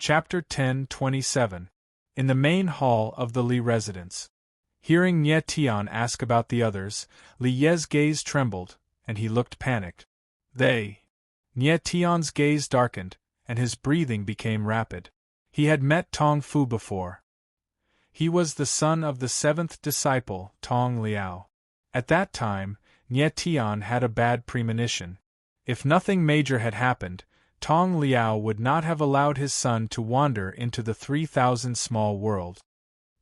Chapter 10:27. In the main hall of the Li residence. Hearing Nye Tian ask about the others, Li Ye's gaze trembled, and he looked panicked. They. Nye Tian's gaze darkened, and his breathing became rapid. He had met Tong Fu before. He was the son of the seventh disciple, Tong Liao. At that time, Nye Tian had a bad premonition. If nothing major had happened, Tong Liao would not have allowed his son to wander into the 3,000 small world.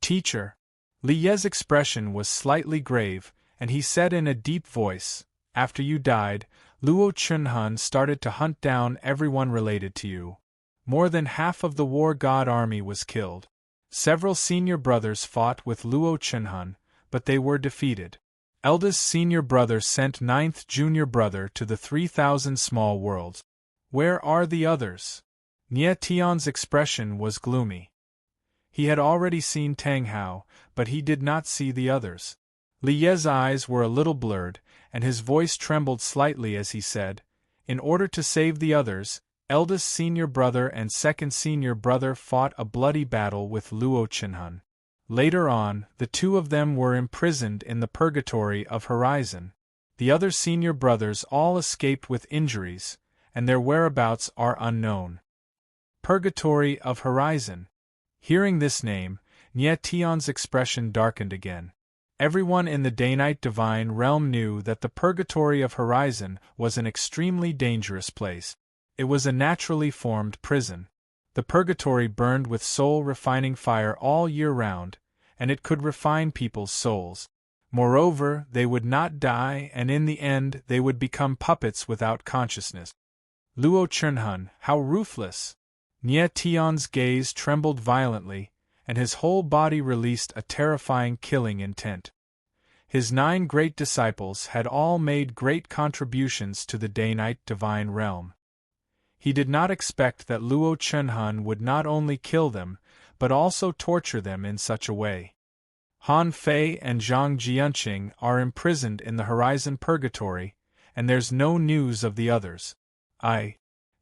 Teacher. Li Ye's expression was slightly grave, and he said in a deep voice, "After you died, Luo Chunhun started to hunt down everyone related to you. More than half of the war god army was killed. Several senior brothers fought with Luo Chunhun, but they were defeated. Eldest senior brother sent ninth junior brother to the 3,000 small worlds. Where are the others?" Nye Tian's expression was gloomy. He had already seen Tang Hao, but he did not see the others. Li Ye's eyes were a little blurred, and his voice trembled slightly as he said, "In order to save the others, eldest senior brother and second senior brother fought a bloody battle with Luo Chunhun. Later on, the two of them were imprisoned in the purgatory of Horizon. The other senior brothers all escaped with injuries, and their whereabouts are unknown." Purgatory of Horizon. Hearing this name, Nye Tian's expression darkened again. Everyone in the Dainite divine realm knew that the Purgatory of Horizon was an extremely dangerous place. It was a naturally formed prison. The purgatory burned with soul-refining fire all year round, and it could refine people's souls. Moreover, they would not die, and in the end they would become puppets without consciousness. Luo Chunhun, how ruthless! Nye Tian's gaze trembled violently, and his whole body released a terrifying killing intent. His 9 great disciples had all made great contributions to the Dainite divine realm. He did not expect that Luo Chunhun would not only kill them, but also torture them in such a way. Han Fei and Zhang Jianqing are imprisoned in the Horizon Purgatory, and there's no news of the others.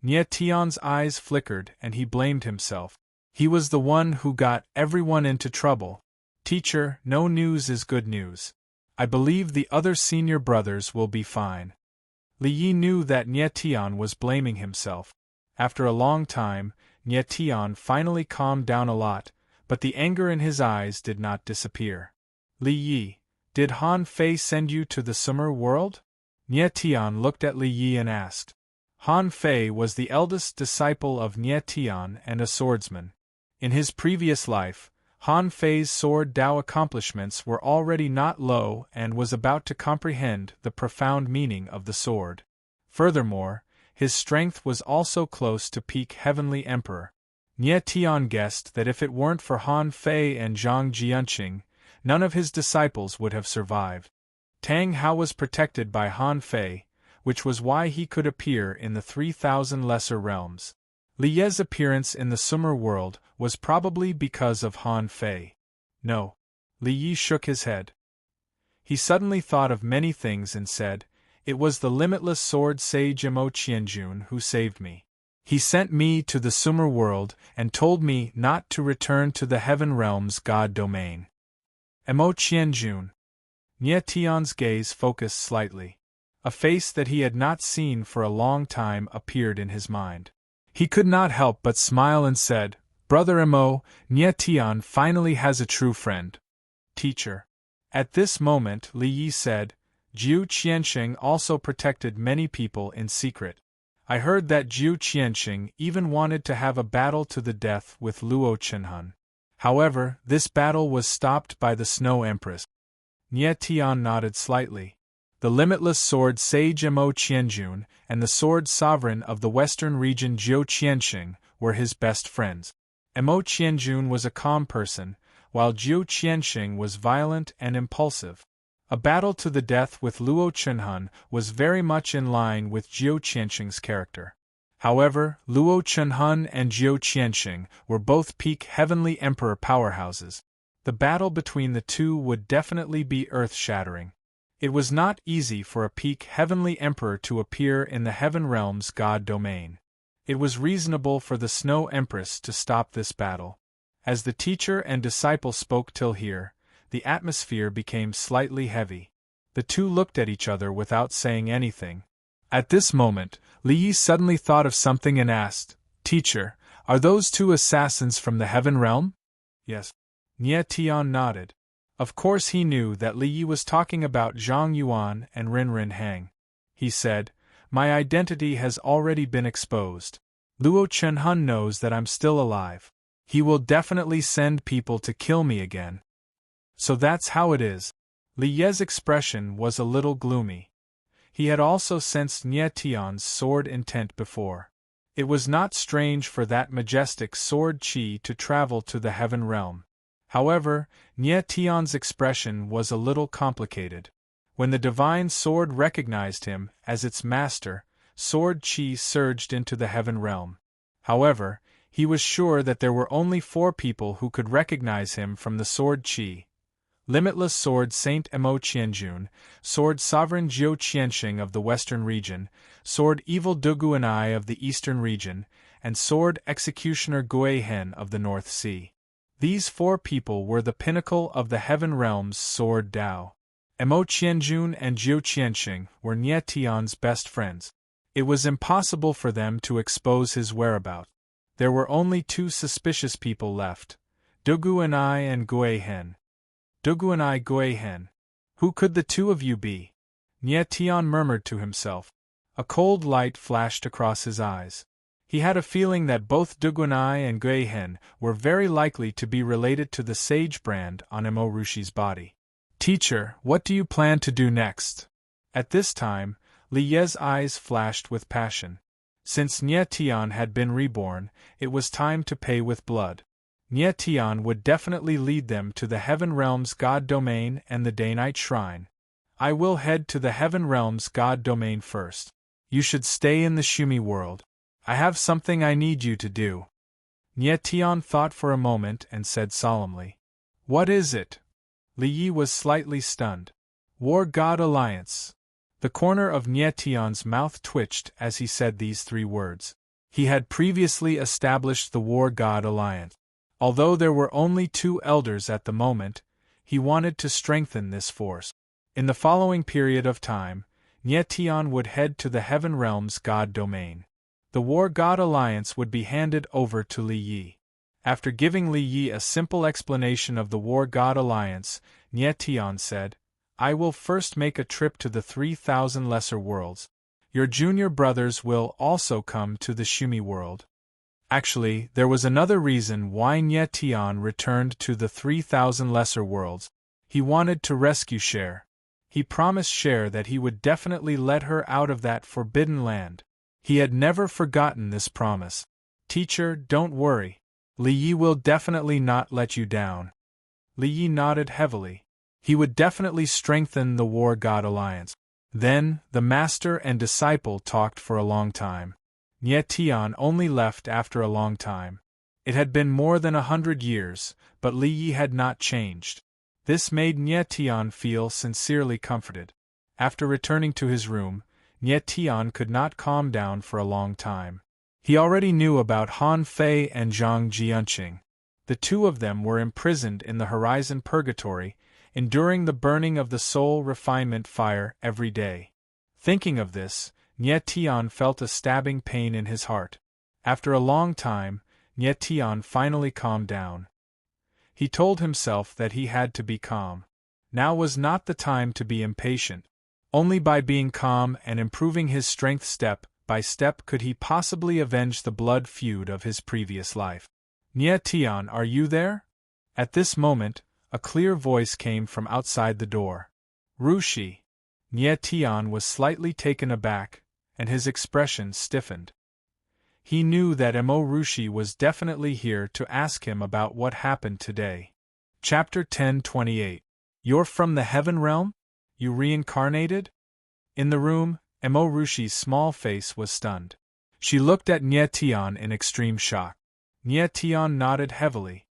Nye Tian's eyes flickered and he blamed himself. He was the one who got everyone into trouble. Teacher, no news is good news. I believe the other senior brothers will be fine. Li Yi knew that Nye Tian was blaming himself. After a long time, Nye Tian finally calmed down a lot, but the anger in his eyes did not disappear. Li Yi, did Han Fei send you to the summer world? Nye Tian looked at Li Yi and asked. Han Fei was the eldest disciple of Nye Tian and a swordsman. In his previous life, Han Fei's sword Dao accomplishments were already not low and was about to comprehend the profound meaning of the sword. Furthermore, his strength was also close to peak Heavenly Emperor. Nye Tian guessed that if it weren't for Han Fei and Zhang Jianqing, none of his disciples would have survived. Tang Hao was protected by Han Fei, which was why he could appear in the 3,000 lesser realms. Li Ye's appearance in the summer world was probably because of Han Fei. No. Li Yi shook his head. He suddenly thought of many things and said, "It was the limitless sword sage Mo Qianjun who saved me. He sent me to the summer world and told me not to return to the heaven realm's god domain." Mo Qianjun. Nye Tian's gaze focused slightly. A face that he had not seen for a long time appeared in his mind. He could not help but smile and said, "Brother Mo, Nye Tian finally has a true friend." Teacher. At this moment Li Yi said, "Jiu Qianxing also protected many people in secret. I heard that Jiu Qianxing even wanted to have a battle to the death with Luo Chunhun. However, this battle was stopped by the Snow Empress." Nye Tian nodded slightly. The limitless sword sage Mo Qianjun and the sword sovereign of the western region Jiu Qianxing were his best friends. Mo Qianjun was a calm person, while Jiu Qianxing was violent and impulsive. A battle to the death with Luo Chunhun was very much in line with Jiu Qianxing's character. However, Luo Chunhun and Jiu Qianxing were both peak Heavenly Emperor powerhouses. The battle between the two would definitely be earth-shattering. It was not easy for a peak Heavenly Emperor to appear in the Heaven Realm's god domain. It was reasonable for the Snow Empress to stop this battle. As the teacher and disciple spoke till here, the atmosphere became slightly heavy. The two looked at each other without saying anything. At this moment, Li Yi suddenly thought of something and asked, "Teacher, are those two assassins from the Heaven Realm?" "Yes." Nie Tian nodded. Of course he knew that Li Yi was talking about Zhang Yuan and Rin Hang. He said, "My identity has already been exposed. Luo Chenhun knows that I'm still alive. He will definitely send people to kill me again." "So that's how it is." Li Ye's expression was a little gloomy. He had also sensed Nie Tian's sword intent before. It was not strange for that majestic sword qi to travel to the Heaven Realm. However, Nie Tian's expression was a little complicated. When the divine sword recognized him as its master, sword qi surged into the Heaven Realm. However, he was sure that there were only 4 people who could recognize him from the sword qi: Limitless Sword Saint Mo Qianjun, Sword Sovereign Jiu Qianxing of the Western region, Sword Evil Duguanai of the Eastern region, and Sword Executioner Gui Hen of the North Sea. These 4 people were the pinnacle of the Heaven Realm's Sword Dao. Mo Qianjun and Jiu Qianxing were Nie Tian's best friends. It was impossible for them to expose his whereabouts. There were only 2 suspicious people left: Duguanai and Gui Hen. Duguanai Gui Hen. Who could the 2 of you be? Nie Tian murmured to himself. A cold light flashed across his eyes. He had a feeling that both Duguanai and Gui Hen were very likely to be related to the sage brand on Mo Rushi's body. "Teacher, what do you plan to do next?" At this time, Li Ye's eyes flashed with passion. Since Nie Tian had been reborn, it was time to pay with blood. Nie Tian would definitely lead them to the Heaven Realm's God Domain and the Daynite Shrine. "I will head to the Heaven Realm's God Domain first. You should stay in the Shumi world. I have something I need you to do." Nie Tian thought for a moment and said solemnly, "What is it?" Li Yi was slightly stunned. "War God Alliance." The corner of Nie Tian's mouth twitched as he said these 3 words. He had previously established the War God Alliance. Although there were only 2 elders at the moment, he wanted to strengthen this force. In the following period of time, Nie Tian would head to the Heaven Realm's God Domain. The War God Alliance would be handed over to Li Yi. After giving Li Yi a simple explanation of the War God Alliance, Nie Tian said, "I will first make a trip to the 3,000 lesser worlds. Your junior brothers will also come to the Shumi world." Actually, there was another reason why Nie Tian returned to the 3,000 lesser worlds. He wanted to rescue Cher. He promised Cher that he would definitely let her out of that forbidden land. He had never forgotten this promise. "Teacher, don't worry. Li Yi will definitely not let you down." Li Yi nodded heavily. He would definitely strengthen the War God Alliance. Then, the master and disciple talked for a long time. Nie Tian only left after a long time. It had been more than 100 years, but Li Yi had not changed. This made Nie Tian feel sincerely comforted. After returning to his room, Nie Tian could not calm down for a long time. He already knew about Han Fei and Zhang Jianqing. The 2 of them were imprisoned in the Horizon Purgatory, enduring the burning of the soul refinement fire every day. Thinking of this, Nie Tian felt a stabbing pain in his heart. After a long time, Nie Tian finally calmed down. He told himself that he had to be calm. Now was not the time to be impatient. Only by being calm and improving his strength step by step could he possibly avenge the blood feud of his previous life. "Nie Tian, are you there?" At this moment, a clear voice came from outside the door. "Rushi." Nie Tian was slightly taken aback, and his expression stiffened. He knew that Mo Rushi was definitely here to ask him about what happened today. Chapter 1028. "You're from the Heaven Realm? You reincarnated?" In the room, Mo Rushi's small face was stunned. She looked at Nie Tian in extreme shock. Nie Tian nodded heavily.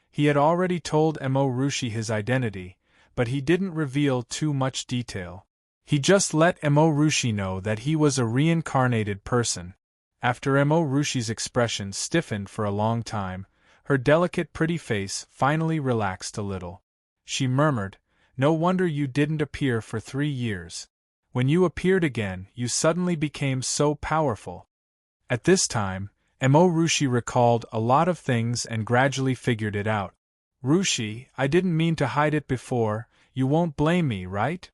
He had already told Mo Rushi his identity, but he didn't reveal too much detail. He just let Mo Rushi know that he was a reincarnated person. After Mo Rushi's expression stiffened for a long time, her delicate pretty face finally relaxed a little. She murmured, "No wonder you didn't appear for 3 years. When you appeared again, you suddenly became so powerful." At this time, Mo Rushi recalled a lot of things and gradually figured it out. "Rushi, I didn't mean to hide it before, you won't blame me, right?"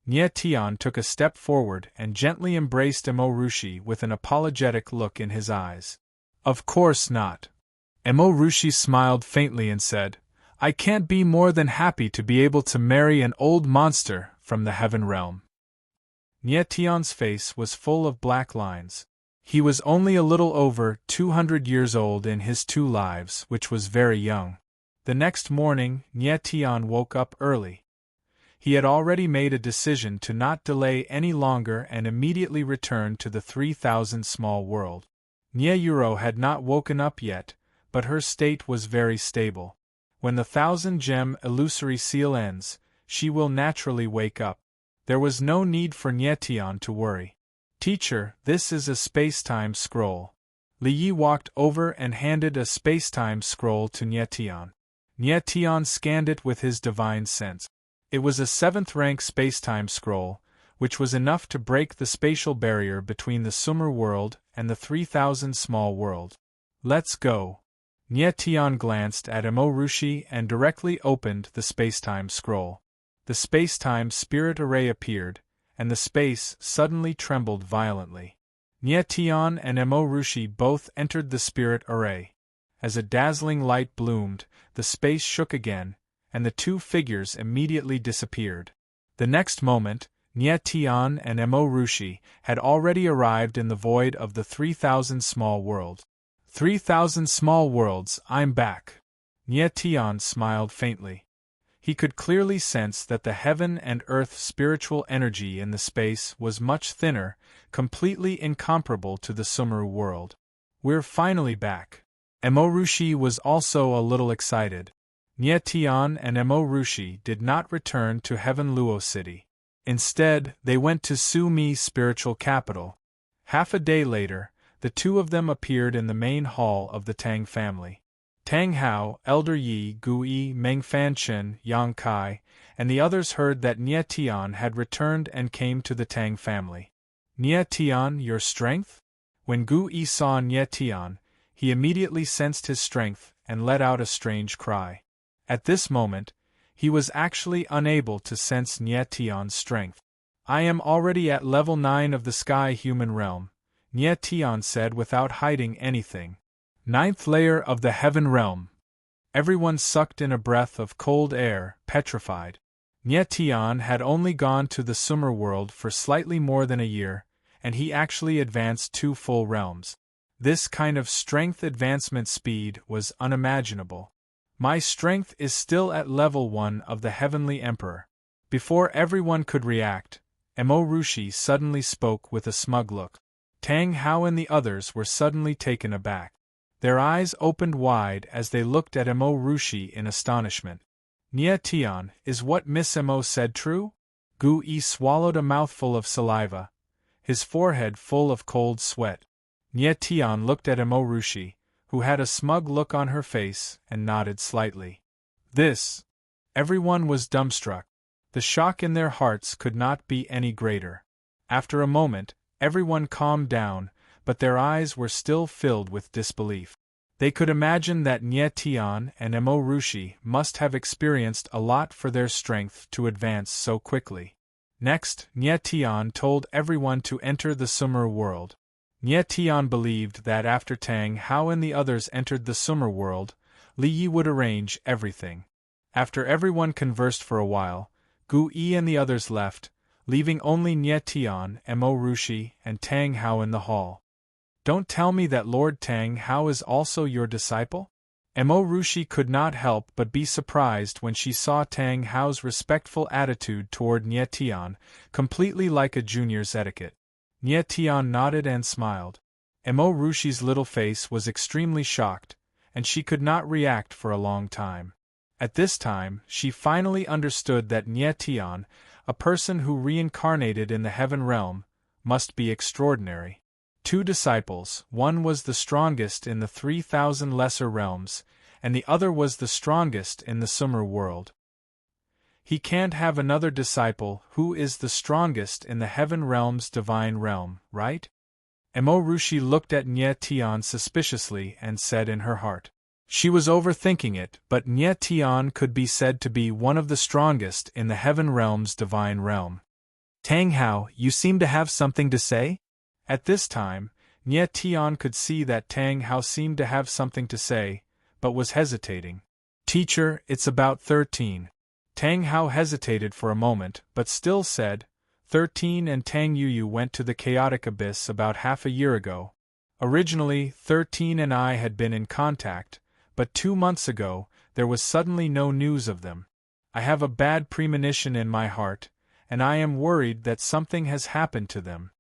Nye Tian took a step forward and gently embraced Mo Rushi with an apologetic look in his eyes. "Of course not." Mo Rushi smiled faintly and said, "I can't be more than happy to be able to marry an old monster from the heaven realm." Nye Tian's face was full of black lines. He was only a little over 200 years old in his 2 lives, which was very young. The next morning, Nye Tian woke up early. He had already made a decision to not delay any longer and immediately return to the 3000 small world. Nye Yuro had not woken up yet, but her state was very stable. When the 1000-gem illusory seal ends, she will naturally wake up. There was no need for Nye Tian to worry. "Teacher, this is a space-time scroll." Li Yi walked over and handed a space-time scroll to Nye Tian. Nye Tian scanned it with his divine sense. It was a 7th-rank space-time scroll, which was enough to break the spatial barrier between the Sumer world and the 3000 small world. "Let's go." Nye Tian glanced at Mo Rushi and directly opened the space-time scroll. The space-time spirit array appeared, and the space suddenly trembled violently. Nye Tian and Mo Rushi both entered the spirit array. As a dazzling light bloomed, the space shook again, and the 2 figures immediately disappeared. The next moment, Nye Tian and Mo Rushi had already arrived in the void of the 3000 small world. 3000 small worlds, I'm back. Nye Tian smiled faintly. He could clearly sense that the heaven and earth spiritual energy in the space was much thinner, completely incomparable to the Sumeru world. "We're finally back." Mo Rushi was also a little excited. Nye Tian and Mo Rushi did not return to Heaven Luo City. Instead, they went to Su Mi spiritual capital. Half a day later, the 2 of them appeared in the main hall of the Tang family. Tang Hao, Elder Yi, Gu Yi, Meng Fanchen, Yang Kai, and the others heard that Nye Tian had returned and came to the Tang family. "Nye Tian, your strength?" When Gu Yi saw Nye Tian, he immediately sensed his strength and let out a strange cry. At this moment, he was actually unable to sense Nye Tian's strength. "I am already at level 9 of the sky human realm," Nye Tian said without hiding anything. "9th layer of the heaven realm." Everyone sucked in a breath of cold air, petrified. Nye Tian had only gone to the Sumer world for slightly more than a year, and he actually advanced 2 full realms. This kind of strength advancement speed was unimaginable. "My strength is still at level 1 of the Heavenly Emperor." Before everyone could react, Mo Rushi suddenly spoke with a smug look. Tang Hao and the others were suddenly taken aback. Their eyes opened wide as they looked at Mo Rushi in astonishment. "Nye Tian, is what Miss Mo said true?" Gu Yi swallowed a mouthful of saliva, his forehead full of cold sweat. Nye Tian looked at Mo Rushi, who had a smug look on her face, and nodded slightly. "This." Everyone was dumbstruck. The shock in their hearts could not be any greater. After a moment, everyone calmed down, but their eyes were still filled with disbelief. They could imagine that Nye Tian and Mo Rushi must have experienced a lot for their strength to advance so quickly. Next, Nye Tian told everyone to enter the Sumer world. Nye Tian believed that after Tang Hao and the others entered the Sumer world, Li Yi would arrange everything. After everyone conversed for a while, Gu Yi and the others left, leaving only Nye Tian, Mo Rushi, and Tang Hao in the hall. "Don't tell me that Lord Tang Hao is also your disciple?" Mo Rushi could not help but be surprised when she saw Tang Hao's respectful attitude toward Nye Tian, completely like a junior's etiquette. Nye Tian nodded and smiled. Mo Rushi's little face was extremely shocked, and she could not react for a long time. At this time, she finally understood that Nye Tian, a person who reincarnated in the heaven realm, must be extraordinary. 2 disciples, one was the strongest in the 3,000 lesser realms, and the other was the strongest in the Sumer world. He can't have another disciple who is the strongest in the heaven realm's divine realm, right? Emo Rushi looked at Nye Tian suspiciously and said in her heart. She was overthinking it, but Nye Tian could be said to be one of the strongest in the heaven realm's divine realm. Tang Hao, you seem to have something to say? At this time, Nye Tian could see that Tang Hao seemed to have something to say, but was hesitating. Teacher, it's about 13. Tang Hao hesitated for a moment, but still said, 13 and Tang Yuyu went to the chaotic abyss about half a year ago. Originally, 13 and I had been in contact, but 2 months ago, there was suddenly no news of them. I have a bad premonition in my heart, and I am worried that something has happened to them.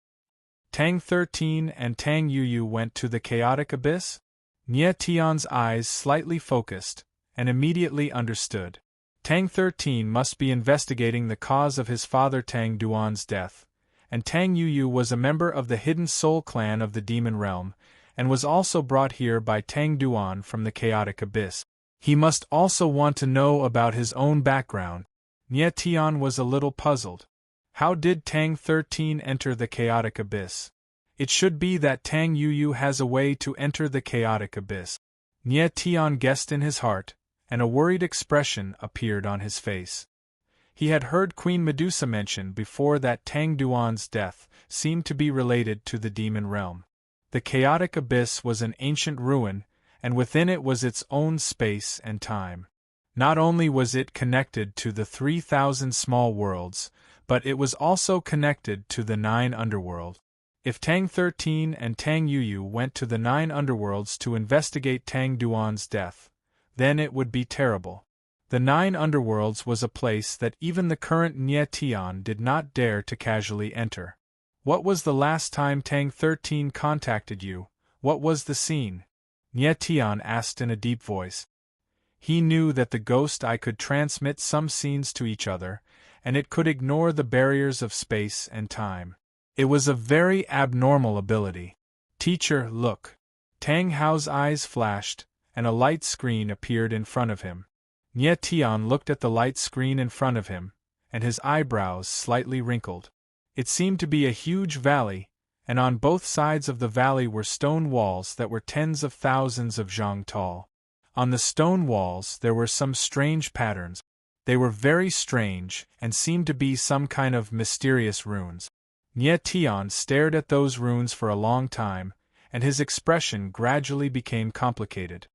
Tang 13 and Tang Yuyu went to the chaotic abyss? Nye Tian's eyes slightly focused, and immediately understood. Tang 13 must be investigating the cause of his father Tang Duan's death, and Tang Yuyu was a member of the hidden soul clan of the demon realm, and was also brought here by Tang Duan from the chaotic abyss. He must also want to know about his own background. Nye Tian was a little puzzled. How did Tang 13 enter the chaotic abyss? It should be that Tang Yuyu has a way to enter the chaotic abyss. Nye Tian guessed in his heart, and a worried expression appeared on his face. He had heard Queen Medusa mention before that Tang Duan's death seemed to be related to the demon realm. The chaotic abyss was an ancient ruin, and within it was its own space and time. Not only was it connected to the 3,000 small worlds, but it was also connected to the 9 underworld. If Tang 13 and Tang Yuyu went to the 9 underworlds to investigate Tang Duan's death, then it would be terrible. The 9 underworlds was a place that even the current Nye Tian did not dare to casually enter. What was the last time Tang 13 contacted you? What was the scene? Nye Tian asked in a deep voice. He knew that the ghost eye could transmit some scenes to each other, and it could ignore the barriers of space and time. It was a very abnormal ability. Teacher, look. Tang Hao's eyes flashed, and a light screen appeared in front of him. Nye Tian looked at the light screen in front of him, and his eyebrows slightly wrinkled. It seemed to be a huge valley, and on both sides of the valley were stone walls that were tens of thousands of zhang tall. On the stone walls there were some strange patterns. They were very strange, and seemed to be some kind of mysterious runes. Nye Tian stared at those runes for a long time, and his expression gradually became complicated.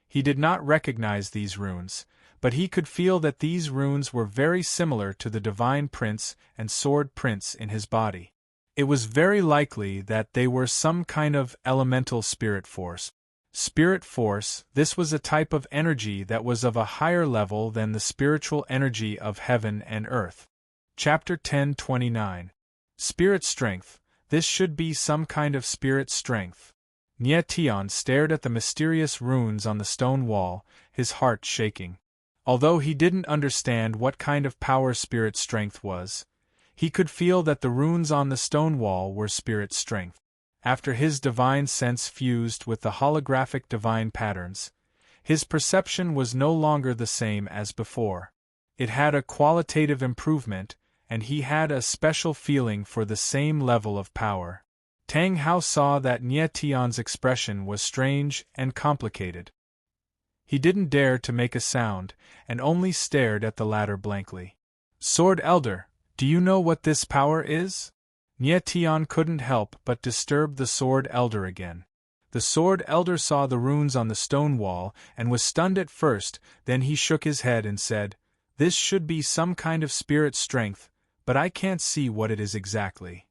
He did not recognize these runes, but he could feel that these runes were very similar to the Divine Prince and Sword Prince in his body. It was very likely that they were some kind of elemental spirit force. Spirit force, this was a type of energy that was of a higher level than the spiritual energy of heaven and earth. Chapter 10:29. Spirit strength, this should be some kind of spirit strength. Nye Tian stared at the mysterious runes on the stone wall, his heart shaking. Although he didn't understand what kind of power spirit strength was, he could feel that the runes on the stone wall were spirit strength. After his divine sense fused with the holographic divine patterns, his perception was no longer the same as before. It had a qualitative improvement, and he had a special feeling for the same level of power. Tang Hao saw that Nye Tian's expression was strange and complicated. He didn't dare to make a sound, and only stared at the latter blankly. Sword Elder, do you know what this power is? Nye Tian couldn't help but disturb the Sword Elder again. The Sword Elder saw the runes on the stone wall and was stunned at first, then he shook his head and said, "This should be some kind of spirit strength, but I can't see what it is exactly."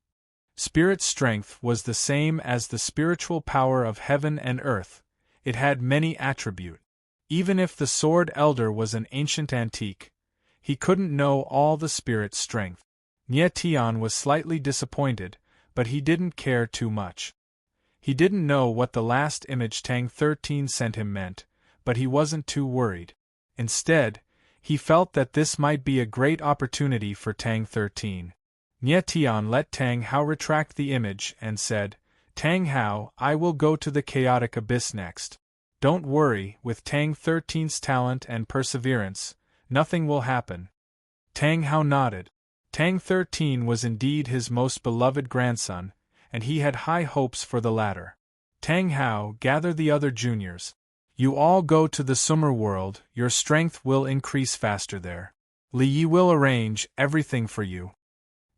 Spirit strength was the same as the spiritual power of heaven and earth. It had many attributes. Even if the Sword Elder was an ancient antique, he couldn't know all the spirit strength. Nye Tian was slightly disappointed, but he didn't care too much. He didn't know what the last image Tang 13 sent him meant, but he wasn't too worried. Instead, he felt that this might be a great opportunity for Tang 13. Nye Tian let Tang Hao retract the image and said, Tang Hao, I will go to the chaotic abyss next. Don't worry, with Tang 13's talent and perseverance, nothing will happen. Tang Hao nodded. Tang 13 was indeed his most beloved grandson, and he had high hopes for the latter. Tang Hao, gather the other juniors. You all go to the summer world, your strength will increase faster there. Li Yi will arrange everything for you.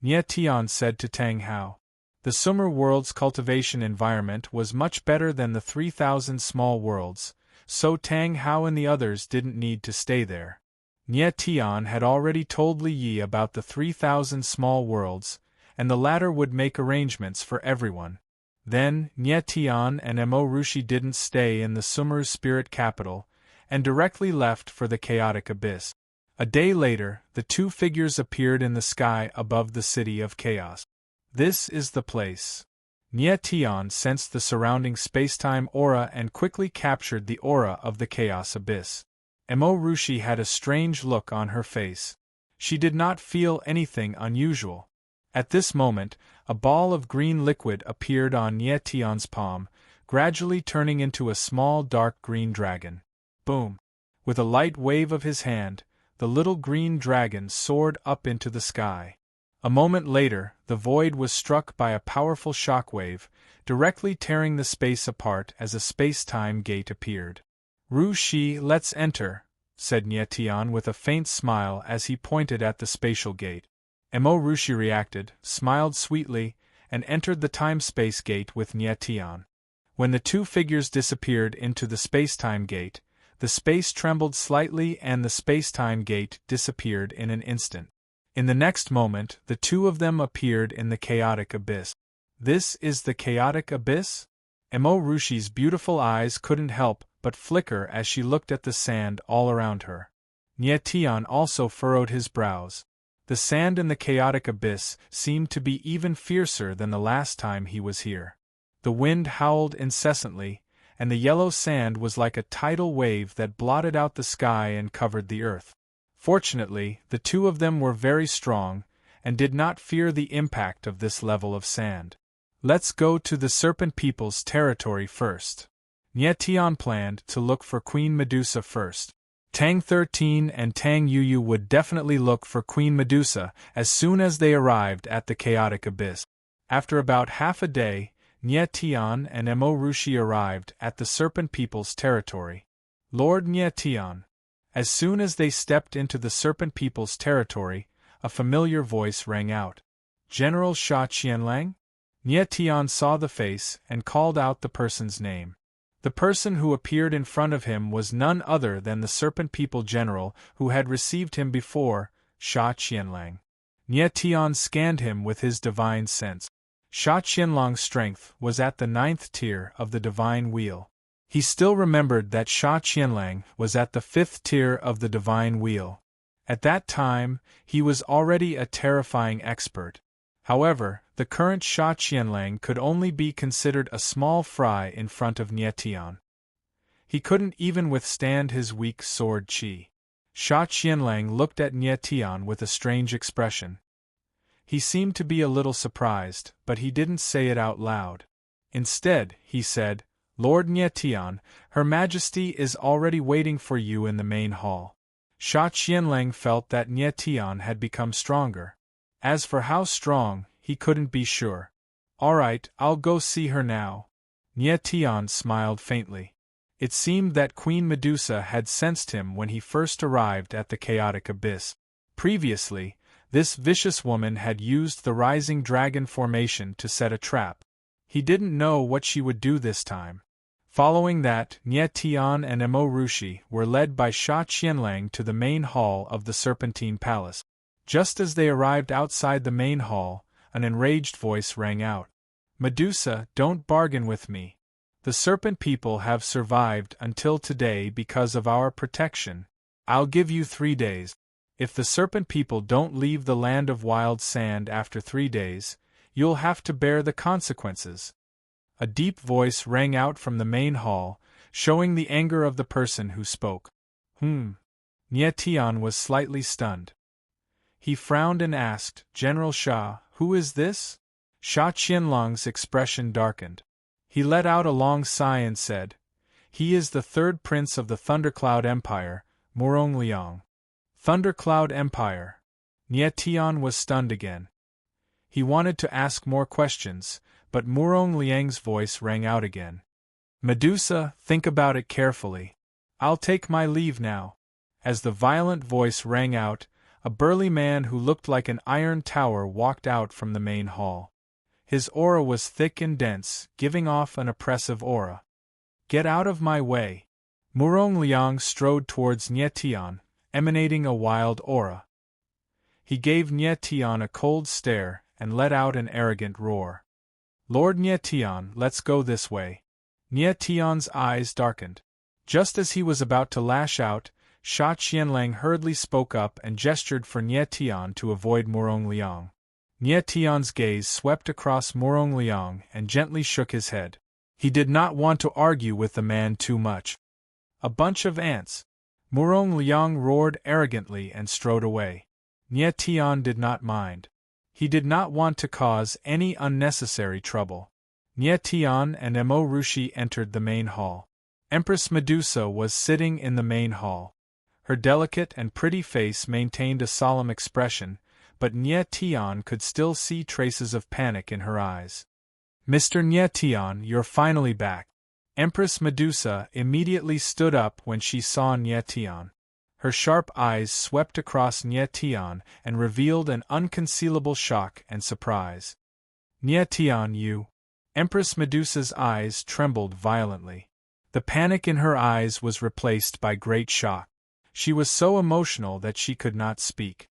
Nie Tian said to Tang Hao. The summer world's cultivation environment was much better than the 3,000 small worlds, so Tang Hao and the others didn't need to stay there. Nie Tian had already told Li Yi about the 3,000 small worlds, and the latter would make arrangements for everyone. Then, Nie Tian and Mo Rushi didn't stay in the Summer's spirit capital, and directly left for the chaotic abyss. A day later, the two figures appeared in the sky above the city of chaos. This is the place. Nie Tian sensed the surrounding spacetime aura and quickly captured the aura of the chaos abyss. Mo Rushi had a strange look on her face. She did not feel anything unusual. At this moment, a ball of green liquid appeared on Nie Tian's palm, gradually turning into a small dark green dragon. Boom! With a light wave of his hand, the little green dragon soared up into the sky. A moment later, the void was struck by a powerful shockwave, directly tearing the space apart as a space-time gate appeared. Ru Shi, let's enter, said Nie Tian with a faint smile as he pointed at the spatial gate. Mo Rushi reacted, smiled sweetly, and entered the time-space gate with Nie Tian. When the two figures disappeared into the space-time gate, the space trembled slightly and the space-time gate disappeared in an instant. In the next moment, the two of them appeared in the chaotic abyss. This is the chaotic abyss? Mo Rushi's beautiful eyes couldn't help but flicker as she looked at the sand all around her. Nie Tian also furrowed his brows. The sand in the chaotic abyss seemed to be even fiercer than the last time he was here. The wind howled incessantly, and the yellow sand was like a tidal wave that blotted out the sky and covered the earth. Fortunately, the two of them were very strong, and did not fear the impact of this level of sand. Let's go to the Serpent People's territory first. Nie Tian planned to look for Queen Medusa first. Tang 13 and Tang Yuyu would definitely look for Queen Medusa as soon as they arrived at the chaotic abyss. After about half a day, Nie Tian and Mo Rushi arrived at the Serpent People's territory. Lord Nie Tian. As soon as they stepped into the Serpent People's territory, a familiar voice rang out. General Sha Qianlang? Nie Tian saw the face and called out the person's name. The person who appeared in front of him was none other than the Serpent People General who had received him before, Sha Qianlang. Nie Tian scanned him with his divine sense. Sha Qianlang's strength was at the 9th tier of the divine wheel. He still remembered that Sha Qianlang was at the 5th tier of the divine wheel. At that time, he was already a terrifying expert. However, the current Sha Qianlang could only be considered a small fry in front of Nie Tian. He couldn't even withstand his weak sword qi. Sha Qianlang looked at Nie Tian with a strange expression. He seemed to be a little surprised, but he didn't say it out loud. Instead, he said, Lord Nie Tian, Her Majesty is already waiting for you in the main hall. Sha Qianlang felt that Nie Tian had become stronger. As for how strong, he couldn't be sure. Alright, I'll go see her now. Nie Tian smiled faintly. It seemed that Queen Medusa had sensed him when he first arrived at the chaotic abyss. Previously, this vicious woman had used the rising dragon formation to set a trap. He didn't know what she would do this time. Following that, Nie Tian and Mo Rushi were led by Sha Qianlang to the main hall of the Serpentine Palace. Just as they arrived outside the main hall, an enraged voice rang out. Medusa, don't bargain with me. The Serpent People have survived until today because of our protection. I'll give you 3 days. If the Serpent People don't leave the land of wild sand after 3 days, you'll have to bear the consequences. A deep voice rang out from the main hall, showing the anger of the person who spoke. Nie Tian was slightly stunned. He frowned and asked, General Sha, who is this? Sha Qianlong's expression darkened. He let out a long sigh and said, "He is the third prince of the Thundercloud Empire, Murong Liang." Thundercloud Empire. Nie Tian was stunned again. He wanted to ask more questions, but Murong Liang's voice rang out again. "Medusa, think about it carefully. I'll take my leave now." As the violent voice rang out, a burly man who looked like an iron tower walked out from the main hall. His aura was thick and dense, giving off an oppressive aura. "Get out of my way!" Murong Liang strode towards Nie Tian, emanating a wild aura. He gave Nie Tian a cold stare and let out an arrogant roar. "Lord Nie Tian, let's go this way." Nie Tian's eyes darkened. Just as he was about to lash out, Sha Qianlang hurriedly spoke up and gestured for Nie Tian to avoid Murong Liang. Nie Tian's gaze swept across Murong Liang and gently shook his head. He did not want to argue with the man too much. "A bunch of ants!" Murong Liang roared arrogantly and strode away. Nie Tian did not mind. He did not want to cause any unnecessary trouble. Nie Tian and Mo Rushi entered the main hall. Empress Medusa was sitting in the main hall. Her delicate and pretty face maintained a solemn expression, but Nie Tian could still see traces of panic in her eyes. "Mr. Nie Tian, you're finally back." Empress Medusa immediately stood up when she saw Nie Tian. Her sharp eyes swept across Nie Tian and revealed an unconcealable shock and surprise. "Nie Tian, you..." Empress Medusa's eyes trembled violently. The panic in her eyes was replaced by great shock. She was so emotional that she could not speak.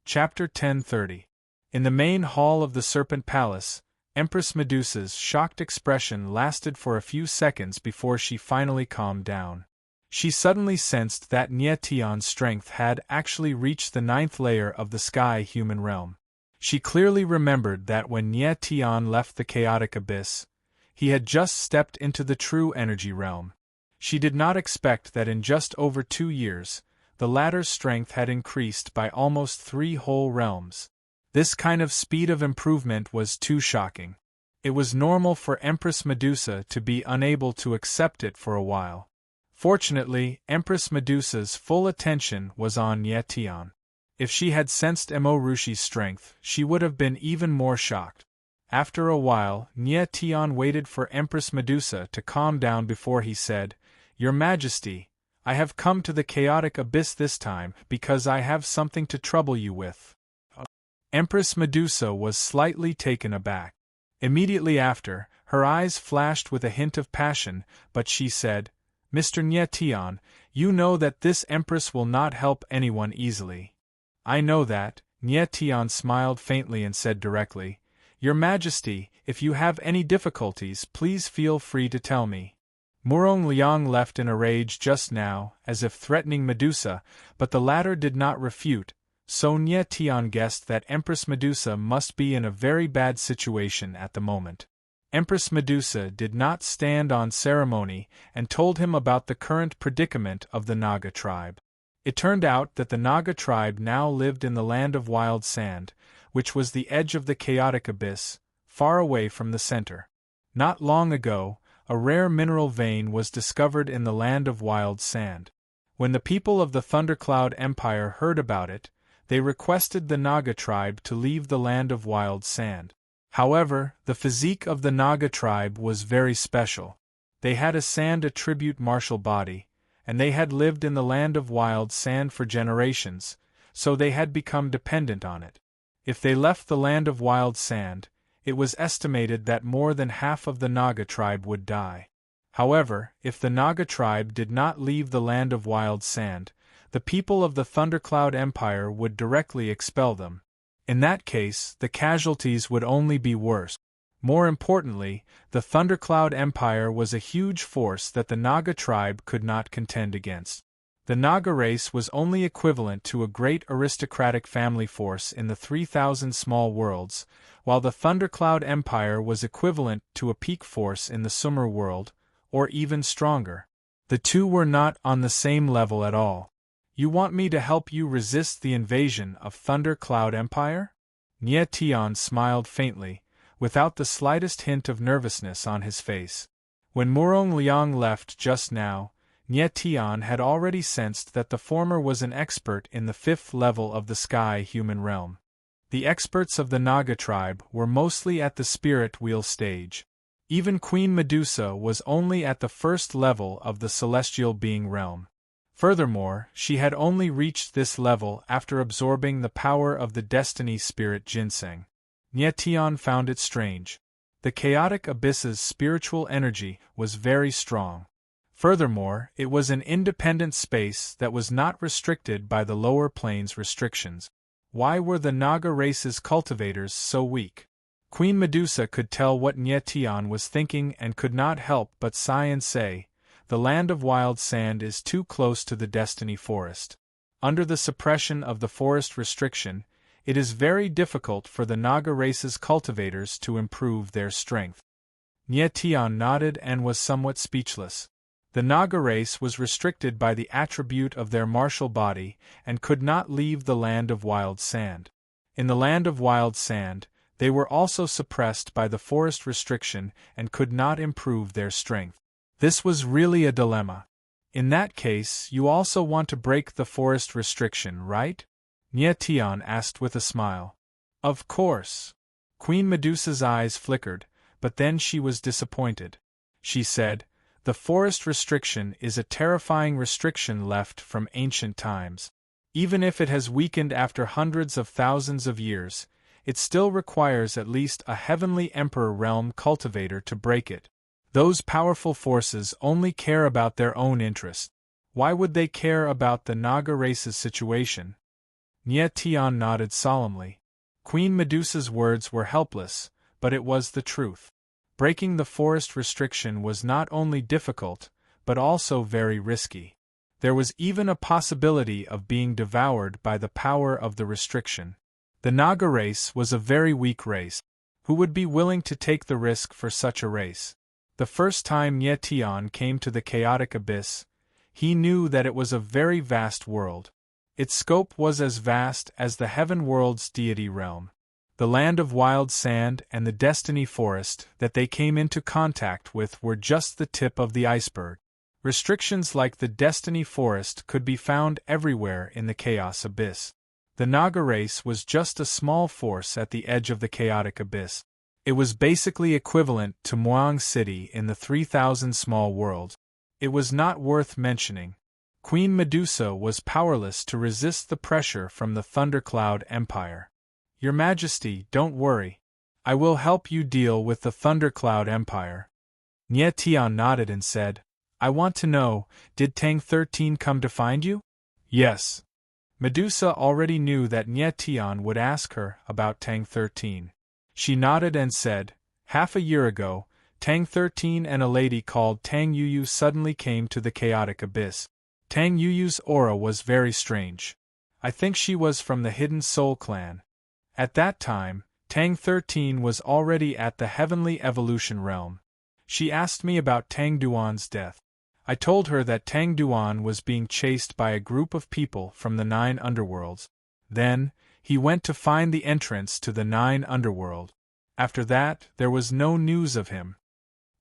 Chapter 1030. In the main hall of the Serpent Palace, Empress Medusa's shocked expression lasted for a few seconds before she finally calmed down. She suddenly sensed that Nie Tian's strength had actually reached the 9th layer of the sky-human realm. She clearly remembered that when Nie Tian left the chaotic abyss, he had just stepped into the true energy realm. She did not expect that in just over 2 years, the latter's strength had increased by almost 3 whole realms. This kind of speed of improvement was too shocking. It was normal for Empress Medusa to be unable to accept it for a while. Fortunately, Empress Medusa's full attention was on Nie Tian. If she had sensed Mo Rushi's strength, she would have been even more shocked. After a while, Nie Tian waited for Empress Medusa to calm down before he said, "Your Majesty, I have come to the chaotic abyss this time because I have something to trouble you with." Empress Medusa was slightly taken aback. Immediately after, her eyes flashed with a hint of passion, but she said, "Mr. Nie Tian, you know that this Empress will not help anyone easily." "I know that." Nie Tian smiled faintly and said directly, "Your Majesty, if you have any difficulties, please feel free to tell me." Murong Liang left in a rage just now, as if threatening Medusa, but the latter did not refute, so Nie Tian guessed that Empress Medusa must be in a very bad situation at the moment. Empress Medusa did not stand on ceremony and told him about the current predicament of the Naga tribe. It turned out that the Naga tribe now lived in the land of wild sand, which was the edge of the chaotic abyss, far away from the center. Not long ago, a rare mineral vein was discovered in the land of wild sand. When the people of the Thundercloud Empire heard about it, they requested the Naga tribe to leave the land of wild sand. However, the physique of the Naga tribe was very special. They had a sand attribute martial body, and they had lived in the land of wild sand for generations, so they had become dependent on it. If they left the land of wild sand, it was estimated that more than half of the Naga tribe would die. However, if the Naga tribe did not leave the land of wild sand, the people of the Thundercloud Empire would directly expel them. In that case, the casualties would only be worse. More importantly, the Thundercloud Empire was a huge force that the Naga tribe could not contend against. The Naga race was only equivalent to a great aristocratic family force in the 3,000 small worlds, while the Thundercloud Empire was equivalent to a peak force in the Sumer world, or even stronger. The two were not on the same level at all. "You want me to help you resist the invasion of Thunder Cloud Empire?" Nie Tian smiled faintly, without the slightest hint of nervousness on his face. When Murong Liang left just now, Nye Tian had already sensed that the former was an expert in the 5th level of the sky-human realm. The experts of the Naga tribe were mostly at the spirit wheel stage. Even Queen Medusa was only at the 1st level of the celestial being realm. Furthermore, she had only reached this level after absorbing the power of the destiny spirit ginseng. Nye Tian found it strange. The chaotic abyss's spiritual energy was very strong. Furthermore, it was an independent space that was not restricted by the lower plane's restrictions. Why were the Naga race's cultivators so weak? Queen Medusa could tell what Nye Tian was thinking and could not help but sigh and say, "The land of wild sand is too close to the destiny forest. Under the suppression of the forest restriction, it is very difficult for the Naga race's cultivators to improve their strength." Nye Tian nodded and was somewhat speechless. The Naga race was restricted by the attribute of their martial body and could not leave the land of wild sand. In the land of wild sand, they were also suppressed by the forest restriction and could not improve their strength. This was really a dilemma. In that case, you also want to break the forest restriction, right? Nye Tian asked with a smile. Of course. Queen Medusa's eyes flickered, but then she was disappointed. She said, "The forest restriction is a terrifying restriction left from ancient times. Even if it has weakened after hundreds of thousands of years, it still requires at least a heavenly emperor realm cultivator to break it. Those powerful forces only care about their own interests. Why would they care about the Naga race's situation?" Nye Tian nodded solemnly. Queen Medusa's words were helpless, but it was the truth. Breaking the forest restriction was not only difficult, but also very risky. There was even a possibility of being devoured by the power of the restriction. The Naga race was a very weak race. Who would be willing to take the risk for such a race? The first time Nye Tian came to the chaotic abyss, he knew that it was a very vast world. Its scope was as vast as the heaven world's deity realm. The land of wild sand and the destiny forest that they came into contact with were just the tip of the iceberg. Restrictions like the destiny forest could be found everywhere in the chaos abyss. The Naga race was just a small force at the edge of the chaotic abyss. It was basically equivalent to Muang City in the 3,000 small world. It was not worth mentioning. Queen Medusa was powerless to resist the pressure from the Thundercloud Empire. "Your Majesty, don't worry. I will help you deal with the Thundercloud Empire." Nye Tian nodded and said, "I want to know, did Tang 13 come to find you?" "Yes." Medusa already knew that Nye Tian would ask her about Tang 13. She nodded and said, "Half a year ago, Tang 13 and a lady called Tang Yuyu suddenly came to the chaotic abyss. Tang Yuyu's aura was very strange. I think she was from the Hidden Soul clan. At that time, Tang 13 was already at the heavenly evolution realm. She asked me about Tang Duan's death. I told her that Tang Duan was being chased by a group of people from the 9 underworlds. Then, he went to find the entrance to the 9 underworld. After that, there was no news of him."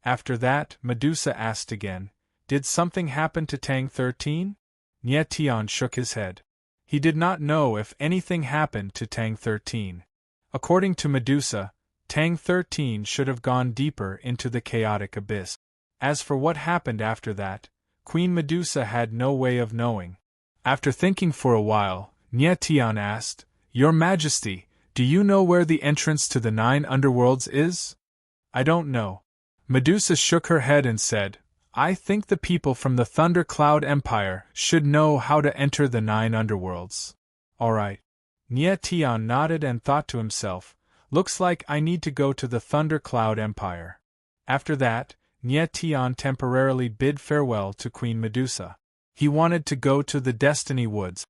After that, Medusa asked again, "Did something happen to Tang 13? Nye Tian shook his head. He did not know if anything happened to Tang 13. According to Medusa, Tang 13 should have gone deeper into the chaotic abyss. As for what happened after that, Queen Medusa had no way of knowing. After thinking for a while, Nye Tian asked, "Your Majesty, do you know where the entrance to the 9 underworlds is?" "I don't know." Medusa shook her head and said, "I think the people from the Thunder Cloud Empire should know how to enter the 9 underworlds." "All right." Nye Tian nodded and thought to himself, "Looks like I need to go to the Thunder Cloud Empire." After that, Nye Tian temporarily bid farewell to Queen Medusa. He wanted to go to the Destiny Woods.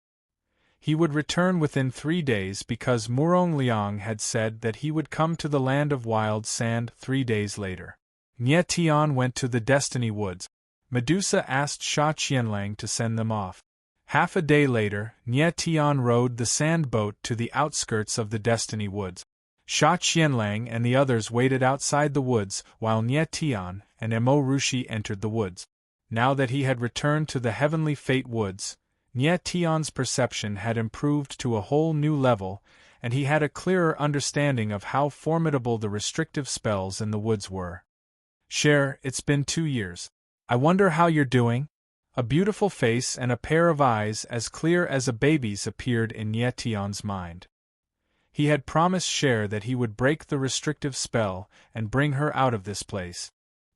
He would return within 3 days because Murong Liang had said that he would come to the land of wild sand 3 days later. Nye Tian went to the Destiny Woods. Medusa asked Sha Qianlang to send them off. Half a day later, Nye Tian rowed the sand boat to the outskirts of the Destiny Woods. Sha Qianlang and the others waited outside the woods while Nie Tian and Mo Rushi entered the woods. Now that he had returned to the Heavenly Fate Woods, Nie Tian's perception had improved to a whole new level, and he had a clearer understanding of how formidable the restrictive spells in the woods were. Cher, it's been 2 years. I wonder how you're doing? A beautiful face and a pair of eyes as clear as a baby's appeared in Nie Tian's mind. He had promised Cher that he would break the restrictive spell and bring her out of this place.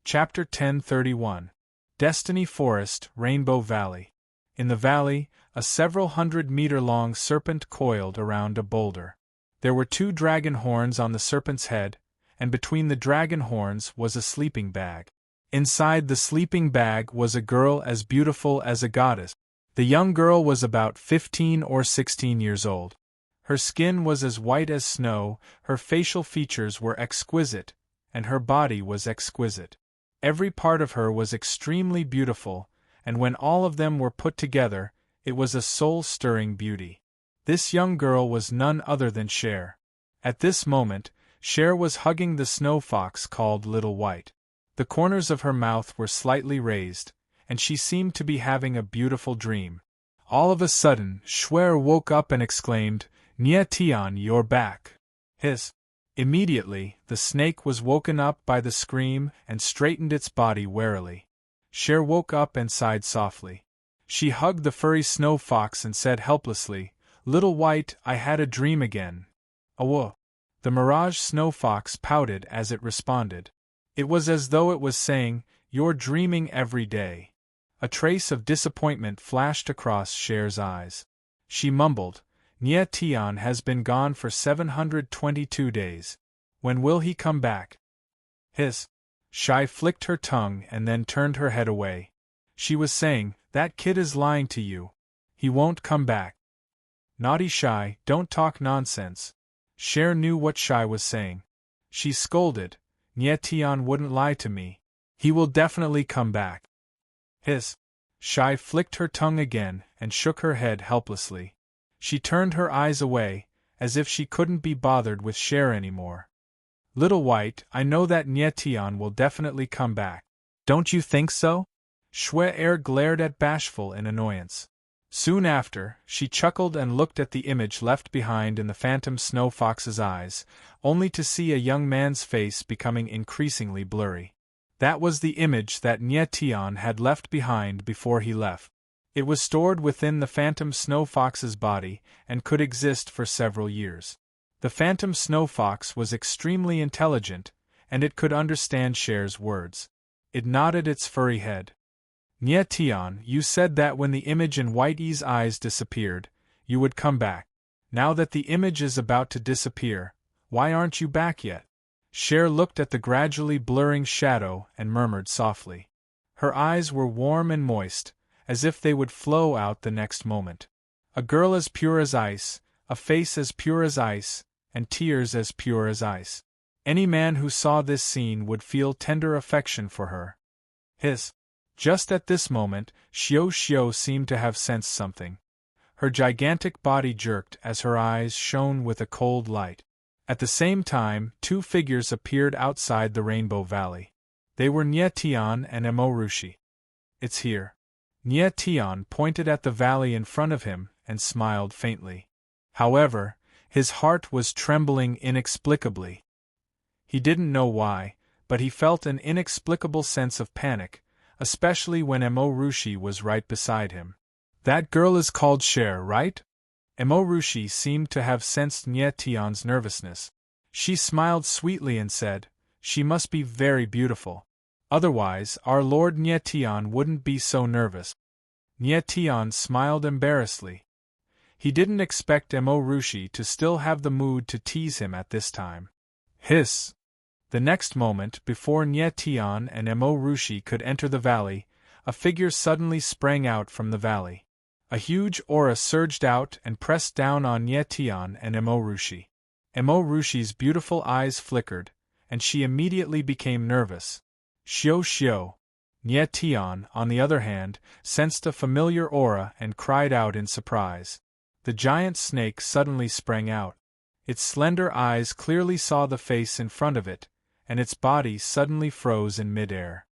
Chapter 1031. Destiny Forest, Rainbow Valley. In the valley, a several 100-meter-long serpent coiled around a boulder. There were 2 dragon horns on the serpent's head, and between the dragon horns was a sleeping bag. Inside the sleeping bag was a girl as beautiful as a goddess. The young girl was about 15 or 16 years old. Her skin was as white as snow, her facial features were exquisite, and her body was exquisite. Every part of her was extremely beautiful, and when all of them were put together, it was a soul-stirring beauty. This young girl was none other than Cher. At this moment, Cher was hugging the snow fox called Little White. The corners of her mouth were slightly raised, and she seemed to be having a beautiful dream. All of a sudden, Cher woke up and exclaimed, "Nie Tian, you're back!" Immediately, the snake was woken up by the scream and straightened its body warily. Cher woke up and sighed softly. She hugged the furry snow fox and said helplessly, "Little White, I had a dream again." "Oh." The mirage snow fox pouted as it responded. It was as though it was saying, "You're dreaming every day." A trace of disappointment flashed across Cher's eyes. She mumbled, "Nie Tian has been gone for 722 days. When will he come back?" Shai flicked her tongue and then turned her head away. She was saying, "That kid is lying to you. He won't come back." "Naughty Shai, don't talk nonsense." Cher knew what Shai was saying. She scolded, "Nie Tian wouldn't lie to me. He will definitely come back." Shai flicked her tongue again and shook her head helplessly. She turned her eyes away, as if she couldn't be bothered with Cher anymore. "Little White, I know that Nie Tian will definitely come back. Don't you think so?" Cher glared at Bashful in annoyance. Soon after, she chuckled and looked at the image left behind in the phantom snow fox's eyes, only to see a young man's face becoming increasingly blurry. That was the image that Nie Tian had left behind before he left. It was stored within the phantom snow fox's body and could exist for several years. The phantom snow fox was extremely intelligent, and it could understand Cher's words. It nodded its furry head. "Nie Tian, you said that when the image in Whitey's eyes disappeared, you would come back. Now that the image is about to disappear, why aren't you back yet?" Cher looked at the gradually blurring shadow and murmured softly. Her eyes were warm and moist, as if they would flow out the next moment. A girl as pure as ice, a face as pure as ice, and tears as pure as ice. Any man who saw this scene would feel tender affection for her. Just at this moment, Xiao seemed to have sensed something. Her gigantic body jerked as her eyes shone with a cold light. At the same time, 2 figures appeared outside the Rainbow Valley. They were Nie Tian and Mo Rushi. "It's here." Nie Tian pointed at the valley in front of him and smiled faintly. However, his heart was trembling inexplicably. He didn't know why, but he felt an inexplicable sense of panic, especially when Mo Rushi was right beside him. "That girl is called Cher, right?" Mo Rushi seemed to have sensed Nie Tian's nervousness. She smiled sweetly and said, "She must be very beautiful. Otherwise, our Lord Nie Tian wouldn't be so nervous." Nie Tian smiled embarrassedly. He didn't expect Mo Rushi to still have the mood to tease him at this time. The next moment, before Nie Tian and Mo Rushi could enter the valley, a figure suddenly sprang out from the valley. A huge aura surged out and pressed down on Nie Tian and Mo Rushi. Mo Rushi's beautiful eyes flickered, and she immediately became nervous. Xiao. Nie Tian, on the other hand, sensed a familiar aura and cried out in surprise. The giant snake suddenly sprang out. Its slender eyes clearly saw the face in front of it, and its body suddenly froze in midair.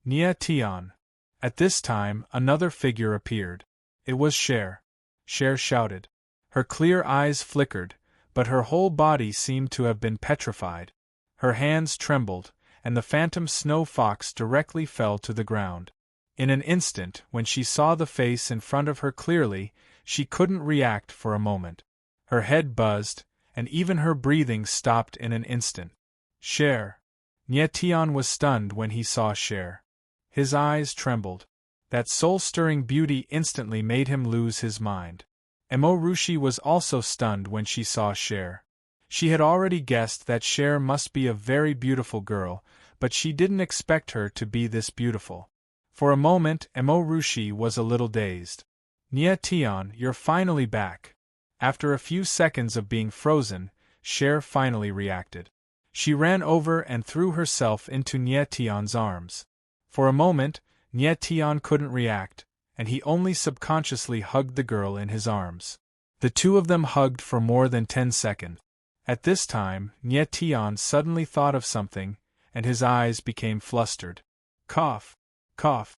Nia Tian. At this time, another figure appeared. It was Cher. Cher shouted. Her clear eyes flickered, but her whole body seemed to have been petrified. Her hands trembled, and the phantom snow fox directly fell to the ground. In an instant, when she saw the face in front of her clearly, she couldn't react for a moment. Her head buzzed, and even her breathing stopped in an instant. Cher. Nye Tian was stunned when he saw Cher. His eyes trembled. That soul-stirring beauty instantly made him lose his mind. Emo Rushi was also stunned when she saw Cher. She had already guessed that Cher must be a very beautiful girl, but she didn't expect her to be this beautiful. For a moment, Emo Rushi was a little dazed. Nye Tian, you're finally back. After a few seconds of being frozen, Cher finally reacted. She ran over and threw herself into Nye Tian's arms. For a moment, Nye Tian couldn't react, and he only subconsciously hugged the girl in his arms. The two of them hugged for more than 10 seconds. At this time, Nye Tian suddenly thought of something, and his eyes became flustered. Cough. Cough.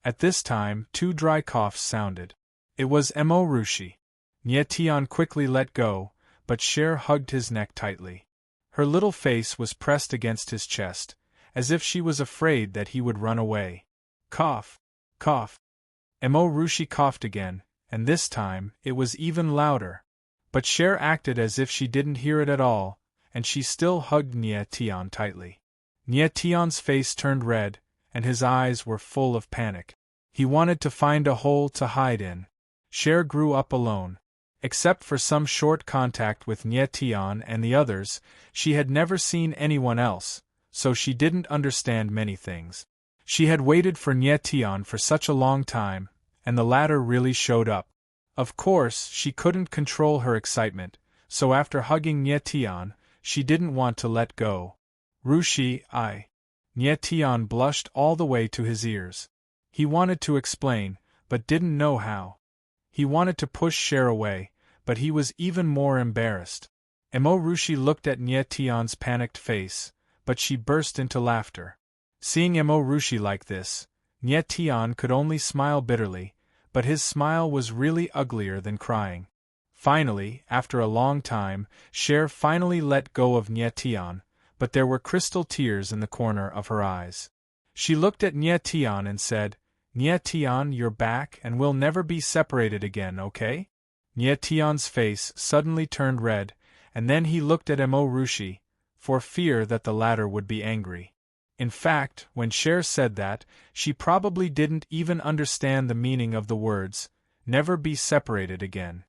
At this time, 2 dry coughs sounded. It was Emo Rushi. Nye Tian quickly let go, but Cher hugged his neck tightly. Her little face was pressed against his chest, as if she was afraid that he would run away. Cough. Cough. Emo Rushi coughed again, and this time, it was even louder. But Cher acted as if she didn't hear it at all, and she still hugged Nye Tian tightly. Nye Tian's face turned red, and his eyes were full of panic. He wanted to find a hole to hide in. Cher grew up alone. Except for some short contact with Nye Tian and the others, she had never seen anyone else, so she didn't understand many things. She had waited for Nye Tian for such a long time, and the latter really showed up. Of course, she couldn't control her excitement, so after hugging Nye Tian, she didn't want to let go. Rushi, Nye Tian blushed all the way to his ears. He wanted to explain, but didn't know how. He wanted to push Cher away, but he was even more embarrassed. Emo Rushi looked at Nye Tian's panicked face, but she burst into laughter. Seeing Emo Rushi like this, Nye Tian could only smile bitterly, but his smile was really uglier than crying. Finally, after a long time, Cher finally let go of Nye Tian, but there were crystal tears in the corner of her eyes. She looked at Nye Tian and said, Nye Tian, you're back and we'll never be separated again, okay? Nye Tian's face suddenly turned red, and then he looked at Emo Rushi, for fear that the latter would be angry. In fact, when Cher said that, she probably didn't even understand the meaning of the words, never be separated again.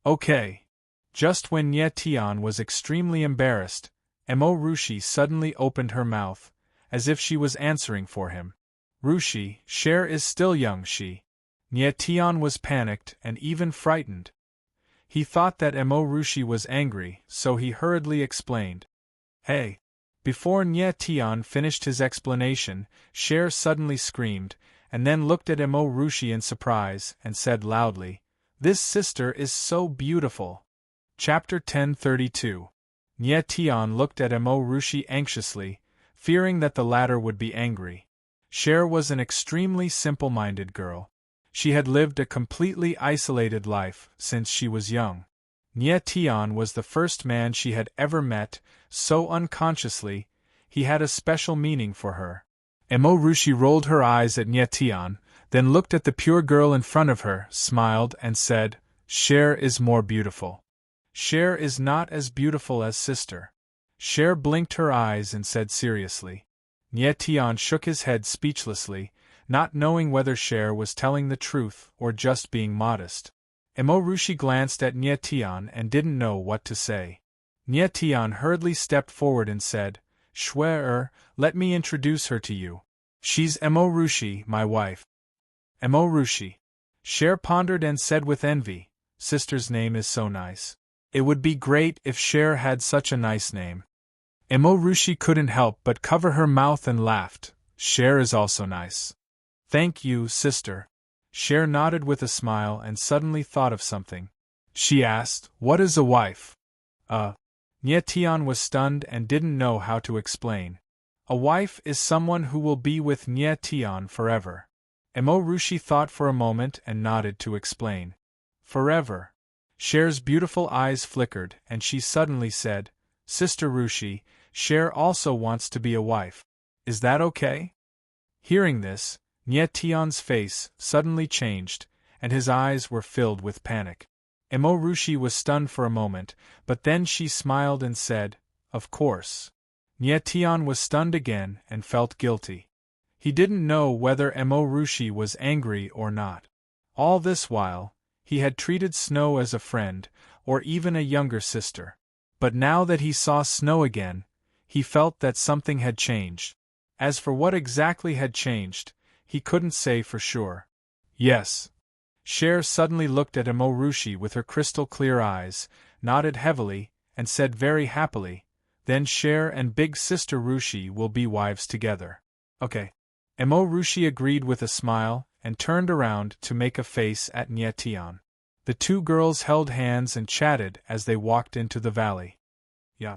Okay. Just when Nye Tian was extremely embarrassed, Emo Rushi suddenly opened her mouth, as if she was answering for him. Rushi, Cher is still young, she. Nye Tian was panicked and even frightened. He thought that Emo Rushi was angry, so he hurriedly explained. Hey. Before Nye Tian finished his explanation, Cher suddenly screamed, and then looked at Emo Rushi in surprise, and said loudly, This sister is so beautiful. Chapter 1032. Nye Tian looked at Emo Rushi anxiously, fearing that the latter would be angry. Cher was an extremely simple-minded girl. She had lived a completely isolated life since she was young. Nye Tian was the first man she had ever met, so unconsciously, he had a special meaning for her. Emo Rushi rolled her eyes at Nye Tian, then looked at the pure girl in front of her, smiled, and said, Cher is more beautiful. Cher is not as beautiful as sister. Cher blinked her eyes and said seriously. Nye Tian shook his head speechlessly, not knowing whether Cher was telling the truth or just being modest. Emo Rushi glanced at Nye Tian and didn't know what to say. Nye Tian hurriedly stepped forward and said, Shwe, let me introduce her to you. She's Emo Rushi, my wife. Emo Rushi. Cher pondered and said with envy, Sister's name is so nice. It would be great if Cher had such a nice name. Emo Rushi couldn't help but cover her mouth and laughed. Cher is also nice. Thank you, sister. Cher nodded with a smile and suddenly thought of something. She asked, What is a wife? Nyetian was stunned and didn't know how to explain. A wife is someone who will be with Nyetian forever. Emorushi thought for a moment and nodded to explain. Forever. Cher's beautiful eyes flickered and she suddenly said, Sister Rushi, Cher also wants to be a wife. Is that okay? Hearing this, Nyetian's face suddenly changed, and his eyes were filled with panic. Emorushi was stunned for a moment, but then she smiled and said, Of course. Nyetian was stunned again and felt guilty. He didn't know whether Emorushi was angry or not. All this while, he had treated Snow as a friend, or even a younger sister. But now that he saw Snow again, he felt that something had changed. As for what exactly had changed, he couldn't say for sure. Yes. Cher suddenly looked at Emorushi with her crystal-clear eyes, nodded heavily, and said very happily, Then Cher and big sister Rushi will be wives together. Okay. Emorushi agreed with a smile, and turned around to make a face at Nyetian. The two girls held hands and chatted as they walked into the valley. Yeah.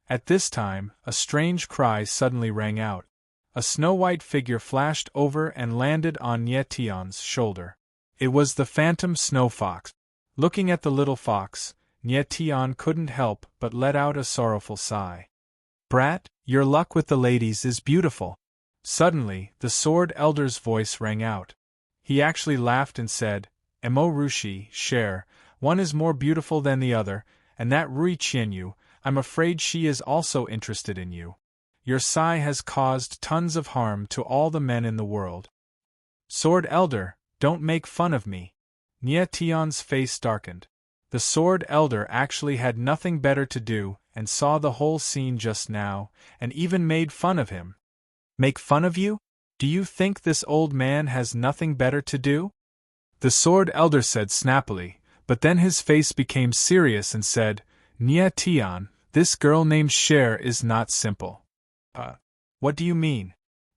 At this time, a strange cry suddenly rang out. A snow-white figure flashed over and landed on Nyetian's shoulder. It was the phantom snow fox. Looking at the little fox, Nyetian couldn't help but let out a sorrowful sigh. Brat, your luck with the ladies is beautiful. Suddenly, the sword elder's voice rang out. He actually laughed and said, Emorushi, Cher, one is more beautiful than the other, and that Rui Qianyu, I'm afraid she is also interested in you. Your sigh has caused tons of harm to all the men in the world. Sword elder, don't make fun of me. Nyetian's face darkened. The sword elder actually had nothing better to do and saw the whole scene just now, and even made fun of him. Make fun of you? Do you think this old man has nothing better to do? The sword elder said snappily, but then his face became serious and said, Nyetian, this girl named Cher is not simple. What do you mean?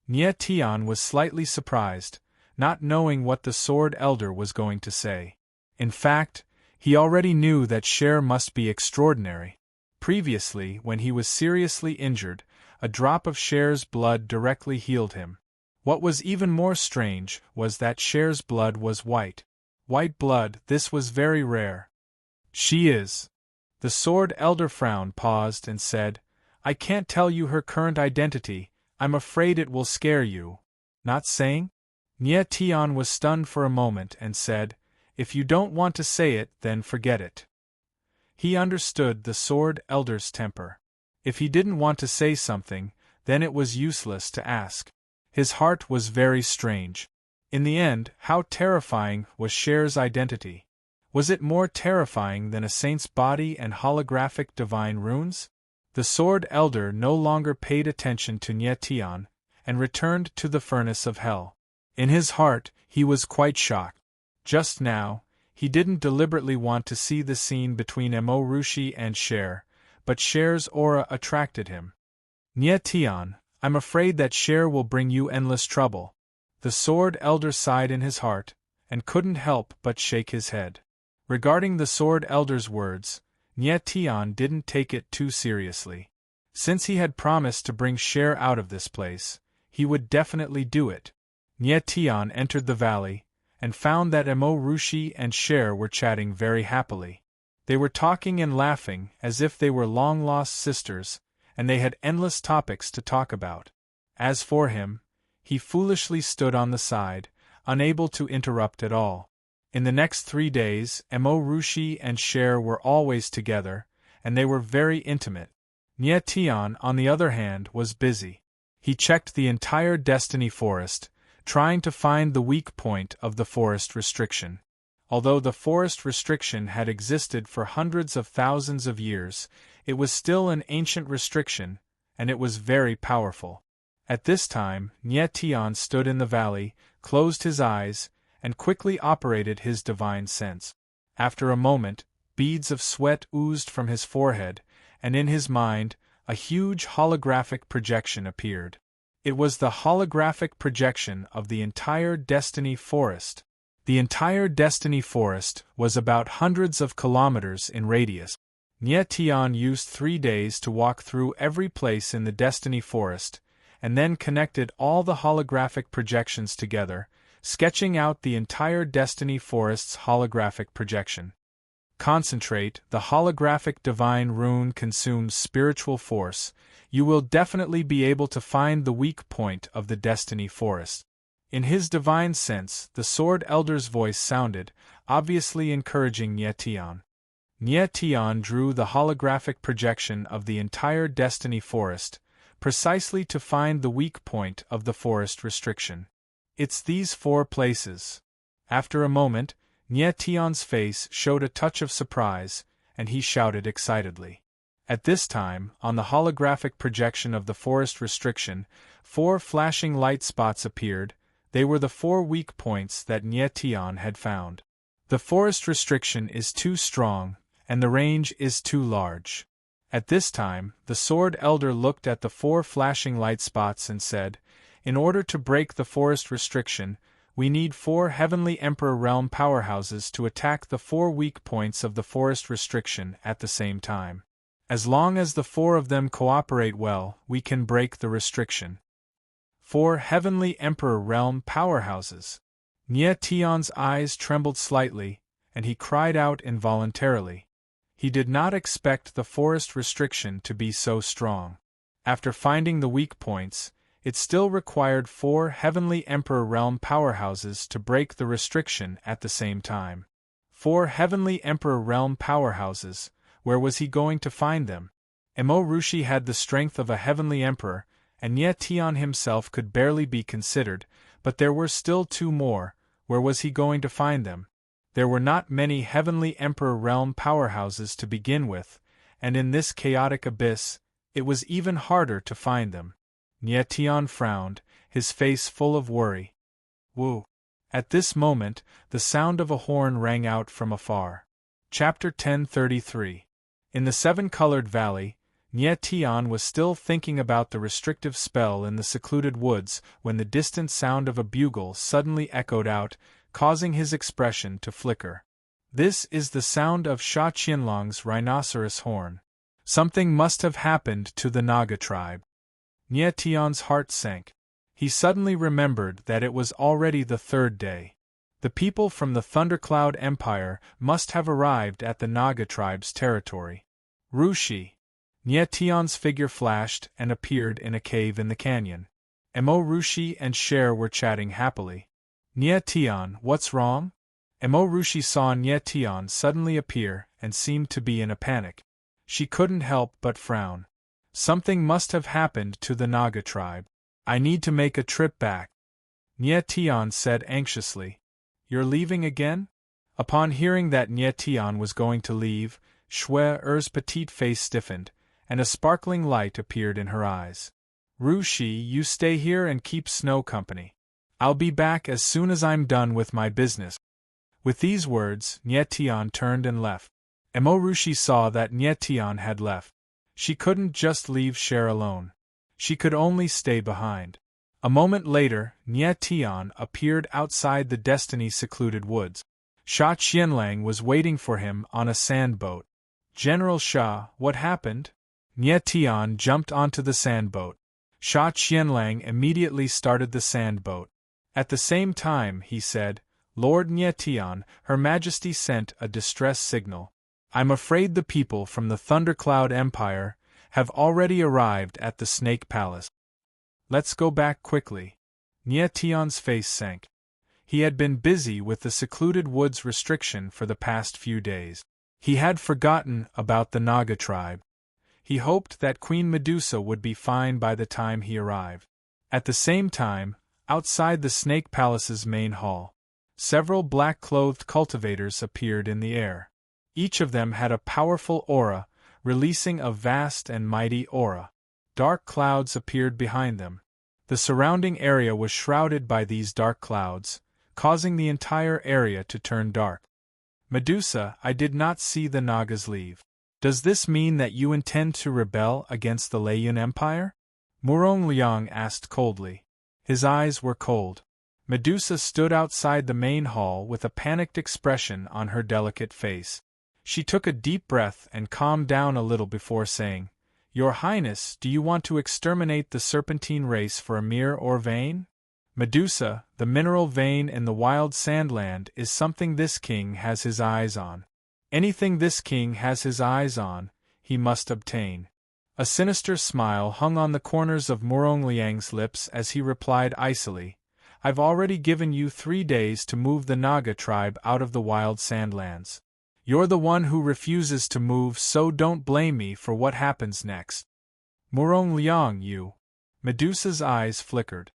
Nyetian was slightly surprised, not knowing what the sword elder was going to say. In fact, he already knew that Cher must be extraordinary. Previously, when he was seriously injured, a drop of Cher's blood directly healed him. What was even more strange was that Cher's blood was white. White blood, this was very rare. She is. The sword elder frowned, paused, and said, I can't tell you her current identity, I'm afraid it will scare you. Not saying? Nyetian was stunned for a moment and said, If you don't want to say it, then forget it. He understood the sword elder's temper. If he didn't want to say something, then it was useless to ask. His heart was very strange. In the end, how terrifying was Cher's identity? Was it more terrifying than a saint's body and holographic divine runes? The sword elder no longer paid attention to Nyetian, and returned to the furnace of hell. In his heart, he was quite shocked. Just now, he didn't deliberately want to see the scene between Emorushi and Cher, but Cher's aura attracted him. Nyetian, I'm afraid that Cher will bring you endless trouble. The sword elder sighed in his heart, and couldn't help but shake his head. Regarding the sword elder's words, Nyetian didn't take it too seriously. Since he had promised to bring Cher out of this place, he would definitely do it. Nyetian entered the valley, and found that Emorushi and Cher were chatting very happily. They were talking and laughing as if they were long-lost sisters, and they had endless topics to talk about. As for him, he foolishly stood on the side, unable to interrupt at all. In the next 3 days, Emorushi and Cher were always together, and they were very intimate. Nyetian, on the other hand, was busy. He checked the entire Destiny Forest, trying to find the weak point of the forest restriction. Although the forest restriction had existed for hundreds of thousands of years, it was still an ancient restriction, and it was very powerful. At this time, Nyetian stood in the valley, closed his eyes, and quickly operated his divine sense. After a moment, beads of sweat oozed from his forehead, and in his mind, a huge holographic projection appeared. It was the holographic projection of the entire Destiny Forest. The entire Destiny Forest was about hundreds of kilometers in radius. Nie Tian used 3 days to walk through every place in the Destiny Forest, and then connected all the holographic projections together, sketching out the entire Destiny Forest's holographic projection. Concentrate, the holographic divine rune consumes spiritual force. You will definitely be able to find the weak point of the Destiny Forest. In his divine sense, the Sword Elder's voice sounded, obviously encouraging Nie Tian. Nie Tian drew the holographic projection of the entire Destiny Forest, precisely to find the weak point of the forest restriction. It's these 4 places. After a moment, Nie Tian's face showed a touch of surprise, and he shouted excitedly. At this time, on the holographic projection of the forest restriction, 4 flashing light spots appeared. They were the 4 weak points that Nie Tian had found. The forest restriction is too strong, and the range is too large. At this time, the Sword Elder looked at the 4 flashing light spots and said, "In order to break the forest restriction, we need 4 Heavenly Emperor Realm powerhouses to attack the 4 weak points of the forest restriction at the same time. As long as the 4 of them cooperate well, we can break the restriction." 4 Heavenly Emperor Realm powerhouses. Nie Tian's eyes trembled slightly, and he cried out involuntarily. He did not expect the forest restriction to be so strong. After finding the weak points, it still required 4 Heavenly Emperor Realm powerhouses to break the restriction at the same time. 4 Heavenly Emperor Realm powerhouses, where was he going to find them? Emo Rushi had the strength of a Heavenly Emperor, and Nie Tian himself could barely be considered, but there were still 2 more. Where was he going to find them? There were not many Heavenly Emperor Realm powerhouses to begin with, and in this chaotic abyss, it was even harder to find them. Nie Tian frowned, his face full of worry. Woo! At this moment, the sound of a horn rang out from afar. Chapter 1033. In the 7-colored valley, Nie Tian was still thinking about the restrictive spell in the secluded woods when the distant sound of a bugle suddenly echoed out, causing his expression to flicker. This is the sound of Sha Qianlong's rhinoceros horn. Something must have happened to the Naga tribe. Nie Tian's heart sank. He suddenly remembered that it was already the 3rd day. The people from the Thundercloud Empire must have arrived at the Naga tribe's territory. Rushi. Nie Tian's figure flashed and appeared in a cave in the canyon. Emo Rushi and Cher were chatting happily. Nie Tian, what's wrong? Emo Rushi saw Nie Tian suddenly appear and seemed to be in a panic. She couldn't help but frown. Something must have happened to the Naga tribe. I need to make a trip back. Nie Tian said anxiously. You're leaving again? Upon hearing that Nie Tian was going to leave, Shui Er's petite face stiffened, and a sparkling light appeared in her eyes. Rushi, you stay here and keep Snow company. I'll be back as soon as I'm done with my business. With these words, Nie Tian turned and left. Emo Rushi saw that Nie Tian had left. She couldn't just leave Cher alone. She could only stay behind. A moment later, Nie Tian appeared outside the Destiny-secluded woods. Sha Qianlang was waiting for him on a sand boat. General Sha, what happened? Nie Tian jumped onto the sand boat. Sha Qianlang immediately started the sand boat. At the same time, he said, Lord Nie Tian, Her Majesty sent a distress signal. I'm afraid the people from the Thundercloud Empire have already arrived at the Snake Palace. Let's go back quickly. Nie Tian's face sank. He had been busy with the secluded woods restriction for the past few days. He had forgotten about the Naga tribe. He hoped that Queen Medusa would be fine by the time he arrived. At the same time, outside the Snake Palace's main hall, several black-clothed cultivators appeared in the air. Each of them had a powerful aura, releasing a vast and mighty aura. Dark clouds appeared behind them. The surrounding area was shrouded by these dark clouds, causing the entire area to turn dark. Medusa, I did not see the Nagas leave. Does this mean that you intend to rebel against the Leiyun Empire? Murong Liang asked coldly. His eyes were cold. Medusa stood outside the main hall with a panicked expression on her delicate face. She took a deep breath and calmed down a little before saying, "Your Highness, do you want to exterminate the serpentine race for a mere ore vein? Medusa, the mineral vein in the wild sandland, is something this king has his eyes on. Anything this king has his eyes on, he must obtain." A sinister smile hung on the corners of Murong Liang's lips as he replied icily, "I've already given you 3 days to move the Naga tribe out of the wild sandlands. You're the one who refuses to move, so don't blame me for what happens next." "Murong Liang, you..." Medusa's eyes flickered.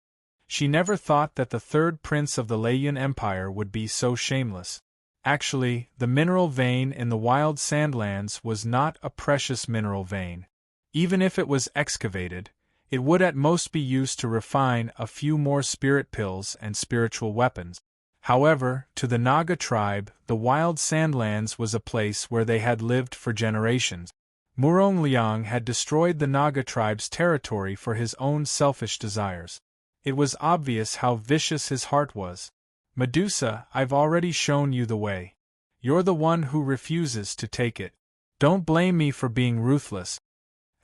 She never thought that the third prince of the Lian Empire would be so shameless. Actually, the mineral vein in the wild sandlands was not a precious mineral vein. Even if it was excavated, it would at most be used to refine a few more spirit pills and spiritual weapons. However, to the Naga tribe, the wild sandlands was a place where they had lived for generations. Murong Liang had destroyed the Naga tribe's territory for his own selfish desires. It was obvious how vicious his heart was. "Medusa, I've already shown you the way. You're the one who refuses to take it. Don't blame me for being ruthless."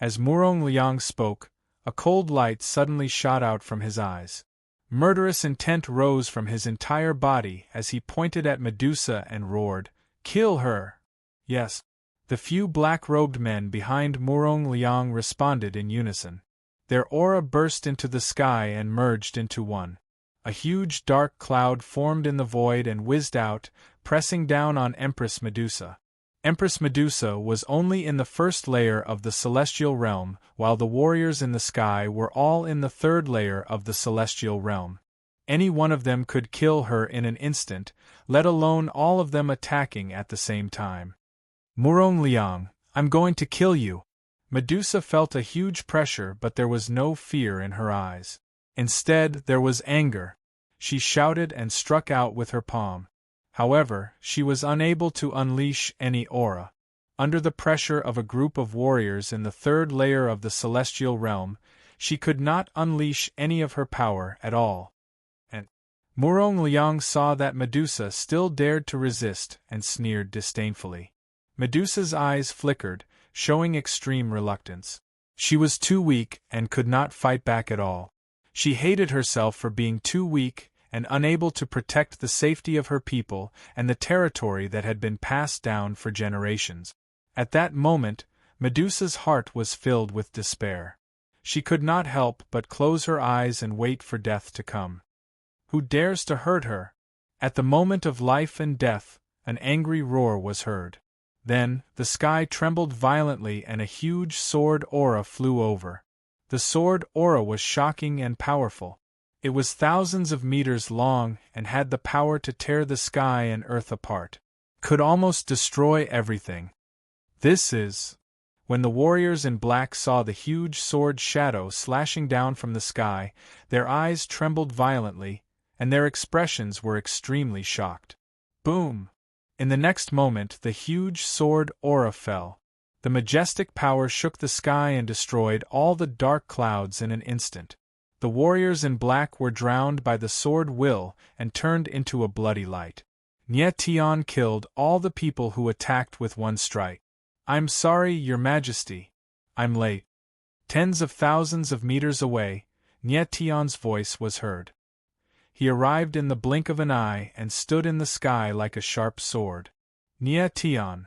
As Murong Liang spoke, a cold light suddenly shot out from his eyes. Murderous intent rose from his entire body as he pointed at Medusa and roared, "Kill her!" Yes. The few black-robed men behind Murong Liang responded in unison. Their aura burst into the sky and merged into one. A huge dark cloud formed in the void and whizzed out, pressing down on Empress Medusa. Empress Medusa was only in the first layer of the celestial realm, while the warriors in the sky were all in the third layer of the celestial realm. Any one of them could kill her in an instant, let alone all of them attacking at the same time. "Murong Liang, I'm going to kill you!" Medusa felt a huge pressure, but there was no fear in her eyes. Instead, there was anger. She shouted and struck out with her palm. However, she was unable to unleash any aura. Under the pressure of a group of warriors in the third layer of the celestial realm, she could not unleash any of her power at all. And Murong Liang saw that Medusa still dared to resist and sneered disdainfully. Medusa's eyes flickered, showing extreme reluctance. She was too weak and could not fight back at all. She hated herself for being too weak and unable to protect the safety of her people and the territory that had been passed down for generations. At that moment, Medusa's heart was filled with despair. She could not help but close her eyes and wait for death to come. Who dares to hurt her? At the moment of life and death, an angry roar was heard. Then, the sky trembled violently and a huge sword aura flew over. The sword aura was shocking and powerful. It was thousands of meters long and had the power to tear the sky and earth apart. Could almost destroy everything. This is... When the warriors in black saw the huge sword shadow slashing down from the sky, their eyes trembled violently, and their expressions were extremely shocked. Boom! In the next moment the huge sword aura fell. The majestic power shook the sky and destroyed all the dark clouds in an instant. The warriors in black were drowned by the sword will and turned into a bloody light. Nye Tian killed all the people who attacked with one strike. "I'm sorry, Your Majesty. I'm late." Tens of thousands of meters away, Nye Tian's voice was heard. He arrived in the blink of an eye and stood in the sky like a sharp sword. "Nye Tian."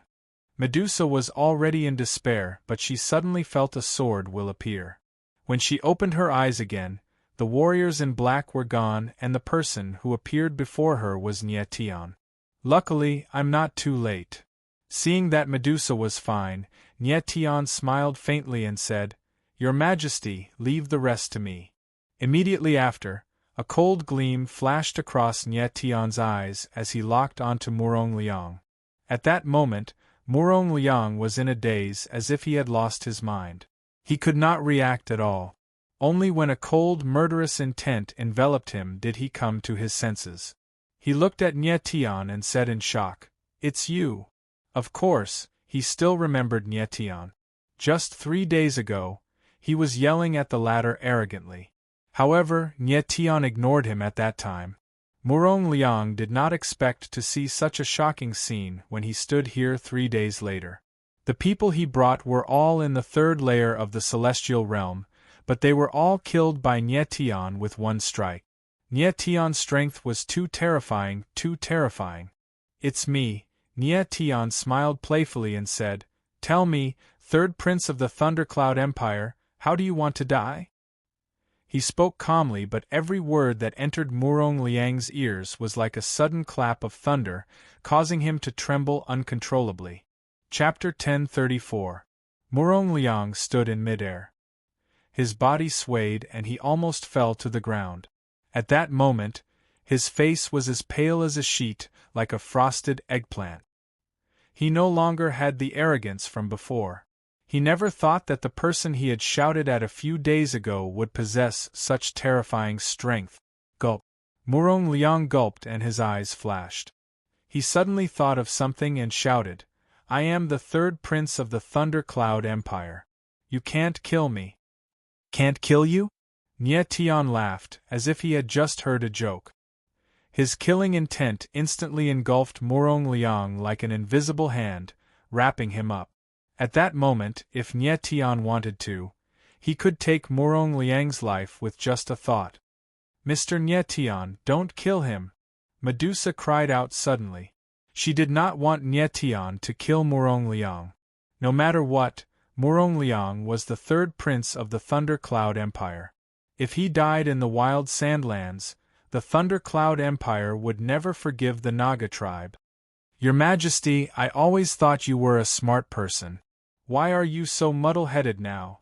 Medusa was already in despair, but she suddenly felt a sword will appear. When she opened her eyes again, the warriors in black were gone and the person who appeared before her was Nye Tian. "Luckily, I'm not too late." Seeing that Medusa was fine, Nye Tian smiled faintly and said, "Your Majesty, leave the rest to me." Immediately after, a cold gleam flashed across Nye Tian's eyes as he locked onto Murong Liang. At that moment, Murong Liang was in a daze as if he had lost his mind. He could not react at all. Only when a cold, murderous intent enveloped him did he come to his senses. He looked at Nye Tian and said in shock, "It's you." Of course, he still remembered Nye Tian. Just 3 days ago, he was yelling at the latter arrogantly. However, Nye Tian ignored him at that time. Murong Liang did not expect to see such a shocking scene when he stood here 3 days later. The people he brought were all in the third layer of the celestial realm, but they were all killed by Nie Tian with one strike. Nie Tian's strength was too terrifying, too terrifying. "It's me," Nie Tian smiled playfully and said. "Tell me, third prince of the Thundercloud Empire, how do you want to die?" He spoke calmly, but every word that entered Murong Liang's ears was like a sudden clap of thunder, causing him to tremble uncontrollably. Chapter 1034. Murong Liang stood in midair. His body swayed and he almost fell to the ground. At that moment, his face was as pale as a sheet, like a frosted eggplant. He no longer had the arrogance from before. He never thought that the person he had shouted at a few days ago would possess such terrifying strength. Gulp. Murong Liang gulped and his eyes flashed. He suddenly thought of something and shouted, "I am the third prince of the Thunder Cloud Empire. You can't kill me." "Can't kill you?" Nie Tian laughed, as if he had just heard a joke. His killing intent instantly engulfed Murong Liang like an invisible hand, wrapping him up. At that moment, if Nie Tian wanted to, he could take Murong Liang's life with just a thought. "Mr. Nie Tian, don't kill him!" Medusa cried out suddenly. She did not want Nie Tian to kill Murong Liang. No matter what, Murong Liang was the third prince of the Thunder Cloud Empire. If he died in the wild sandlands, the Thunder Cloud Empire would never forgive the Naga tribe. "Your Majesty, I always thought you were a smart person. Why are you so muddle-headed now?"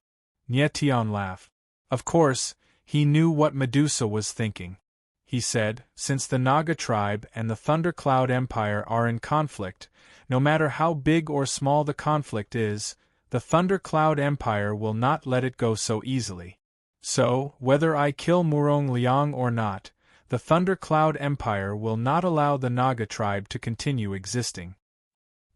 Nie Tian laughed. Of course, he knew what Medusa was thinking. He said, "Since the Naga tribe and the Thunder Cloud Empire are in conflict, no matter how big or small the conflict is, the Thunder Cloud Empire will not let it go so easily. So, whether I kill Murong Liang or not, the Thunder Cloud Empire will not allow the Naga tribe to continue existing."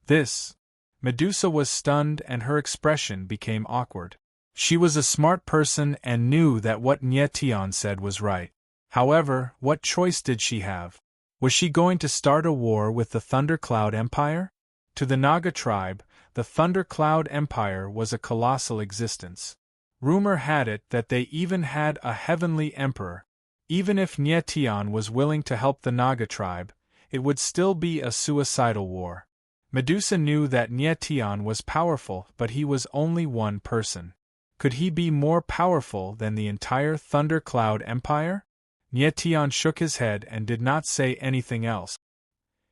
This. Medusa was stunned and her expression became awkward. She was a smart person and knew that what Nie Tian said was right. However, what choice did she have? Was she going to start a war with the Thunder Cloud Empire? To the Naga tribe, the Thunder Cloud Empire was a colossal existence. Rumor had it that they even had a heavenly emperor. Even if Nie Tian was willing to help the Naga tribe, it would still be a suicidal war. Medusa knew that Nie Tian was powerful, but he was only one person. Could he be more powerful than the entire Thunder Cloud Empire? Nie Tian shook his head and did not say anything else.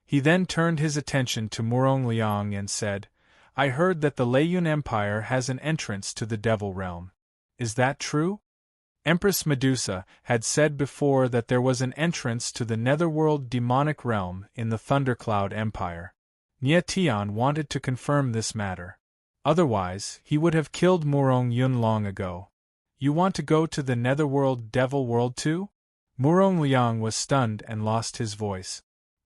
He then turned his attention to Murong Liang and said, "I heard that the Leiyun Empire has an entrance to the Devil Realm. Is that true?" Empress Medusa had said before that there was an entrance to the Netherworld demonic realm in the Thundercloud Empire. Nie Tian wanted to confirm this matter. Otherwise, he would have killed Murong Yun long ago. "You want to go to the Netherworld Devil World too?" Murong Liang was stunned and lost his voice.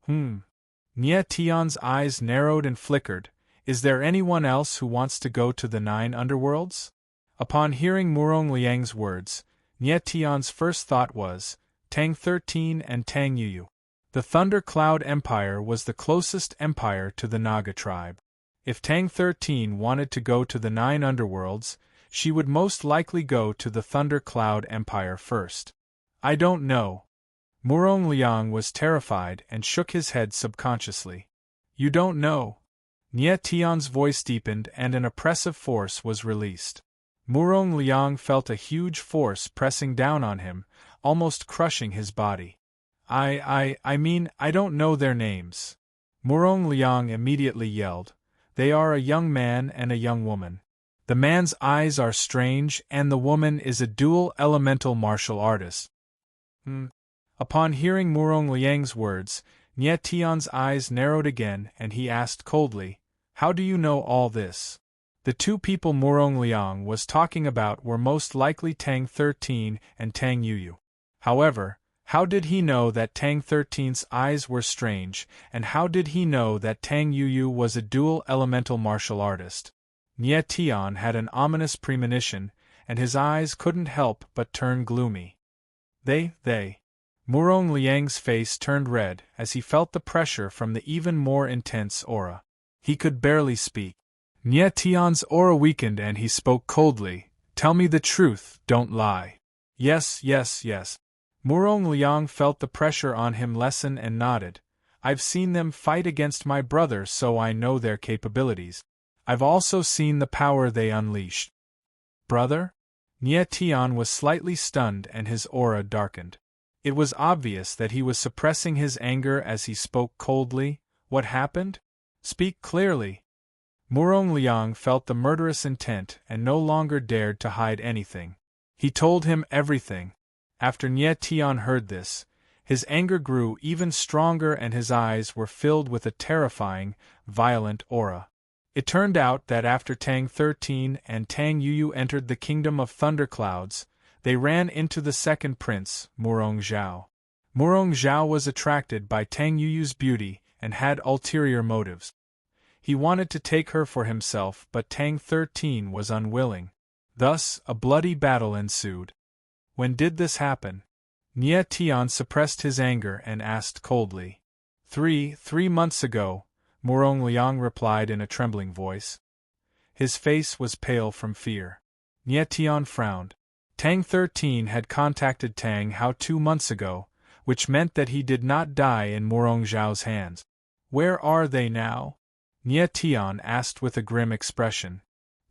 Nie Tian's eyes narrowed and flickered. "Is there anyone else who wants to go to the 9 underworlds?" Upon hearing Murong Liang's words, Nie Tian's first thought was, Tang 13 and Tang Yuyu. The Thunder Cloud Empire was the closest empire to the Naga tribe. If Tang 13 wanted to go to the 9 underworlds, she would most likely go to the Thunder Cloud Empire first. "I don't know." Murong Liang was terrified and shook his head subconsciously. "You don't know?" Nie Tian's voice deepened and an oppressive force was released. Murong Liang felt a huge force pressing down on him, almost crushing his body. I mean, I don't know their names." Murong Liang immediately yelled. "They are a young man and a young woman. The man's eyes are strange and the woman is a dual elemental martial artist." Upon hearing Murong Liang's words, Nie Tian's eyes narrowed again and he asked coldly, "How do you know all this?" The two people Murong Liang was talking about were most likely Tang 13 and Tang Yuyu. However, how did he know that Tang 13's eyes were strange, and how did he know that Tang Yuyu was a dual elemental martial artist? Nie Tian had an ominous premonition, and his eyes couldn't help but turn gloomy. They. Murong Liang's face turned red as he felt the pressure from the even more intense aura. He could barely speak. Nie Tian's aura weakened and he spoke coldly, "Tell me the truth, don't lie." "Yes, yes, yes." Murong Liang felt the pressure on him lessen and nodded. "I've seen them fight against my brother, so I know their capabilities. I've also seen the power they unleashed." "Brother?" Nie Tian was slightly stunned and his aura darkened. It was obvious that he was suppressing his anger as he spoke coldly. "What happened? Speak clearly." Murong Liang felt the murderous intent and no longer dared to hide anything. He told him everything. After Nie Tian heard this, his anger grew even stronger and his eyes were filled with a terrifying, violent aura. It turned out that after Tang 13 and Tang Yuyu entered the kingdom of thunderclouds, they ran into the second prince, Murong Zhao. Murong Zhao was attracted by Tang Yuyu's beauty and had ulterior motives. He wanted to take her for himself, but Tang 13 was unwilling. Thus, a bloody battle ensued. When did this happen? Nie Tian suppressed his anger and asked coldly. Three months ago," Murong Liang replied in a trembling voice. His face was pale from fear. Nie Tian frowned. Tang 13 had contacted Tang Hao 2 months ago, which meant that he did not die in Murong Zhao's hands. "Where are they now?" Nie Tian asked with a grim expression.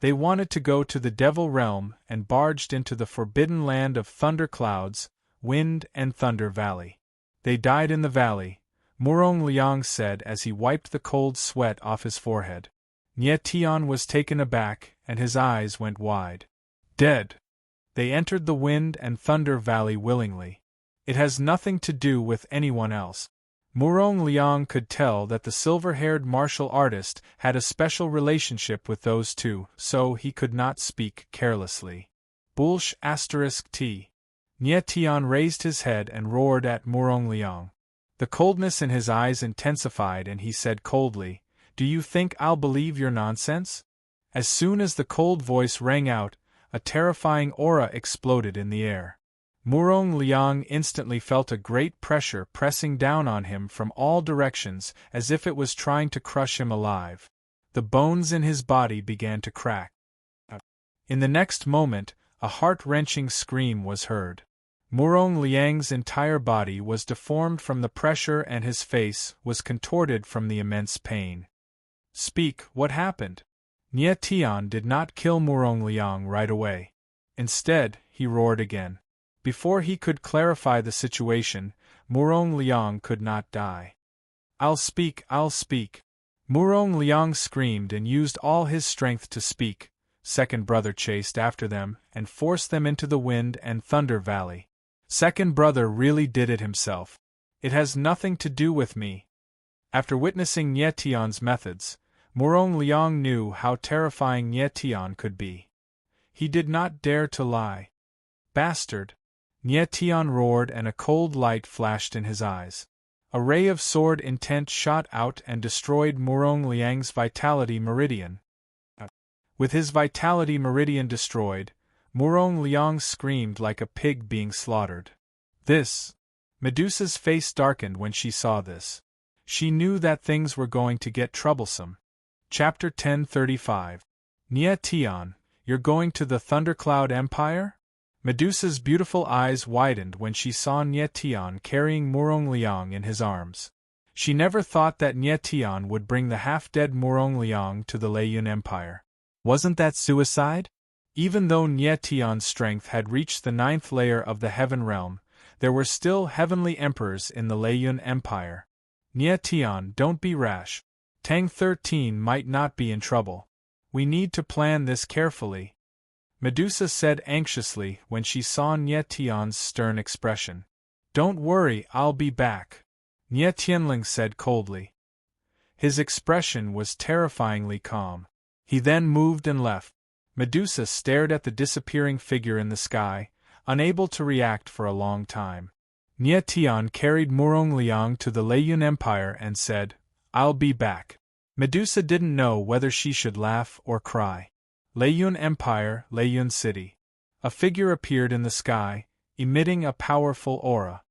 "They wanted to go to the Devil Realm and barged into the forbidden land of thunderclouds, wind and thunder valley. They died in the valley," Murong Liang said as he wiped the cold sweat off his forehead. Nie Tian was taken aback and his eyes went wide. "Dead. They entered the wind and thunder valley willingly. It has nothing to do with anyone else." Murong Liang could tell that the silver-haired martial artist had a special relationship with those two, so he could not speak carelessly. Bullsh *T. Nie Tian raised his head and roared at Murong Liang. The coldness in his eyes intensified and he said coldly, "Do you think I'll believe your nonsense?" As soon as the cold voice rang out, a terrifying aura exploded in the air. Murong Liang instantly felt a great pressure pressing down on him from all directions as if it was trying to crush him alive. The bones in his body began to crack. In the next moment, a heart-wrenching scream was heard. Murong Liang's entire body was deformed from the pressure and his face was contorted from the immense pain. "Speak, what happened?" Nie Tian did not kill Murong Liang right away. Instead, he roared again. Before he could clarify the situation, Murong Liang could not die. I'll speak. Murong Liang screamed and used all his strength to speak. Second brother chased after them and forced them into the wind and thunder valley. Second brother really did it himself. It has nothing to do with me. After witnessing Nie Tian's methods, Murong Liang knew how terrifying Nie Tian could be. He did not dare to lie. "Bastard!" Nie Tian roared and a cold light flashed in his eyes. A ray of sword intent shot out and destroyed Murong Liang's vitality meridian. With his vitality meridian destroyed, Murong Liang screamed like a pig being slaughtered. This. Medusa's face darkened when she saw this. She knew that things were going to get troublesome. Chapter 1035. Nie Tian, you're going to the Thundercloud Empire? Medusa's beautiful eyes widened when she saw Nie Tian carrying Murong Liang in his arms. She never thought that Nie Tian would bring the half-dead Murong Liang to the Leiyun Empire. Wasn't that suicide? Even though Nie Tian's strength had reached the 9th layer of the Heaven Realm, there were still heavenly emperors in the Leiyun Empire. Nie Tian, don't be rash. Tang 13 might not be in trouble. We need to plan this carefully. Medusa said anxiously when she saw Nie Tian's stern expression. Don't worry, I'll be back. Nie Tianling said coldly. His expression was terrifyingly calm. He then moved and left. Medusa stared at the disappearing figure in the sky, unable to react for a long time. Nie Tian carried Murong Liang to the Leiyun Empire and said, I'll be back. Medusa didn't know whether she should laugh or cry. Leiyun Empire, Leiyun City. A figure appeared in the sky, emitting a powerful aura.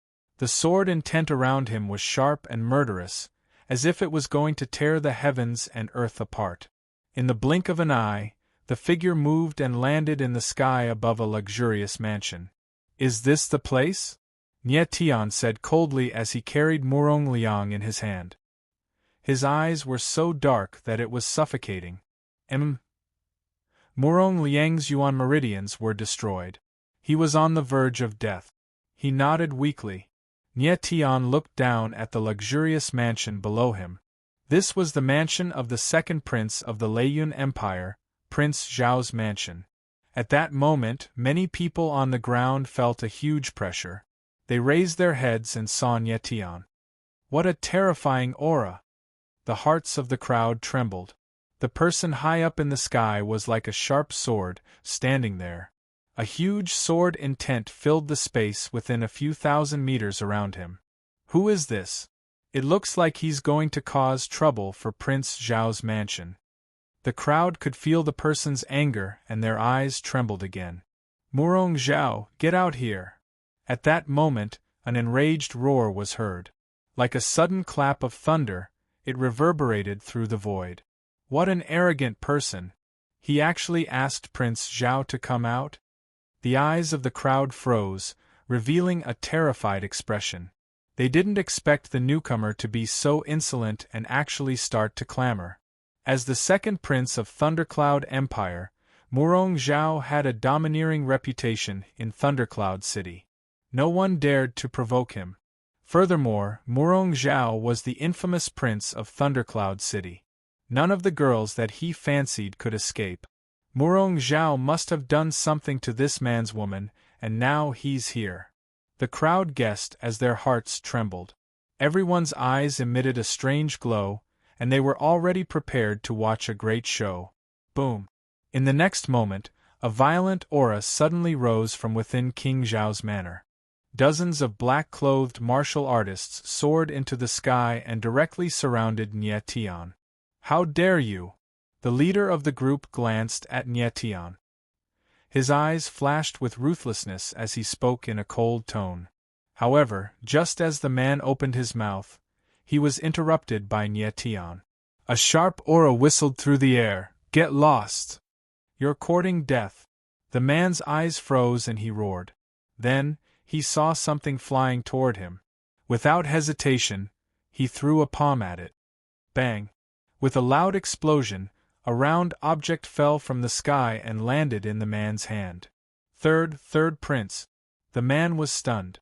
The sword intent around him was sharp and murderous, as if it was going to tear the heavens and earth apart. In the blink of an eye, the figure moved and landed in the sky above a luxurious mansion. "Is this the place?" Nye Tian said coldly as he carried Murong Liang in his hand. His eyes were so dark that it was suffocating. Murong Liang's yuan meridians were destroyed. He was on the verge of death. He nodded weakly. Nye Tian looked down at the luxurious mansion below him. This was the mansion of the second prince of the Liuyun Empire, Prince Zhao's mansion. At that moment, many people on the ground felt a huge pressure. They raised their heads and saw Nye Tian. What a terrifying aura! The hearts of the crowd trembled. The person high up in the sky was like a sharp sword, standing there. A huge sword intent filled the space within a few thousand meters around him. Who is this? It looks like he's going to cause trouble for Prince Zhao's mansion. The crowd could feel the person's anger and their eyes trembled again. Murong Zhao, get out here! At that moment, an enraged roar was heard. Like a sudden clap of thunder, it reverberated through the void. What an arrogant person! He actually asked Prince Zhao to come out? The eyes of the crowd froze, revealing a terrified expression. They didn't expect the newcomer to be so insolent and actually start to clamor. As the second prince of Thundercloud Empire, Murong Zhao had a domineering reputation in Thundercloud City. No one dared to provoke him. Furthermore, Murong Zhao was the infamous prince of Thundercloud City. None of the girls that he fancied could escape. Murong Zhao must have done something to this man's woman, and now he's here. The crowd guessed as their hearts trembled. Everyone's eyes emitted a strange glow, and they were already prepared to watch a great show. Boom! In the next moment, a violent aura suddenly rose from within King Zhao's manor. Dozens of black-clothed martial artists soared into the sky and directly surrounded Nye Tian. "How dare you!" The leader of the group glanced at Nye Tian. His eyes flashed with ruthlessness as he spoke in a cold tone. However, just as the man opened his mouth, he was interrupted by Nye Tian. A sharp aura whistled through the air. "Get lost! You're courting death!" The man's eyes froze and he roared. Then, he saw something flying toward him. Without hesitation, he threw a palm at it. Bang! With a loud explosion, a round object fell from the sky and landed in the man's hand. Third prince. The man was stunned.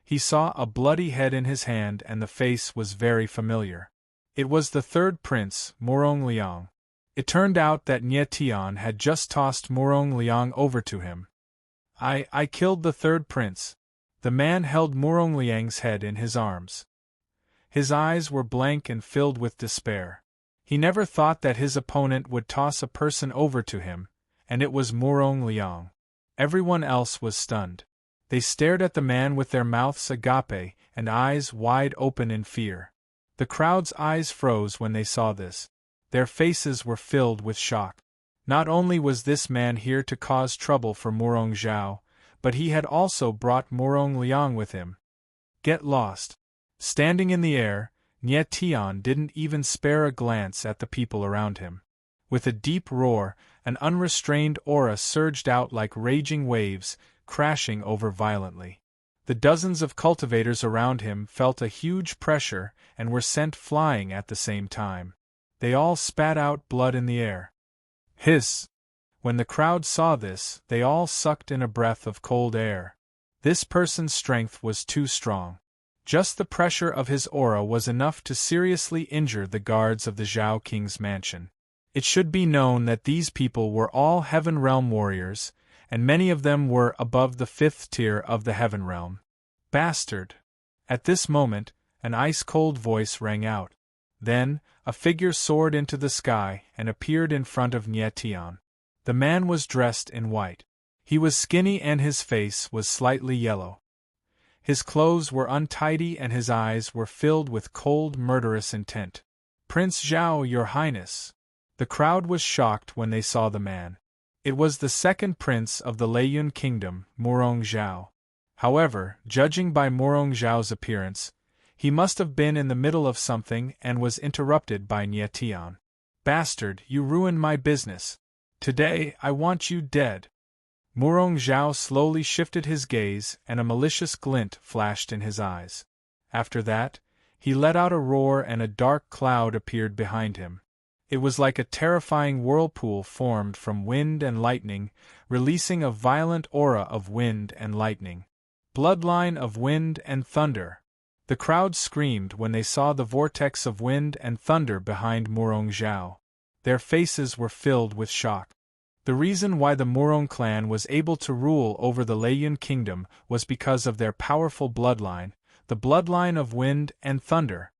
He saw a bloody head in his hand and the face was very familiar. It was the third prince, Murong Liang. It turned out that Nye Tian had just tossed Murong Liang over to him. I killed the third prince." The man held Murong Liang's head in his arms. His eyes were blank and filled with despair. He never thought that his opponent would toss a person over to him, and it was Murong Liang. Everyone else was stunned. They stared at the man with their mouths agape and eyes wide open in fear. The crowd's eyes froze when they saw this. Their faces were filled with shock. Not only was this man here to cause trouble for Murong Zhao, but he had also brought Murong Liang with him. Get lost! Standing in the air, Nye Tian didn't even spare a glance at the people around him. With a deep roar, an unrestrained aura surged out like raging waves, crashing over violently. The dozens of cultivators around him felt a huge pressure and were sent flying at the same time. They all spat out blood in the air. Hiss! When the crowd saw this, they all sucked in a breath of cold air. This person's strength was too strong. Just the pressure of his aura was enough to seriously injure the guards of the Zhao King's mansion. It should be known that these people were all Heaven Realm warriors, and many of them were above the 5th tier of the Heaven Realm. Bastard! At this moment, an ice-cold voice rang out. Then, a figure soared into the sky and appeared in front of Nye Tian. The man was dressed in white. He was skinny and his face was slightly yellow. His clothes were untidy and his eyes were filled with cold, murderous intent. "Prince Zhao, your highness!" The crowd was shocked when they saw the man. It was the second prince of the Liuyun kingdom, Murong Zhao. However, judging by Morong Zhao's appearance, he must have been in the middle of something and was interrupted by Nie Tian. Bastard, you ruined my business. Today, I want you dead. Morong Zhao slowly shifted his gaze and a malicious glint flashed in his eyes. After that, he let out a roar and a dark cloud appeared behind him. It was like a terrifying whirlpool formed from wind and lightning, releasing a violent aura of wind and lightning. Bloodline of wind and thunder. The crowd screamed when they saw the vortex of wind and thunder behind Morong Zhao. Their faces were filled with shock. The reason why the Morong clan was able to rule over the Leiyun kingdom was because of their powerful bloodline, the bloodline of wind and thunder.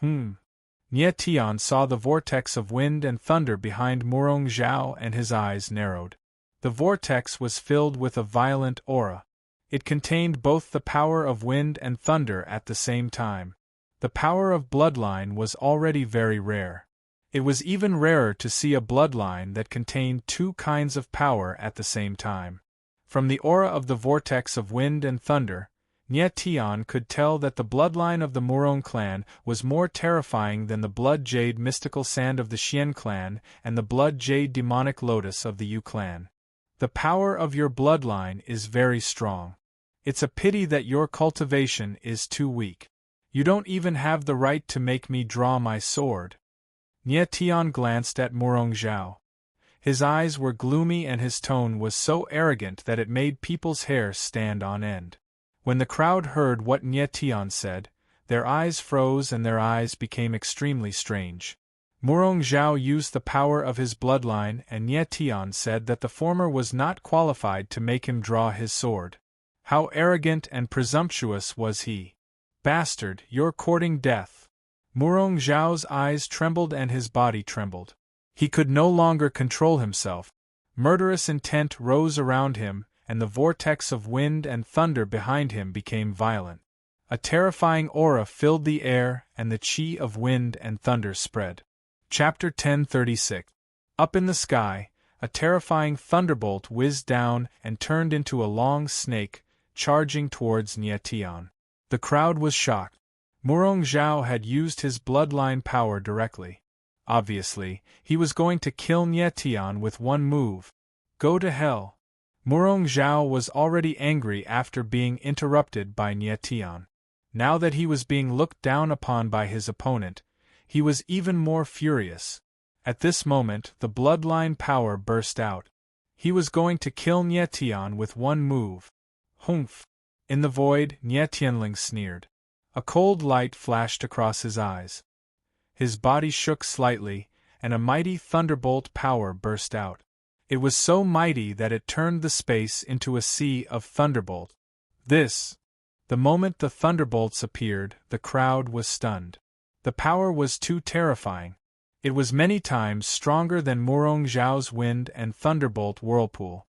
Nie Tian saw the vortex of wind and thunder behind Morong Zhao and his eyes narrowed. The vortex was filled with a violent aura. It contained both the power of wind and thunder at the same time. The power of bloodline was already very rare. It was even rarer to see a bloodline that contained two kinds of power at the same time. From the aura of the vortex of wind and thunder, Nie Tian could tell that the bloodline of the Morong clan was more terrifying than the blood jade mystical sand of the Xian clan and the blood jade demonic lotus of the Yu clan. The power of your bloodline is very strong. It's a pity that your cultivation is too weak. You don't even have the right to make me draw my sword. Nie Tian glanced at Morong Zhao. His eyes were gloomy and his tone was so arrogant that it made people's hair stand on end. When the crowd heard what Nie Tian said, their eyes froze and their eyes became extremely strange. Morong Zhao used the power of his bloodline and Nie Tian said that the former was not qualified to make him draw his sword. How arrogant and presumptuous was he! Bastard, you're courting death. Morong Zhao's eyes trembled and his body trembled. He could no longer control himself. Murderous intent rose around him, and the vortex of wind and thunder behind him became violent. A terrifying aura filled the air and the chi of wind and thunder spread. Chapter 1036. Up in the sky, a terrifying thunderbolt whizzed down and turned into a long snake, charging towards Nie Tian. The crowd was shocked. Morong Zhao had used his bloodline power directly. Obviously, he was going to kill Nie Tian with one move. Go to hell. Morong Zhao was already angry after being interrupted by Nie Tian. Now that he was being looked down upon by his opponent, he was even more furious. At this moment, the bloodline power burst out. He was going to kill Nie Tian with one move. Humph! In the void, Nie Tianling sneered. A cold light flashed across his eyes. His body shook slightly, and a mighty thunderbolt power burst out. It was so mighty that it turned the space into a sea of thunderbolt. The moment the thunderbolts appeared, the crowd was stunned. The power was too terrifying. It was many times stronger than Morong Zhao's wind and thunderbolt whirlpool.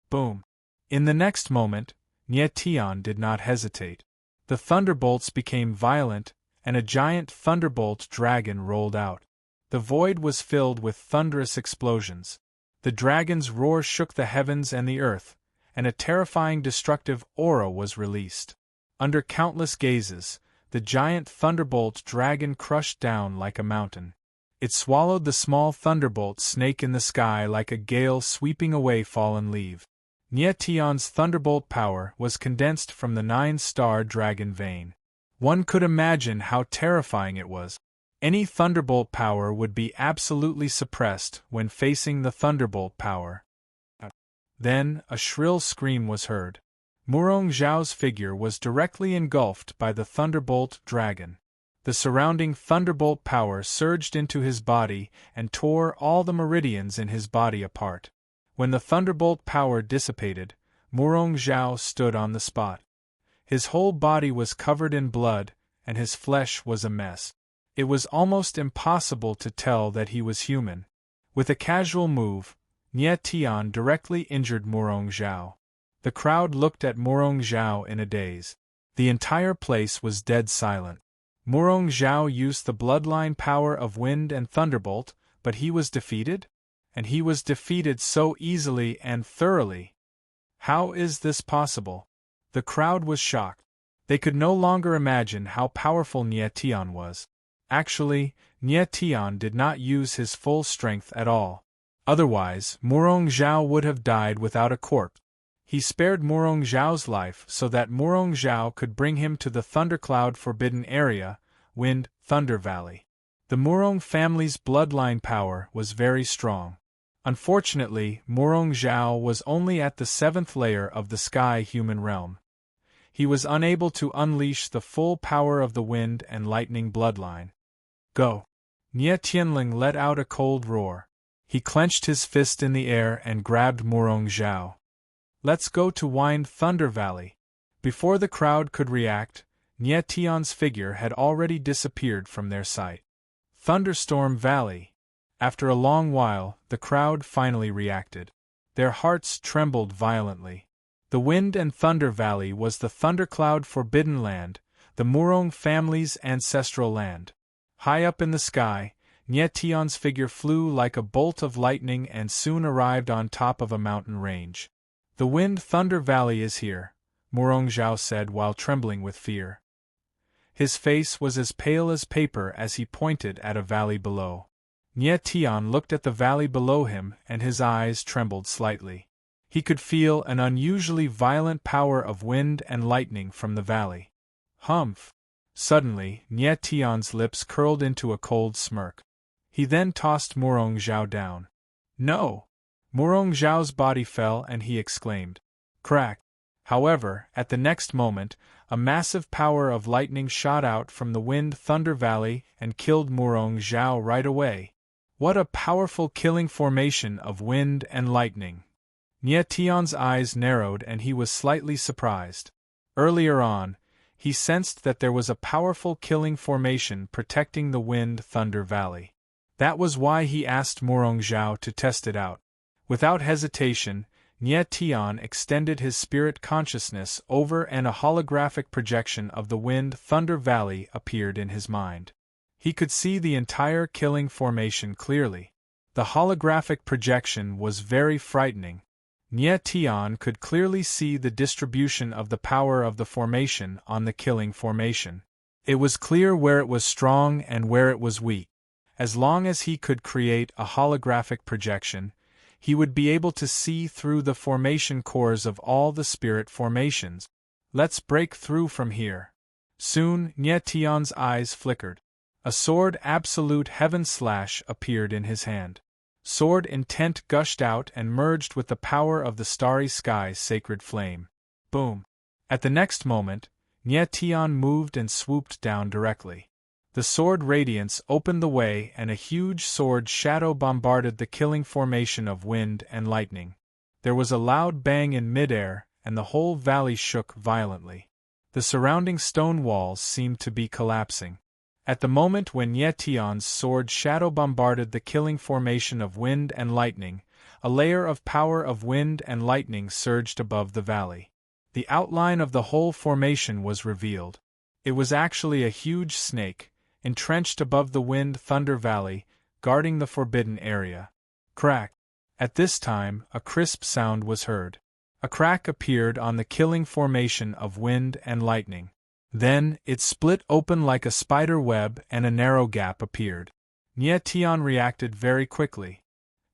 Boom! In the next moment, Nie Tian did not hesitate. The thunderbolts became violent, and a giant thunderbolt dragon rolled out. The void was filled with thunderous explosions. The dragon's roar shook the heavens and the earth, and a terrifying destructive aura was released. Under countless gazes, the giant thunderbolt dragon crushed down like a mountain. It swallowed the small thunderbolt snake in the sky like a gale sweeping away fallen leaves. Nie Tian's thunderbolt power was condensed from the 9-star dragon vein. One could imagine how terrifying it was. Any thunderbolt power would be absolutely suppressed when facing the thunderbolt power. Then, a shrill scream was heard. Morong Zhao's figure was directly engulfed by the thunderbolt dragon. The surrounding thunderbolt power surged into his body and tore all the meridians in his body apart. When the thunderbolt power dissipated, Morong Zhao stood on the spot. His whole body was covered in blood, and his flesh was a mess. It was almost impossible to tell that he was human. With a casual move, Nie Tian directly injured Morong Zhao. The crowd looked at Morong Zhao in a daze. The entire place was dead silent. Morong Zhao used the bloodline power of wind and thunderbolt, but he was defeated? And he was defeated so easily and thoroughly. How is this possible? The crowd was shocked. They could no longer imagine how powerful Nie Tian was. Actually, Nie Tian did not use his full strength at all. Otherwise, Murong Zhao would have died without a corpse. He spared Murong Zhao's life so that Murong Zhao could bring him to the Thundercloud Forbidden Area, Wind, Thunder Valley. The Murong family's bloodline power was very strong. Unfortunately, Murong Zhao was only at the 7th layer of the Sky Human Realm. He was unable to unleash the full power of the Wind and Lightning bloodline. Go! Nie Tianling let out a cold roar. He clenched his fist in the air and grabbed Murong Zhao. Let's go to Wind Thunder Valley. Before the crowd could react, Nie Tian's figure had already disappeared from their sight. Thunderstorm Valley. After a long while, the crowd finally reacted. Their hearts trembled violently. The Wind and Thunder Valley was the Thundercloud Forbidden Land, the Murong family's ancestral land. High up in the sky, Nie Tian's figure flew like a bolt of lightning and soon arrived on top of a mountain range. The Wind Thunder Valley is here, Murong Zhao said while trembling with fear. His face was as pale as paper as he pointed at a valley below. Nie Tian looked at the valley below him and his eyes trembled slightly. He could feel an unusually violent power of wind and lightning from the valley. Humph! Suddenly, Nie Tian's lips curled into a cold smirk. He then tossed Murong Zhao down. No! Murong Zhao's body fell and he exclaimed. Crack! However, at the next moment, a massive power of lightning shot out from the Wind Thunder Valley and killed Murong Zhao right away. What a powerful killing formation of wind and lightning! Nie Tian's eyes narrowed and he was slightly surprised. Earlier on, he sensed that there was a powerful killing formation protecting the Wind Thunder Valley. That was why he asked Murong Zhao to test it out. Without hesitation, Nie Tian extended his spirit consciousness over and a holographic projection of the Wind Thunder Valley appeared in his mind. He could see the entire killing formation clearly. The holographic projection was very frightening. Nie Tian could clearly see the distribution of the power of the formation on the killing formation. It was clear where it was strong and where it was weak. As long as he could create a holographic projection, he would be able to see through the formation cores of all the spirit formations. Let's break through from here. Soon, Nie Tian's eyes flickered. A sword absolute heaven slash appeared in his hand. Sword intent gushed out and merged with the power of the starry sky's sacred flame. Boom! At the next moment, Nie Tian moved and swooped down directly. The sword radiance opened the way and a huge sword shadow bombarded the killing formation of wind and lightning. There was a loud bang in midair and the whole valley shook violently. The surrounding stone walls seemed to be collapsing. At the moment when Nie Tian's sword shadow bombarded the killing formation of wind and lightning, a layer of power of wind and lightning surged above the valley. The outline of the whole formation was revealed. It was actually a huge snake, entrenched above the Wind Thunder Valley, guarding the forbidden area. Crack! At this time, a crisp sound was heard. A crack appeared on the killing formation of wind and lightning. Then, it split open like a spider web and a narrow gap appeared. Nie Tian reacted very quickly.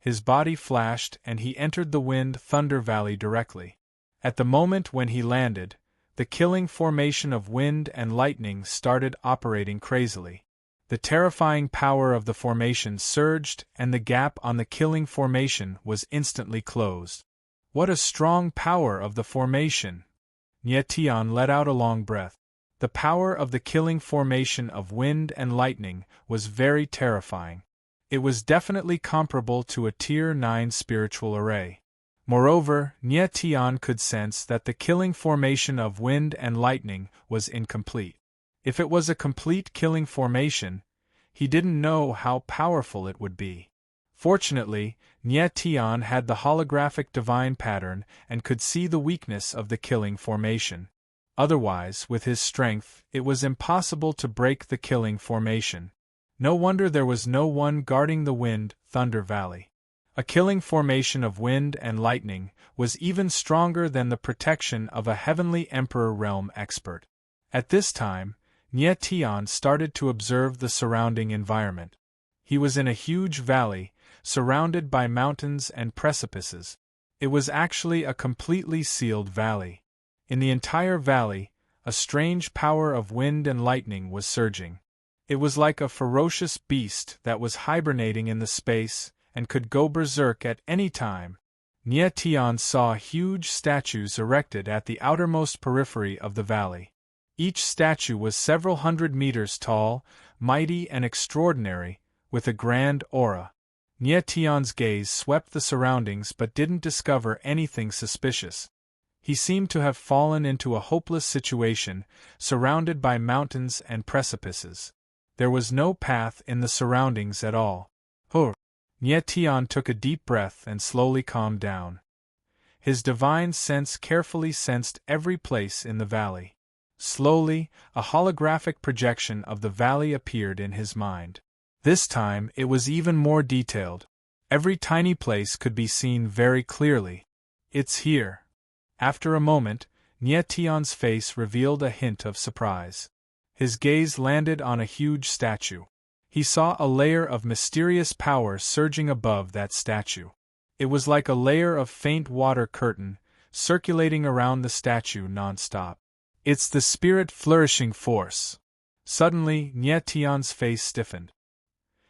His body flashed and he entered the Wind Thunder Valley directly. At the moment when he landed, the killing formation of wind and lightning started operating crazily. The terrifying power of the formation surged and the gap on the killing formation was instantly closed. What a strong power of the formation! Nie Tian let out a long breath. The power of the killing formation of wind and lightning was very terrifying. It was definitely comparable to a Tier 9 spiritual array. Moreover, Nie Tian could sense that the killing formation of wind and lightning was incomplete. If it was a complete killing formation, he didn't know how powerful it would be. Fortunately, Nie Tian had the holographic divine pattern and could see the weakness of the killing formation. Otherwise, with his strength, it was impossible to break the killing formation. No wonder there was no one guarding the Wind Thunder Valley. A killing formation of wind and lightning was even stronger than the protection of a heavenly emperor realm expert. At this time, Nye Tian started to observe the surrounding environment. He was in a huge valley, surrounded by mountains and precipices. It was actually a completely sealed valley. In the entire valley, a strange power of wind and lightning was surging. It was like a ferocious beast that was hibernating in the space and could go berserk at any time. Nye Tian saw huge statues erected at the outermost periphery of the valley. Each statue was several hundred meters tall, mighty and extraordinary, with a grand aura. Nye Tian's gaze swept the surroundings but didn't discover anything suspicious. He seemed to have fallen into a hopeless situation, surrounded by mountains and precipices. There was no path in the surroundings at all. Nye Tian took a deep breath and slowly calmed down. His divine sense carefully sensed every place in the valley. Slowly, a holographic projection of the valley appeared in his mind. This time it was even more detailed. Every tiny place could be seen very clearly. It's here. After a moment, Nye Tian's face revealed a hint of surprise. His gaze landed on a huge statue. He saw a layer of mysterious power surging above that statue. It was like a layer of faint water curtain, circulating around the statue non-stop. It's the spirit flourishing force. Suddenly, Nye Tian's face stiffened.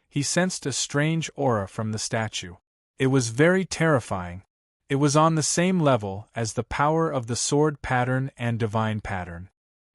He sensed a strange aura from the statue. It was very terrifying. It was on the same level as the power of the sword pattern and divine pattern.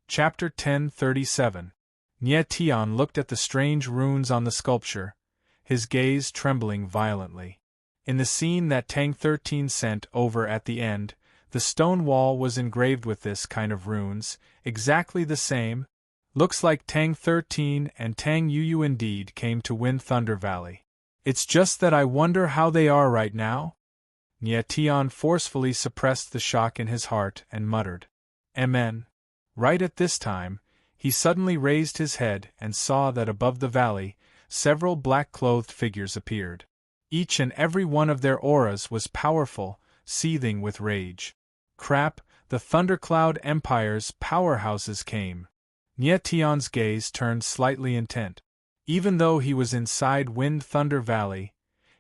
Chapter 1037. Nye Tian looked at the strange runes on the sculpture, his gaze trembling violently. In the scene that Tang 13 sent over at the end, the stone wall was engraved with this kind of runes, exactly the same. Looks like Tang 13 and Tang Yuyu indeed came to win Thunder Valley. It's just that I wonder how they are right now? Nye Tian forcefully suppressed the shock in his heart and muttered, Amen. Right at this time, he suddenly raised his head and saw that above the valley, several black-clothed figures appeared. Each and every one of their auras was powerful, seething with rage. Crap, the Thundercloud Empire's powerhouses came. Nye Tian's gaze turned slightly intent. Even though he was inside Wind Thunder Valley,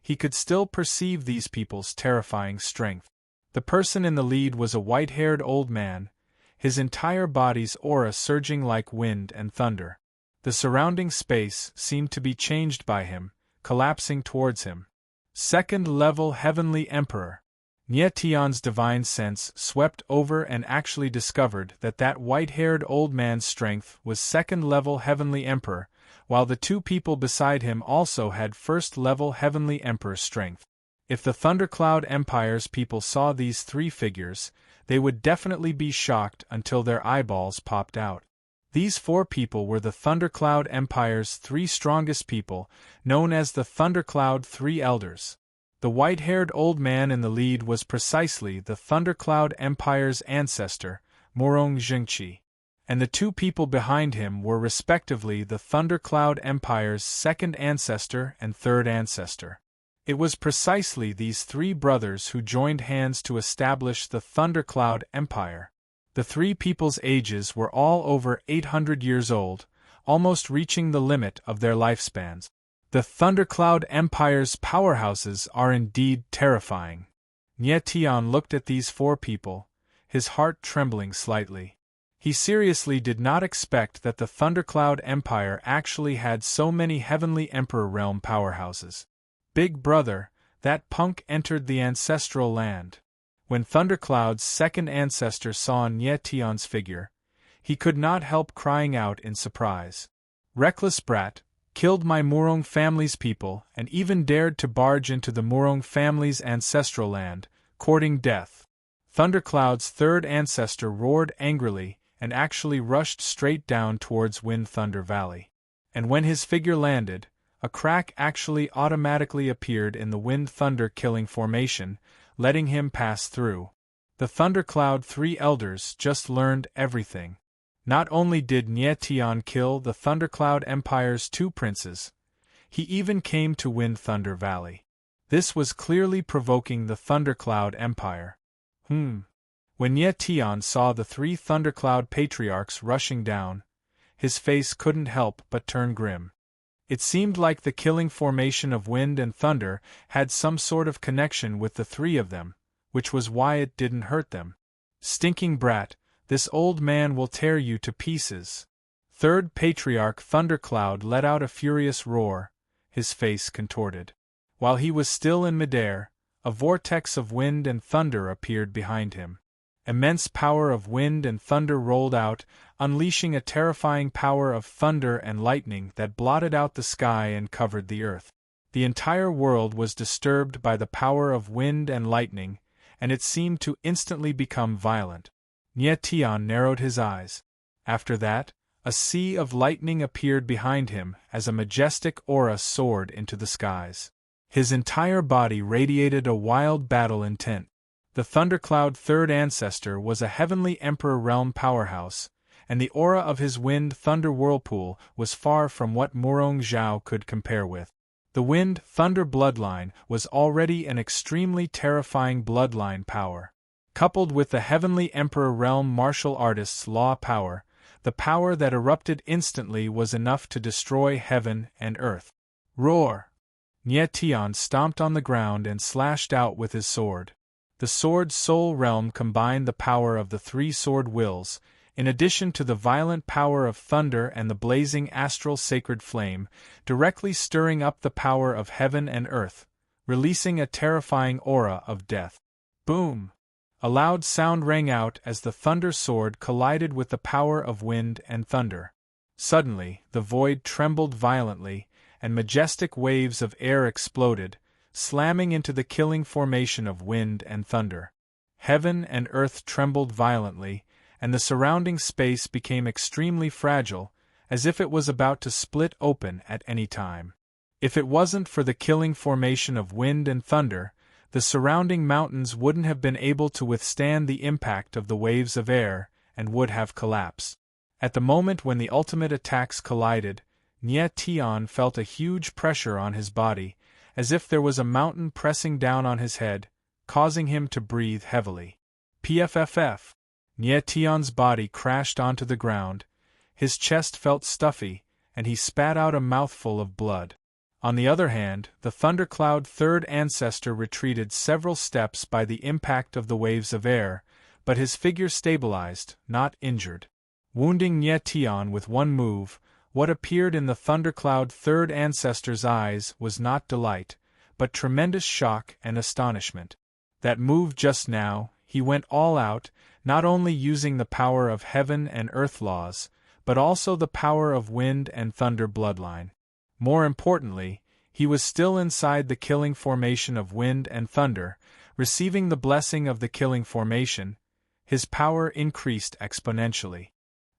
he could still perceive these people's terrifying strength. The person in the lead was a white-haired old man, his entire body's aura surging like wind and thunder. The surrounding space seemed to be changed by him, collapsing towards him. Second-level Heavenly Emperor. Nye Tian's divine sense swept over and actually discovered that that white-haired old man's strength was second-level Heavenly Emperor, while the two people beside him also had first-level Heavenly Emperor strength. If the Thundercloud Empire's people saw these three figures, they would definitely be shocked until their eyeballs popped out. These four people were the Thundercloud Empire's three strongest people, known as the Thundercloud Three Elders. The white-haired old man in the lead was precisely the Thundercloud Empire's ancestor, Morong Zhengqi, and the two people behind him were respectively the Thundercloud Empire's second ancestor and third ancestor. It was precisely these three brothers who joined hands to establish the Thundercloud Empire. The three people's ages were all over 800 years old, almost reaching the limit of their lifespans. The Thundercloud Empire's powerhouses are indeed terrifying. Nye Tian looked at these four people, his heart trembling slightly. He seriously did not expect that the Thundercloud Empire actually had so many Heavenly Emperor realm powerhouses. Big brother, that punk entered the ancestral land. When Thundercloud's second ancestor saw Nye Tian's figure, he could not help crying out in surprise. Reckless brat, killed my Murong family's people and even dared to barge into the Murong family's ancestral land, courting death. Thundercloud's third ancestor roared angrily and actually rushed straight down towards Wind Thunder Valley. And when his figure landed, a crack actually automatically appeared in the Wind Thunder killing formation, letting him pass through. The Thundercloud Three Elders just learned everything. Not only did Nye Tian kill the Thundercloud Empire's two princes, he even came to Wind Thunder Valley. This was clearly provoking the Thundercloud Empire. When Ye Tian saw the 3 Thundercloud Patriarchs rushing down, his face couldn't help but turn grim. It seemed like the killing formation of wind and thunder had some sort of connection with the 3 of them, which was why it didn't hurt them. Stinking brat, this old man will tear you to pieces. Third Patriarch Thundercloud let out a furious roar, his face contorted. While he was still in midair, a vortex of wind and thunder appeared behind him. Immense power of wind and thunder rolled out, unleashing a terrifying power of thunder and lightning that blotted out the sky and covered the earth. The entire world was disturbed by the power of wind and lightning, and it seemed to instantly become violent. Ye Tian narrowed his eyes. After that, a sea of lightning appeared behind him as a majestic aura soared into the skies. His entire body radiated a wild battle intent. The Thundercloud Third Ancestor was a heavenly Emperor realm powerhouse, and the aura of his wind-thunder whirlpool was far from what Murong Zhao could compare with. The wind-thunder bloodline was already an extremely terrifying bloodline power. Coupled with the heavenly Emperor realm martial artist's law power, the power that erupted instantly was enough to destroy heaven and earth. Roar! Ye Tian stomped on the ground and slashed out with his sword. The sword's soul realm combined the power of the 3 sword wills, in addition to the violent power of thunder and the blazing astral sacred flame, directly stirring up the power of heaven and earth, releasing a terrifying aura of death. Boom! A loud sound rang out as the thunder sword collided with the power of wind and thunder. Suddenly, the void trembled violently, and majestic waves of air exploded, slamming into the killing formation of wind and thunder. Heaven and earth trembled violently, and the surrounding space became extremely fragile, as if it was about to split open at any time. If it wasn't for the killing formation of wind and thunder, the surrounding mountains wouldn't have been able to withstand the impact of the waves of air, and would have collapsed. At the moment when the ultimate attacks collided, Ye Tian felt a huge pressure on his body, as if there was a mountain pressing down on his head, causing him to breathe heavily. Pfff! Ye Tian's body crashed onto the ground, his chest felt stuffy, and he spat out a mouthful of blood. On the other hand, the Thundercloud Third Ancestor retreated several steps by the impact of the waves of air, but his figure stabilized, not injured. Wounding Ye Tian with one move, what appeared in the Thundercloud Third Ancestor's eyes was not delight, but tremendous shock and astonishment. That move just now, he went all out, not only using the power of heaven and earth laws, but also the power of wind and thunder bloodline. More importantly, he was still inside the killing formation of wind and thunder, receiving the blessing of the killing formation. His power increased exponentially.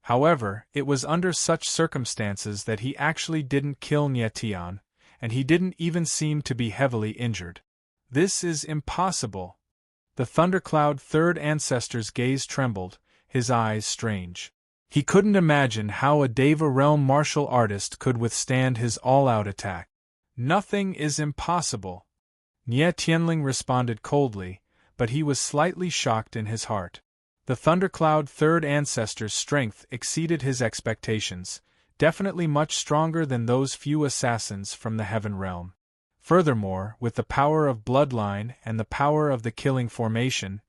However, it was under such circumstances that he actually didn't kill Ye Tian, and he didn't even seem to be heavily injured. This is impossible. The Thundercloud Third Ancestor's gaze trembled, his eyes strange. He couldn't imagine how a Deva realm martial artist could withstand his all-out attack. Nothing is impossible. Ye Tianling responded coldly, but he was slightly shocked in his heart. The Thundercloud Third Ancestor's strength exceeded his expectations, definitely much stronger than those few assassins from the Heaven Realm. Furthermore, with the power of bloodline and the power of the killing formation,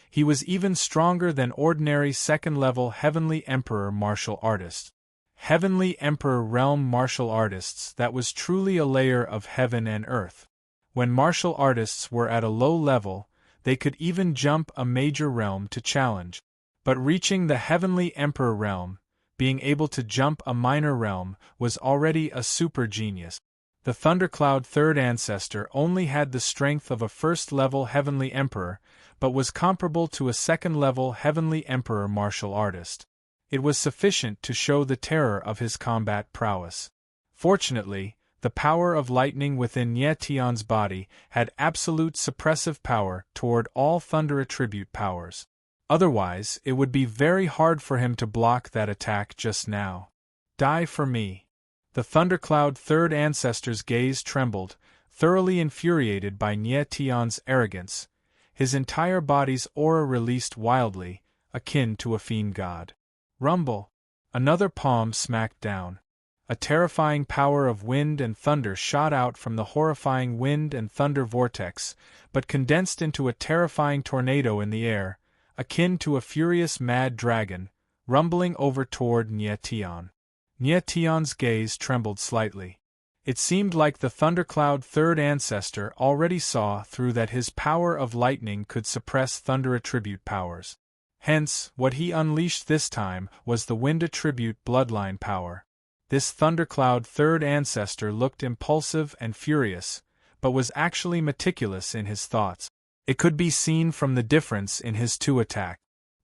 he was even stronger than ordinary second-level Heavenly Emperor martial artists. Heavenly Emperor realm martial artists, that was truly a layer of heaven and earth. When martial artists were at a low level, they could even jump a major realm to challenge. But reaching the Heavenly Emperor realm, being able to jump a minor realm, was already a super genius. The Thundercloud Third Ancestor only had the strength of a first-level Heavenly Emperor, but was comparable to a second-level Heavenly Emperor martial artist. It was sufficient to show the terror of his combat prowess. Fortunately, the power of lightning within Ye Tian's body had absolute suppressive power toward all thunder attribute powers. Otherwise, it would be very hard for him to block that attack just now. Die for me. The Thundercloud Third Ancestor's gaze trembled, thoroughly infuriated by Nie Tian's arrogance. His entire body's aura released wildly, akin to a fiend god. Rumble! Another palm smacked down. A terrifying power of wind and thunder shot out from the horrifying wind and thunder vortex, but condensed into a terrifying tornado in the air, akin to a furious mad dragon, rumbling over toward Nie Tian. Nie Tian's gaze trembled slightly. It seemed like the thundercloud third ancestor already saw through that his power of lightning could suppress thunder attribute powers. Hence, what he unleashed this time was the wind attribute bloodline power. This thundercloud third ancestor looked impulsive and furious, but was actually meticulous in his thoughts. It could be seen from the difference in his two attacks.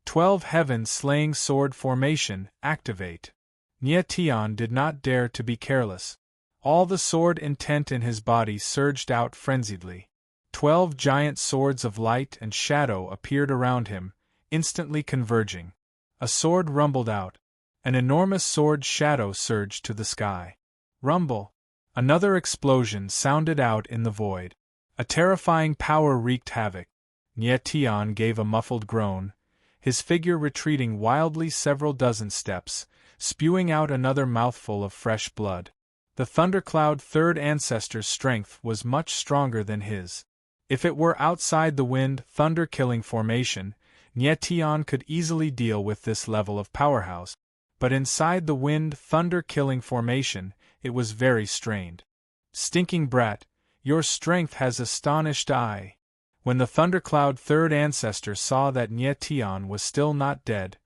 12 Heaven Slaying Sword Formation, activate. Nie Tian did not dare to be careless. All the sword intent in his body surged out frenziedly. 12 giant swords of light and shadow appeared around him, instantly converging. A sword rumbled out. An enormous sword shadow surged to the sky. Rumble! Another explosion sounded out in the void. A terrifying power wreaked havoc. Nie Tian gave a muffled groan, his figure retreating wildly several dozen steps, spewing out another mouthful of fresh blood. The thundercloud third ancestor's strength was much stronger than his. If it were outside the wind thunder-killing formation, Nie Tian could easily deal with this level of powerhouse, but inside the wind thunder-killing formation, it was very strained. Stinking brat, your strength has astonished I. When the thundercloud third ancestor saw that Nie Tian was still not dead,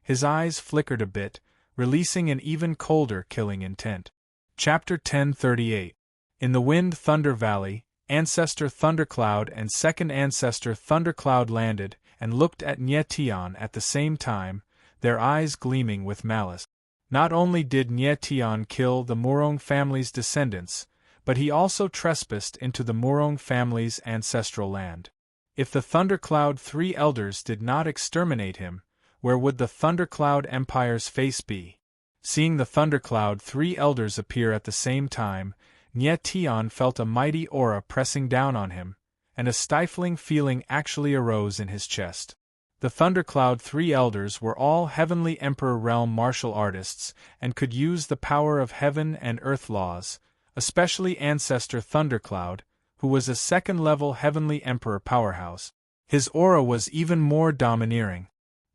his eyes flickered a bit, releasing an even colder killing intent. Chapter 1038. In the Wind Thunder Valley, Ancestor Thundercloud and Second Ancestor Thundercloud landed and looked at Nie Tian at the same time, their eyes gleaming with malice. Not only did Nie Tian kill the Murong family's descendants, but he also trespassed into the Murong family's ancestral land. If the Thundercloud Three Elders did not exterminate him, where would the Thundercloud Empire's face be? Seeing the Thundercloud Three Elders appear at the same time, Nie Tian felt a mighty aura pressing down on him, and a stifling feeling actually arose in his chest. The Thundercloud Three Elders were all Heavenly Emperor Realm martial artists and could use the power of heaven and earth laws, especially Ancestor Thundercloud, who was a second-level Heavenly Emperor powerhouse. His aura was even more domineering.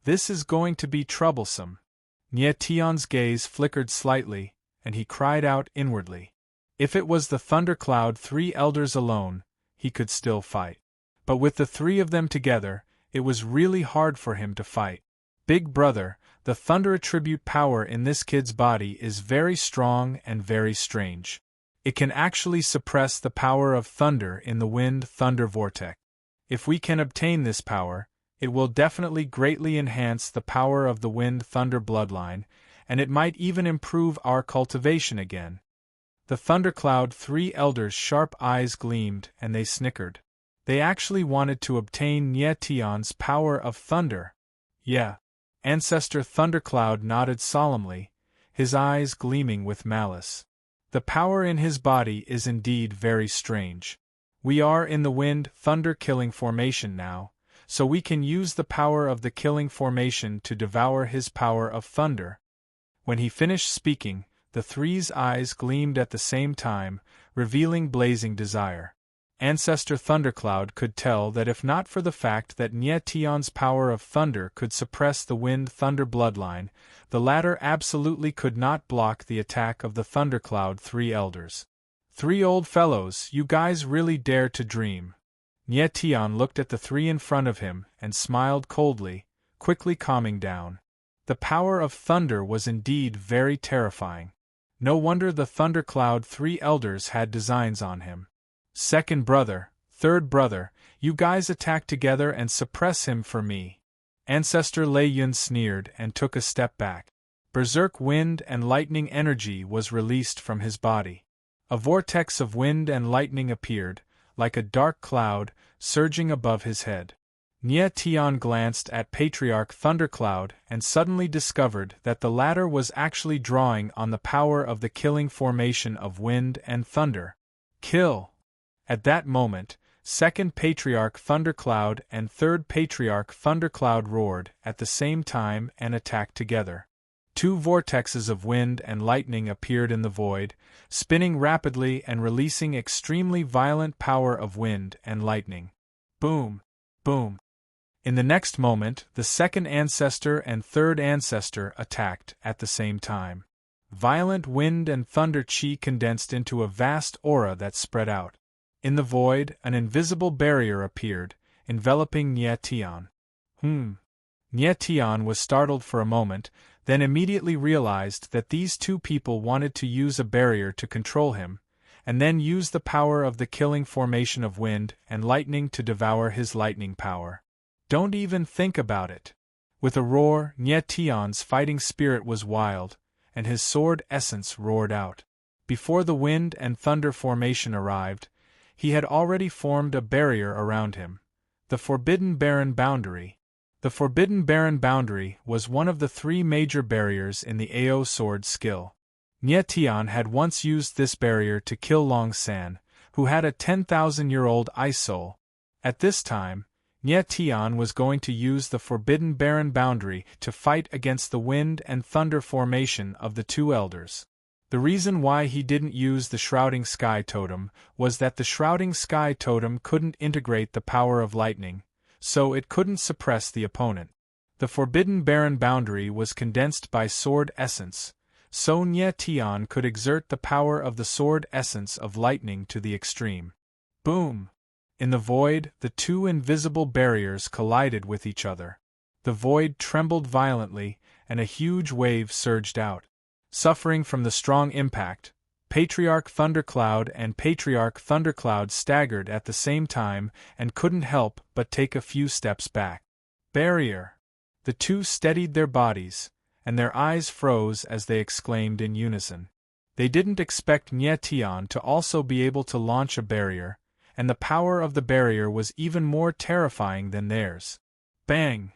This is going to be troublesome. Nie Tian's gaze flickered slightly, and he cried out inwardly. If it was the Thundercloud Three Elders alone, he could still fight. But with the three of them together, it was really hard for him to fight. Big brother, the thunder attribute power in this kid's body is very strong and very strange. It can actually suppress the power of thunder in the wind thunder vortex. If we can obtain this power, it will definitely greatly enhance the power of the wind thunder bloodline, and it might even improve our cultivation again. The Thundercloud Three Elders' sharp eyes gleamed and they snickered. They actually wanted to obtain Nie Tian's power of thunder. Yeah. Ancestor Thundercloud nodded solemnly, his eyes gleaming with malice. The power in his body is indeed very strange. We are in the wind thunder killing formation now, so we can use the power of the killing formation to devour his power of thunder. When he finished speaking, the three's eyes gleamed at the same time, revealing blazing desire. Ancestor Thundercloud could tell that if not for the fact that Nie Tian's power of thunder could suppress the wind thunder bloodline, the latter absolutely could not block the attack of the Thundercloud Three Elders. Three old fellows, you guys really dare to dream. Nie Tian looked at the three in front of him and smiled coldly, quickly calming down. The power of thunder was indeed very terrifying. No wonder the Thundercloud Three Elders had designs on him. Second brother, third brother, you guys attack together and suppress him for me. Ancestor Lei Yun sneered and took a step back. Berserk wind and lightning energy was released from his body. A vortex of wind and lightning appeared, like a dark cloud, surging above his head. Nie Tian glanced at Patriarch Thundercloud and suddenly discovered that the latter was actually drawing on the power of the killing formation of wind and thunder. Kill! At that moment, Second Patriarch Thundercloud and Third Patriarch Thundercloud roared at the same time and attacked together. Two vortexes of wind and lightning appeared in the void, spinning rapidly and releasing extremely violent power of wind and lightning. Boom! Boom! In the next moment, the second ancestor and third ancestor attacked at the same time. Violent wind and thunder chi condensed into a vast aura that spread out. In the void, an invisible barrier appeared, enveloping Nye Tian. Nye Tian was startled for a moment, then immediately realized that these two people wanted to use a barrier to control him, and then use the power of the killing formation of wind and lightning to devour his lightning power. Don't even think about it. With a roar, Nye Tian's fighting spirit was wild, and his sword essence roared out. Before the wind and thunder formation arrived, he had already formed a barrier around him. The Forbidden Barren Boundary. The Forbidden Barren Boundary was one of the three major barriers in the AO sword skill. Nye Tian had once used this barrier to kill Long San, who had a 10,000-year-old ice soul. At this time, Nye Tian was going to use the Forbidden Barren Boundary to fight against the wind and thunder formation of the two elders. The reason why he didn't use the Shrouding Sky Totem was that the Shrouding Sky Totem couldn't integrate the power of lightning, so it couldn't suppress the opponent. The Forbidden Barren Boundary was condensed by sword essence, so Nye Tian could exert the power of the sword essence of lightning to the extreme. Boom! In the void, the two invisible barriers collided with each other. The void trembled violently, and a huge wave surged out. Suffering from the strong impact, Patriarch Thundercloud and Patriarch Thundercloud staggered at the same time and couldn't help but take a few steps back. Barrier! The two steadied their bodies, and their eyes froze as they exclaimed in unison. They didn't expect Nye Tian to also be able to launch a barrier, and the power of the barrier was even more terrifying than theirs. Bang!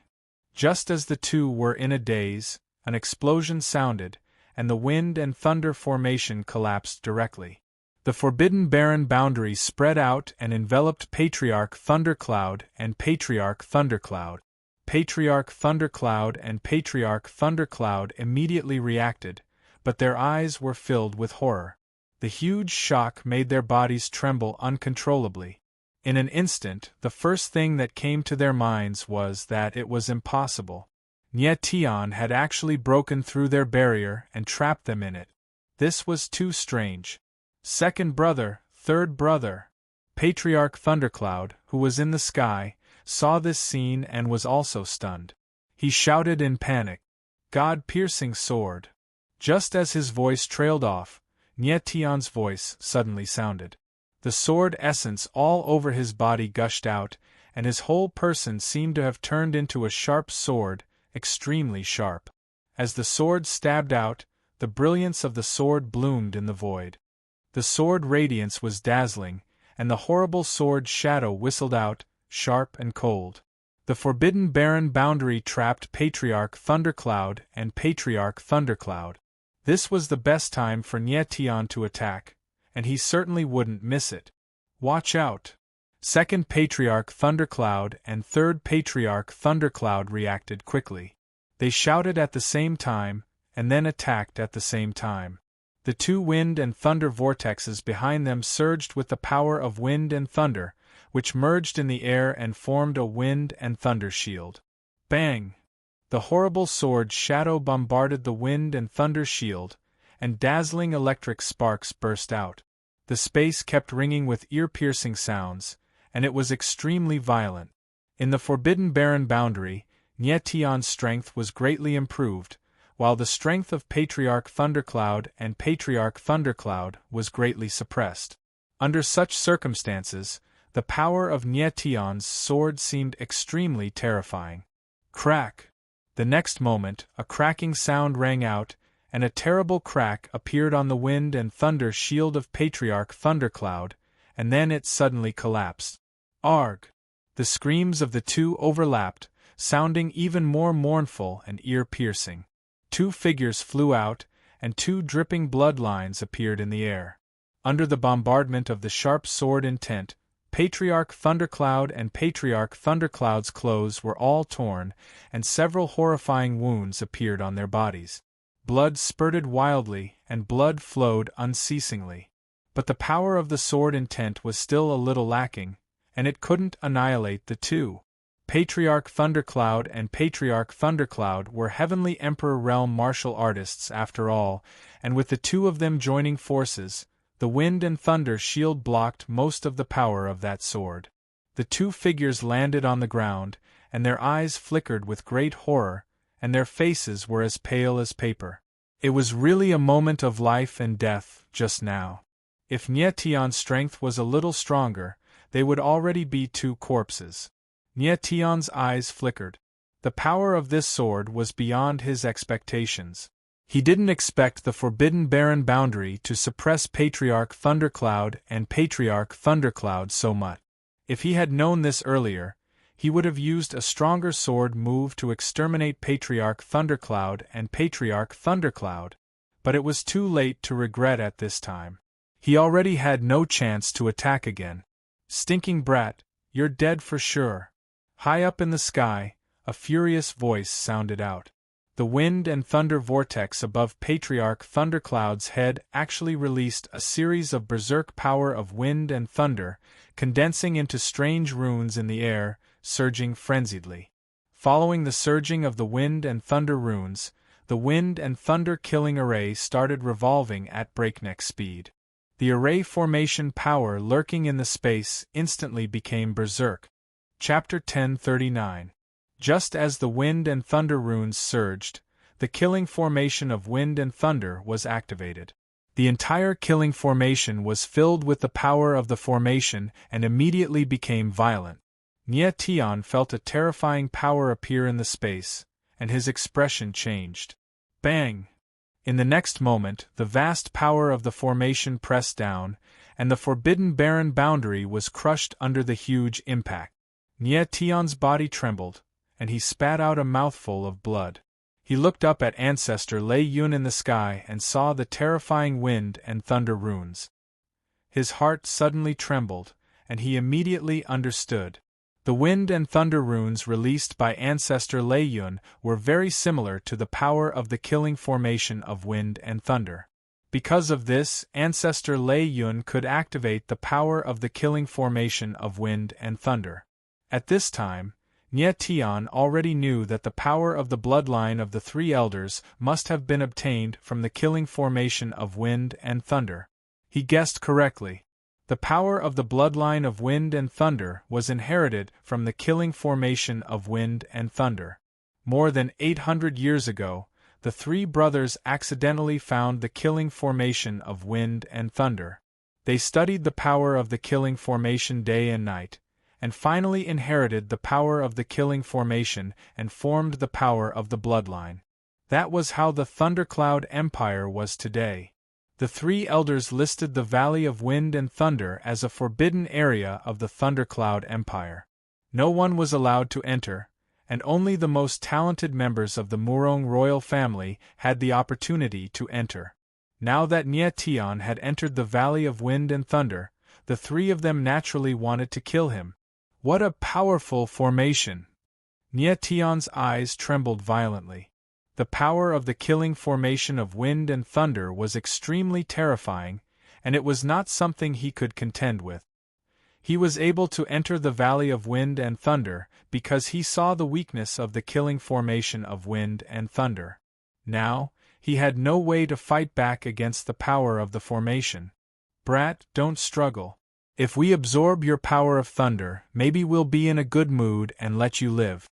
Just as the two were in a daze, an explosion sounded, and the wind and thunder formation collapsed directly. The Forbidden Barren Boundary spread out and enveloped Patriarch Thundercloud and Patriarch Thundercloud. Patriarch Thundercloud and Patriarch Thundercloud immediately reacted, but their eyes were filled with horror. The huge shock made their bodies tremble uncontrollably. In an instant, the first thing that came to their minds was that it was impossible. Nye Tian had actually broken through their barrier and trapped them in it. This was too strange. Second brother, third brother. Patriarch Thundercloud, who was in the sky, saw this scene and was also stunned. He shouted in panic, "God-piercing sword!" Just as his voice trailed off, Nye Tian's voice suddenly sounded. The sword essence all over his body gushed out, and his whole person seemed to have turned into a sharp sword, extremely sharp. As the sword stabbed out, the brilliance of the sword bloomed in the void. The sword radiance was dazzling, and the horrible sword shadow whistled out, sharp and cold. The Forbidden Barren Boundary trapped Patriarch Thundercloud and Patriarch Thundercloud. This was the best time for Nye Tian to attack, and he certainly wouldn't miss it. Watch out! Second Patriarch Thundercloud and Third Patriarch Thundercloud reacted quickly. They shouted at the same time, and then attacked at the same time. The two wind and thunder vortexes behind them surged with the power of wind and thunder, which merged in the air and formed a wind and thunder shield. Bang! The horrible sword shadow bombarded the wind and thunder shield, and dazzling electric sparks burst out. The space kept ringing with ear-piercing sounds, and it was extremely violent. In the Forbidden Barren Boundary, Nye Tian's strength was greatly improved, while the strength of Patriarch Thundercloud and Patriarch Thundercloud was greatly suppressed. Under such circumstances, the power of Nye Tian's sword seemed extremely terrifying. Crack! The next moment, a cracking sound rang out, and a terrible crack appeared on the wind and thunder shield of Patriarch Thundercloud, and then it suddenly collapsed. Arg! The screams of the two overlapped, sounding even more mournful and ear-piercing. Two figures flew out, and two dripping bloodlines appeared in the air. Under the bombardment of the sharp sword intent, Patriarch Thundercloud and Patriarch Thundercloud's clothes were all torn, and several horrifying wounds appeared on their bodies. Blood spurted wildly, and blood flowed unceasingly. But the power of the sword intent was still a little lacking, and it couldn't annihilate the two. Patriarch Thundercloud and Patriarch Thundercloud were Heavenly Emperor Realm martial artists after all, and with the two of them joining forces, the wind and thunder shield blocked most of the power of that sword. The two figures landed on the ground, and their eyes flickered with great horror, and their faces were as pale as paper. It was really a moment of life and death, just now. If Nietion's strength was a little stronger, they would already be two corpses. Nietion's eyes flickered. The power of this sword was beyond his expectations. He didn't expect the forbidden barren boundary to suppress Patriarch Thundercloud and Patriarch Thundercloud so much. If he had known this earlier, he would have used a stronger sword move to exterminate Patriarch Thundercloud and Patriarch Thundercloud, but it was too late to regret at this time. He already had no chance to attack again. "Stinking brat, you're dead for sure." High up in the sky, a furious voice sounded out. The wind and thunder vortex above Patriarch Thundercloud's head actually released a series of berserk power of wind and thunder, condensing into strange runes in the air, surging frenziedly. Following the surging of the wind and thunder runes, the wind and thunder killing array started revolving at breakneck speed. The array formation power lurking in the space instantly became berserk. Chapter 1039. Just as the wind and thunder runes surged, the killing formation of wind and thunder was activated. The entire killing formation was filled with the power of the formation and immediately became violent. Nietion felt a terrifying power appear in the space, and his expression changed. Bang! In the next moment, the vast power of the formation pressed down, and the forbidden barren boundary was crushed under the huge impact. Nietion's body trembled, and he spat out a mouthful of blood. He looked up at Ancestor Lei Yun in the sky and saw the terrifying wind and thunder runes. His heart suddenly trembled, and he immediately understood. The wind and thunder runes released by Ancestor Lei Yun were very similar to the power of the killing formation of wind and thunder. Because of this, Ancestor Lei Yun could activate the power of the killing formation of wind and thunder. At this time, Nietion already knew that the power of the bloodline of the three elders must have been obtained from the killing formation of wind and thunder. He guessed correctly. The power of the bloodline of wind and thunder was inherited from the killing formation of wind and thunder. More than 800 years ago, the three brothers accidentally found the killing formation of wind and thunder. They studied the power of the killing formation day and night, and finally inherited the power of the killing formation and formed the power of the bloodline. That was how the Thundercloud Empire was today. The three elders listed the Valley of Wind and Thunder as a forbidden area of the Thundercloud Empire. No one was allowed to enter, and only the most talented members of the Murong royal family had the opportunity to enter. Now that Nietion had entered the Valley of Wind and Thunder, the three of them naturally wanted to kill him. What a powerful formation! Nietion's eyes trembled violently. The power of the killing formation of wind and thunder was extremely terrifying, and it was not something he could contend with. He was able to enter the Valley of Wind and Thunder because he saw the weakness of the killing formation of wind and thunder. Now, he had no way to fight back against the power of the formation. "Brat, don't struggle. If we absorb your power of thunder, maybe we'll be in a good mood and let you live."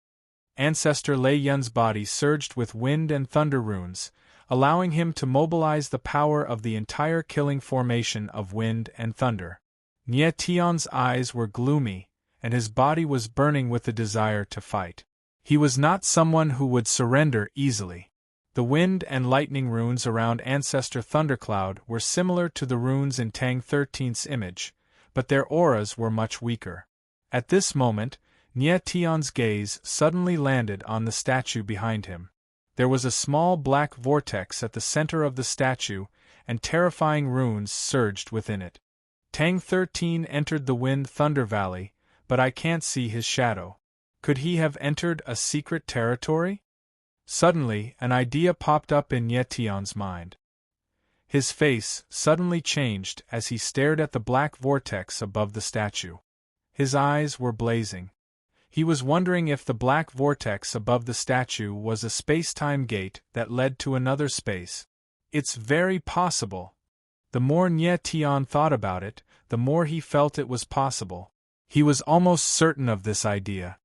Ancestor Lei Yun's body surged with wind and thunder runes, allowing him to mobilize the power of the entire killing formation of wind and thunder. Nietion's eyes were gloomy, and his body was burning with the desire to fight. He was not someone who would surrender easily. The wind and lightning runes around Ancestor Thundercloud were similar to the runes in Tang 13's image, but their auras were much weaker. At this moment, Nietion's gaze suddenly landed on the statue behind him. There was a small black vortex at the center of the statue, and terrifying runes surged within it. Tang 13 entered the Wind Thunder Valley, but I can't see his shadow. Could he have entered a secret territory? Suddenly, an idea popped up in Tian's mind. His face suddenly changed as he stared at the black vortex above the statue. His eyes were blazing. He was wondering if the black vortex above the statue was a space-time gate that led to another space. It's very possible. The more Tian thought about it, the more he felt it was possible. He was almost certain of this idea.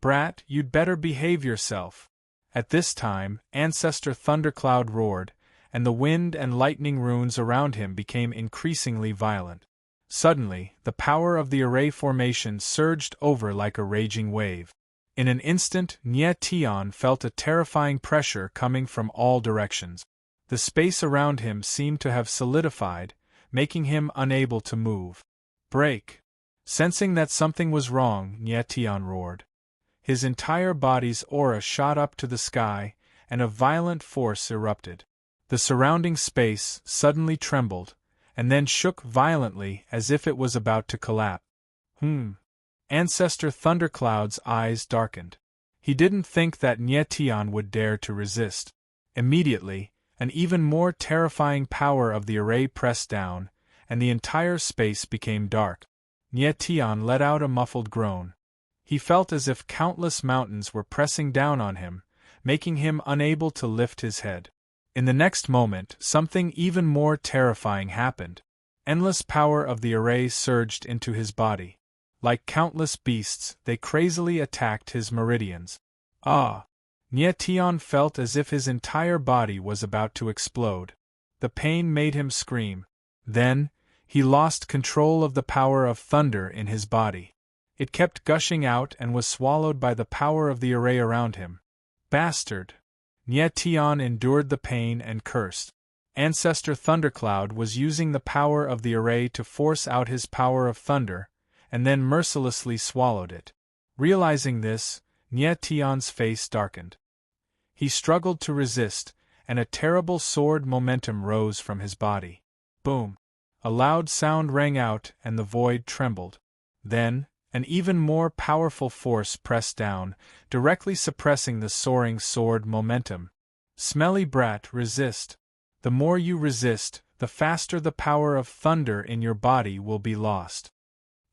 "Brat, you'd better behave yourself." At this time, Ancestor Thundercloud roared, and the wind and lightning runes around him became increasingly violent. Suddenly, the power of the array formation surged over like a raging wave. In an instant, Tian felt a terrifying pressure coming from all directions. The space around him seemed to have solidified, making him unable to move. "Break!" Sensing that something was wrong, Tian roared. His entire body's aura shot up to the sky, and a violent force erupted. The surrounding space suddenly trembled, and then shook violently as if it was about to collapse. Ancestor Thundercloud's eyes darkened. He didn't think that Tian would dare to resist. Immediately, an even more terrifying power of the array pressed down, and the entire space became dark. Tian let out a muffled groan. He felt as if countless mountains were pressing down on him, making him unable to lift his head. In the next moment, something even more terrifying happened. Endless power of the array surged into his body. Like countless beasts, they crazily attacked his meridians. Tian felt as if his entire body was about to explode. The pain made him scream. Then, he lost control of the power of thunder in his body. It kept gushing out and was swallowed by the power of the array around him. "Bastard!" Tian endured the pain and cursed. Ancestor Thundercloud was using the power of the array to force out his power of thunder, and then mercilessly swallowed it. Realizing this, Tian's face darkened. He struggled to resist, and a terrible sword momentum rose from his body. Boom! A loud sound rang out and the void trembled. Then, an even more powerful force pressed down, directly suppressing the soaring sword momentum. "Smelly brat, resist. The more you resist, the faster the power of thunder in your body will be lost."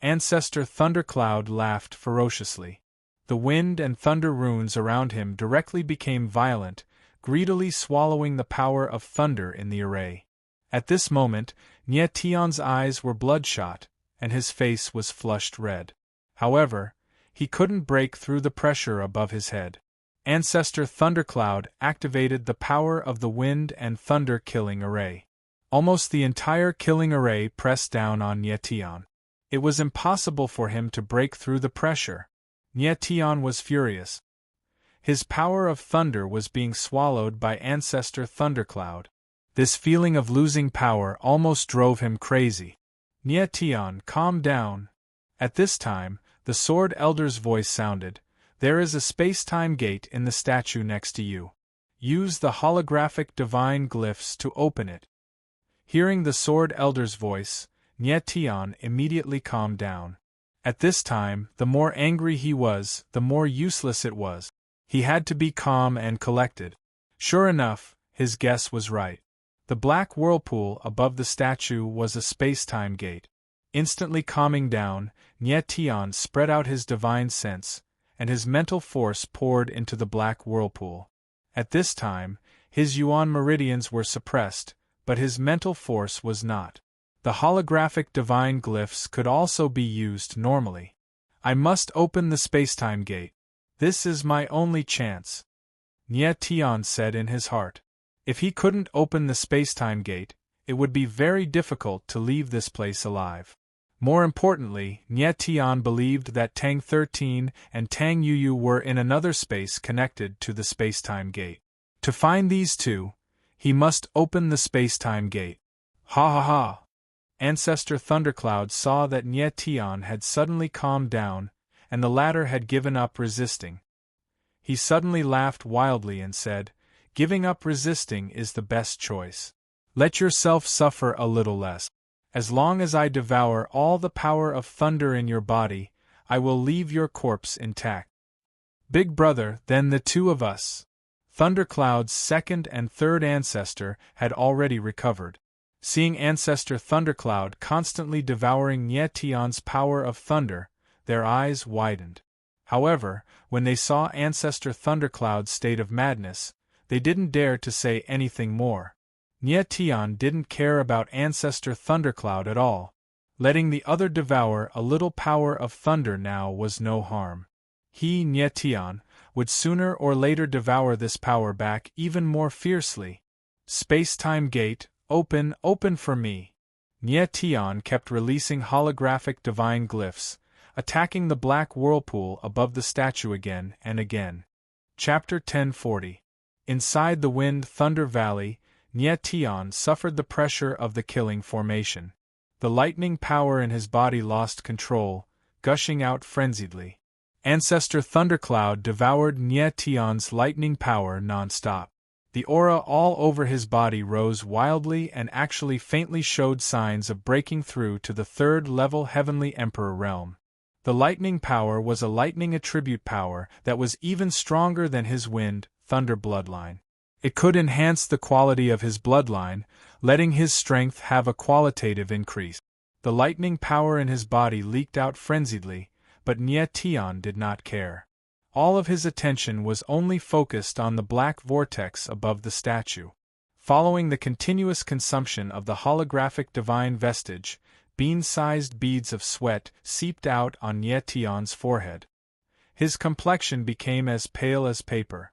Ancestor Thundercloud laughed ferociously. The wind and thunder runes around him directly became violent, greedily swallowing the power of thunder in the array. At this moment, Tian's eyes were bloodshot, and his face was flushed red. However, he couldn't break through the pressure above his head. Ancestor Thundercloud activated the power of the wind and thunder killing array. Almost the entire killing array pressed down on Tian. It was impossible for him to break through the pressure. Tian was furious. His power of thunder was being swallowed by Ancestor Thundercloud. This feeling of losing power almost drove him crazy. "Tian, calm down." At this time, the Sword Elder's voice sounded. "There is a space-time gate in the statue next to you. Use the holographic divine glyphs to open it." Hearing the Sword Elder's voice, Tian immediately calmed down. At this time, the more angry he was, the more useless it was. He had to be calm and collected. Sure enough, his guess was right. The black whirlpool above the statue was a space-time gate. Instantly calming down, Tian spread out his divine sense, and his mental force poured into the black whirlpool. At this time, his yuan meridians were suppressed, but his mental force was not. The holographic divine glyphs could also be used normally. "I must open the spacetime gate. This is my only chance," Tian said in his heart. If he couldn't open the spacetime gate, it would be very difficult to leave this place alive. More importantly, Tian believed that Tang 13 and Tang Yuyu were in another space connected to the spacetime gate. To find these two, he must open the spacetime gate. Ha ha ha! Ancestor Thundercloud saw that Tian had suddenly calmed down, and the latter had given up resisting. He suddenly laughed wildly and said, "Giving up resisting is the best choice. Let yourself suffer a little less. As long as I devour all the power of thunder in your body, I will leave your corpse intact. Big brother, then the two of us. Thundercloud's second and third ancestor had already recovered. Seeing ancestor Thundercloud constantly devouring Nietion's power of thunder, their eyes widened. However, when they saw ancestor Thundercloud's state of madness, they didn't dare to say anything more. Nietion didn't care about ancestor Thundercloud at all. Letting the other devour a little power of thunder now was no harm. He, Nietion, would sooner or later devour this power back even more fiercely. Space-time gate, open, open for me. Nietion kept releasing holographic divine glyphs, attacking the black whirlpool above the statue again and again. Chapter 1040. Inside the Wind Thunder Valley, Nietion suffered the pressure of the killing formation. The lightning power in his body lost control, gushing out frenziedly. Ancestor Thundercloud devoured Nietion's lightning power non-stop. The aura all over his body rose wildly and actually faintly showed signs of breaking through to the third-level Heavenly Emperor realm. The lightning power was a lightning attribute power that was even stronger than his wind, thunder bloodline. It could enhance the quality of his bloodline, letting his strength have a qualitative increase. The lightning power in his body leaked out frenziedly, but Nietion did not care. All of his attention was only focused on the black vortex above the statue. Following the continuous consumption of the holographic divine vestige, bean-sized beads of sweat seeped out on Nietion's forehead. His complexion became as pale as paper.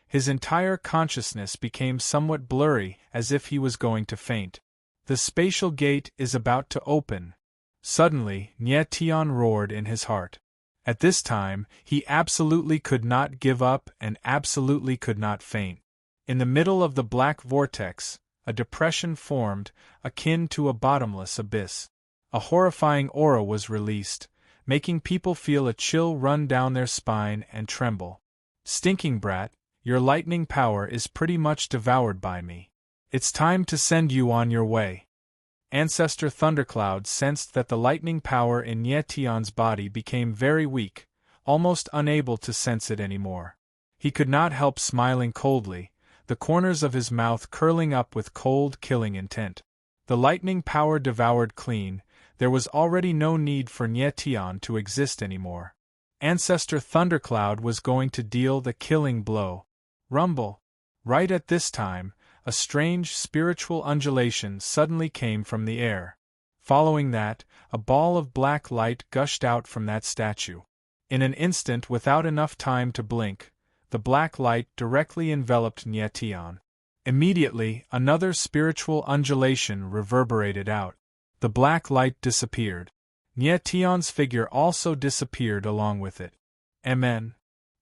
His entire consciousness became somewhat blurry, as if he was going to faint. The spatial gate is about to open. Suddenly, Nietion roared in his heart. At this time, he absolutely could not give up and absolutely could not faint. In the middle of the black vortex, a depression formed, akin to a bottomless abyss. A horrifying aura was released, making people feel a chill run down their spine and tremble. Stinking brat, your lightning power is pretty much devoured by me. It's time to send you on your way. Ancestor Thundercloud sensed that the lightning power in Nietion's body became very weak, almost unable to sense it anymore. He could not help smiling coldly, the corners of his mouth curling up with cold, killing intent. The lightning power devoured clean, there was already no need for Nietion to exist anymore. Ancestor Thundercloud was going to deal the killing blow. Rumble! Right at this time, a strange spiritual undulation suddenly came from the air. Following that, a ball of black light gushed out from that statue. In an instant, without enough time to blink, the black light directly enveloped Nietion. Immediately, another spiritual undulation reverberated out. The black light disappeared. Nietion's figure also disappeared along with it. Amen.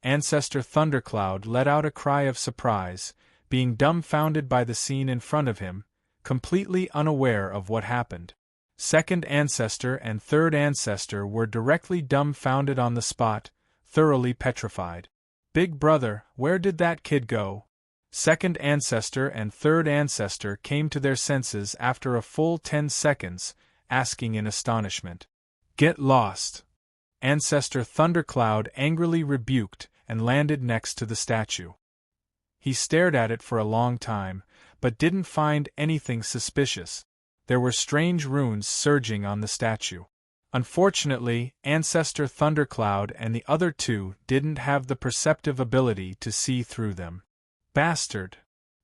Ancestor Thundercloud let out a cry of surprise, being dumbfounded by the scene in front of him, completely unaware of what happened. Second ancestor and third ancestor were directly dumbfounded on the spot, thoroughly petrified. Big brother, where did that kid go? Second ancestor and third ancestor came to their senses after a full 10 seconds, asking in astonishment. Get lost! Ancestor Thundercloud angrily rebuked and landed next to the statue. He stared at it for a long time, but didn't find anything suspicious. There were strange runes surging on the statue. Unfortunately, Ancestor Thundercloud and the other two didn't have the perceptive ability to see through them. Bastard!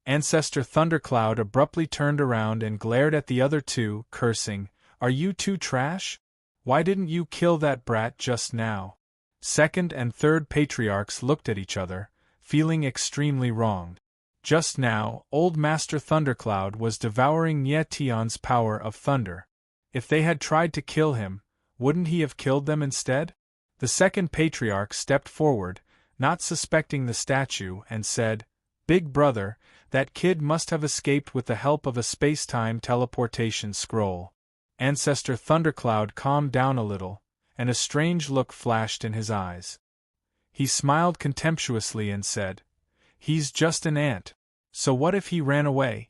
Ancestor Thundercloud abruptly turned around and glared at the other two, cursing, Are you two trash? Why didn't you kill that brat just now? Second and third patriarchs looked at each other, feeling extremely wronged. Just now, Old Master Thundercloud was devouring Nietion's power of thunder. If they had tried to kill him, wouldn't he have killed them instead? The second patriarch stepped forward, not suspecting the statue, and said, Big brother, that kid must have escaped with the help of a space-time teleportation scroll. Ancestor Thundercloud calmed down a little, and a strange look flashed in his eyes. He smiled contemptuously and said, He's just an ant. So what if he ran away?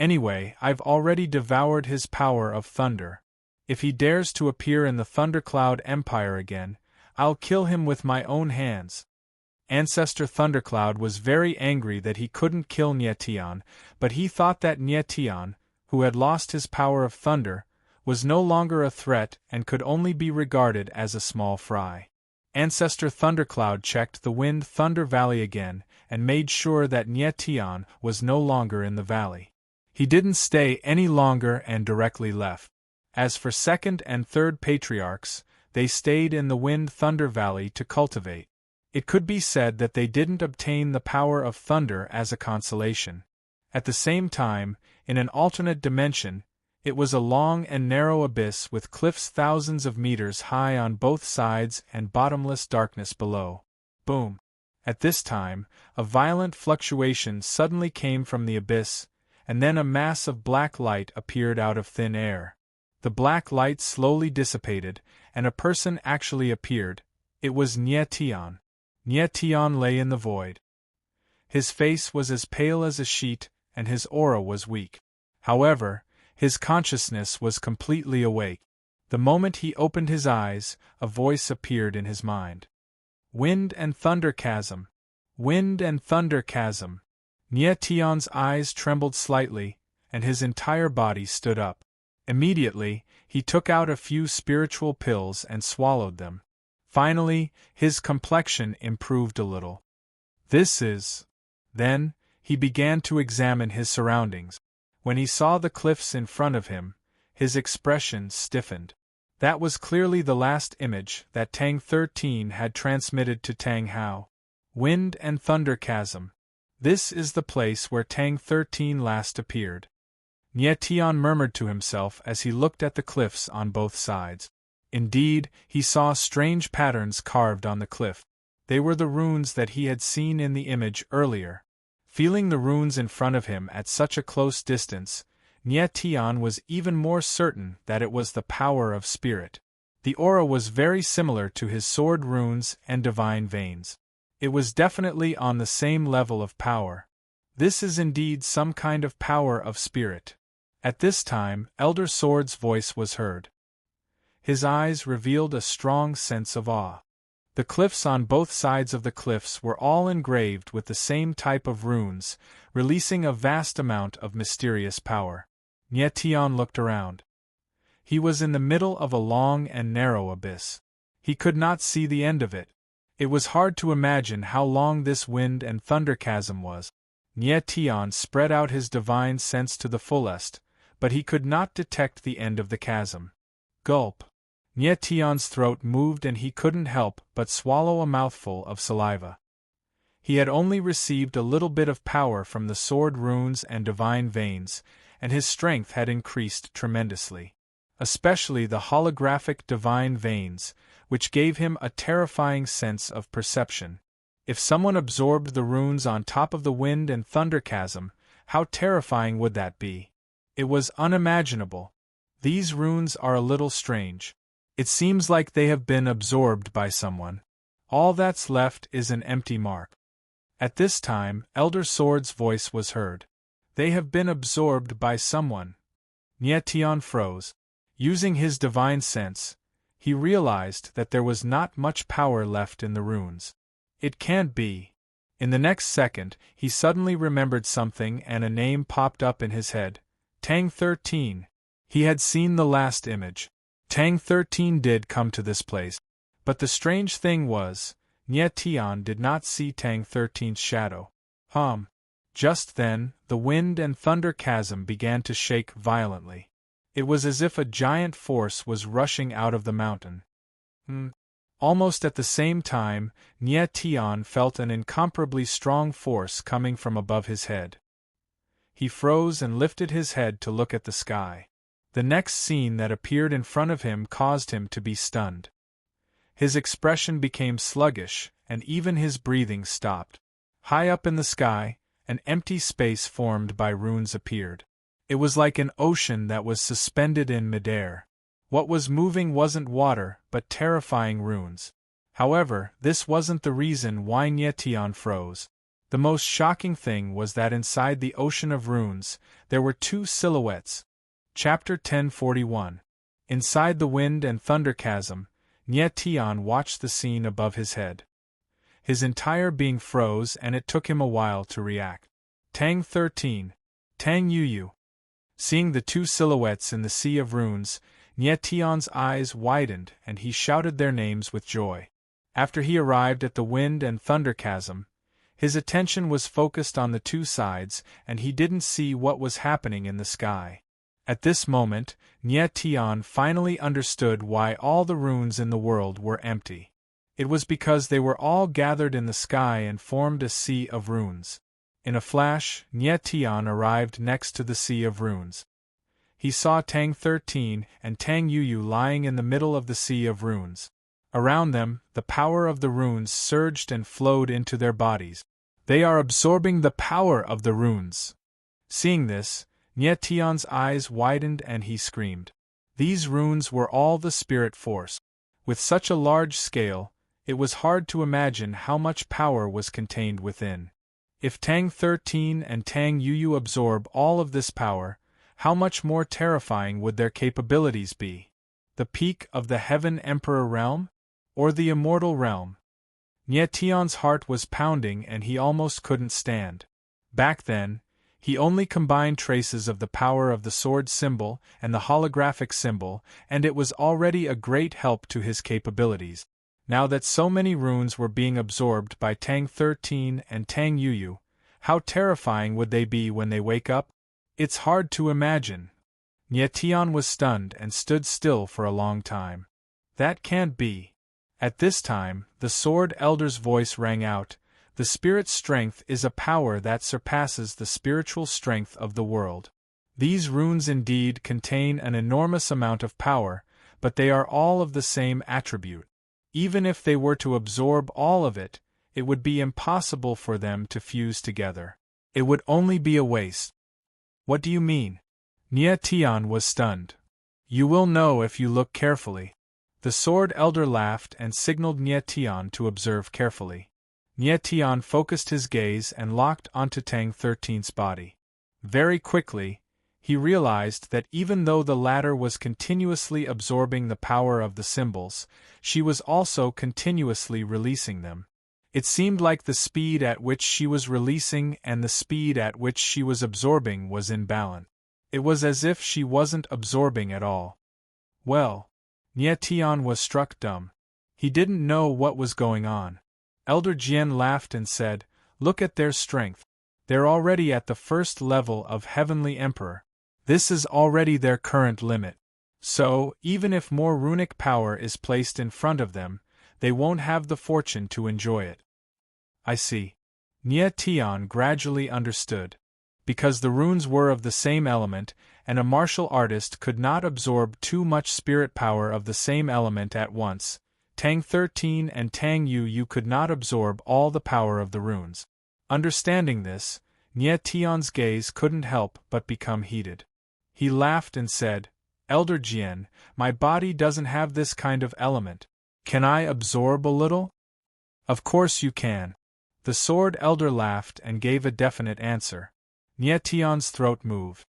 Anyway, I've already devoured his power of thunder. If he dares to appear in the Thundercloud Empire again, I'll kill him with my own hands. Ancestor Thundercloud was very angry that he couldn't kill Nyetian, but he thought that Nyetian, who had lost his power of thunder, was no longer a threat and could only be regarded as a small fry. Ancestor Thundercloud checked the Wind Thunder Valley again and made sure that Nyetian was no longer in the valley. He didn't stay any longer and directly left. As for second and third patriarchs, they stayed in the Wind Thunder Valley to cultivate. It could be said that they didn't obtain the power of thunder as a consolation. At the same time, in an alternate dimension, it was a long and narrow abyss with cliffs thousands of meters high on both sides and bottomless darkness below. Boom! At this time, a violent fluctuation suddenly came from the abyss, and then a mass of black light appeared out of thin air. The black light slowly dissipated, and a person actually appeared. It was Nyetian. Nyetian lay in the void. His face was as pale as a sheet, and his aura was weak. However, his consciousness was completely awake. The moment he opened his eyes, a voice appeared in his mind. Wind and thunder chasm. Wind and thunder chasm. Nyetian's eyes trembled slightly, and his entire body stood up. Immediately, he took out a few spiritual pills and swallowed them. Finally, his complexion improved a little. This is... Then, he began to examine his surroundings. When he saw the cliffs in front of him, his expression stiffened. That was clearly the last image that Tang 13 had transmitted to Tang Hao. Wind and thunder chasm. This is the place where Tang 13 last appeared. Nyetian murmured to himself as he looked at the cliffs on both sides. Indeed, he saw strange patterns carved on the cliff. They were the runes that he had seen in the image earlier. Feeling the runes in front of him at such a close distance, Nyetian was even more certain that it was the power of spirit. The aura was very similar to his sword runes and divine veins. It was definitely on the same level of power. This is indeed some kind of power of spirit. At this time, Elder Sword's voice was heard. His eyes revealed a strong sense of awe. The cliffs on both sides of the cliffs were all engraved with the same type of runes, releasing a vast amount of mysterious power. Nyetian looked around. He was in the middle of a long and narrow abyss. He could not see the end of it. It was hard to imagine how long this wind and thunder chasm was. Nyetian spread out his divine sense to the fullest, but he could not detect the end of the chasm. Gulp. Nyetian's throat moved and he couldn't help but swallow a mouthful of saliva. He had only received a little bit of power from the sword runes and divine veins, and his strength had increased tremendously. Especially the holographic divine veins, which gave him a terrifying sense of perception. If someone absorbed the runes on top of the wind and thunder chasm, how terrifying would that be? It was unimaginable. These runes are a little strange. It seems like they have been absorbed by someone. All that's left is an empty mark. At this time, Elder Sword's voice was heard. They have been absorbed by someone. Nyetian froze. Using his divine sense, he realized that there was not much power left in the runes. It can't be. In the next second, he suddenly remembered something and a name popped up in his head. Tang 13. He had seen the last image. Tang 13 did come to this place. But the strange thing was, Nyetian did not see Tang 13's shadow. Just then, the wind and thunder chasm began to shake violently. It was as if a giant force was rushing out of the mountain. Almost at the same time, Nyetian felt an incomparably strong force coming from above his head. He froze and lifted his head to look at the sky. The next scene that appeared in front of him caused him to be stunned. His expression became sluggish, and even his breathing stopped. High up in the sky, an empty space formed by runes appeared. It was like an ocean that was suspended in midair. What was moving wasn't water, but terrifying runes. However, this wasn't the reason why Nyetian froze. The most shocking thing was that inside the ocean of runes, there were two silhouettes. Chapter 1041. Inside the wind and thunder chasm, Nye Tian watched the scene above his head. His entire being froze and it took him a while to react. Tang 13. Tang Yuyu. Seeing the two silhouettes in the sea of runes, Nye Tian's eyes widened and he shouted their names with joy. After he arrived at the wind and thunder chasm, his attention was focused on the two sides and he didn't see what was happening in the sky. At this moment, Nye Tian finally understood why all the runes in the world were empty. It was because they were all gathered in the sky and formed a sea of runes. In a flash, Nye Tian arrived next to the sea of runes. He saw Tang 13 and Tang Yuyu lying in the middle of the sea of runes. Around them, the power of the runes surged and flowed into their bodies. They are absorbing the power of the runes. Seeing this, Nye Tian's eyes widened and he screamed. These runes were all the spirit force. With such a large scale, it was hard to imagine how much power was contained within. If Tang 13 and Tang Yuyu absorb all of this power, how much more terrifying would their capabilities be? The peak of the Heaven Emperor realm? Or the Immortal realm? Nye Tian's heart was pounding and he almost couldn't stand. Back then, he only combined traces of the power of the sword symbol and the holographic symbol, and it was already a great help to his capabilities. Now that so many runes were being absorbed by Tang 13 and Tang Yuyu, how terrifying would they be when they wake up? It's hard to imagine. Nye Tian was stunned and stood still for a long time. That can't be. At this time, the Sword Elder's voice rang out, "The spirit strength is a power that surpasses the spiritual strength of the world. These runes indeed contain an enormous amount of power, but they are all of the same attribute. Even if they were to absorb all of it, it would be impossible for them to fuse together. It would only be a waste." "What do you mean?" Nye Tian was stunned. "You will know if you look carefully." The Sword Elder laughed and signaled Nye Tian to observe carefully. Nye Tian focused his gaze and locked onto Tang 13's body. Very quickly, he realized that even though the latter was continuously absorbing the power of the symbols, she was also continuously releasing them. It seemed like the speed at which she was releasing and the speed at which she was absorbing was in balance. It was as if she wasn't absorbing at all. Well, Nye Tian was struck dumb. He didn't know what was going on. Elder Jian laughed and said, "Look at their strength. They're already at the first level of Heavenly Emperor. This is already their current limit. So, even if more runic power is placed in front of them, they won't have the fortune to enjoy it." "I see." Nye Tian gradually understood. Because the runes were of the same element, and a martial artist could not absorb too much spirit power of the same element at once, Tang 13 and Tang Yuyu could not absorb all the power of the runes. Understanding this, Nye Tian's gaze couldn't help but become heated. He laughed and said, "Elder Jian, my body doesn't have this kind of element. Can I absorb a little?" "Of course you can." The Sword Elder laughed and gave a definite answer. Nye Tian's throat moved.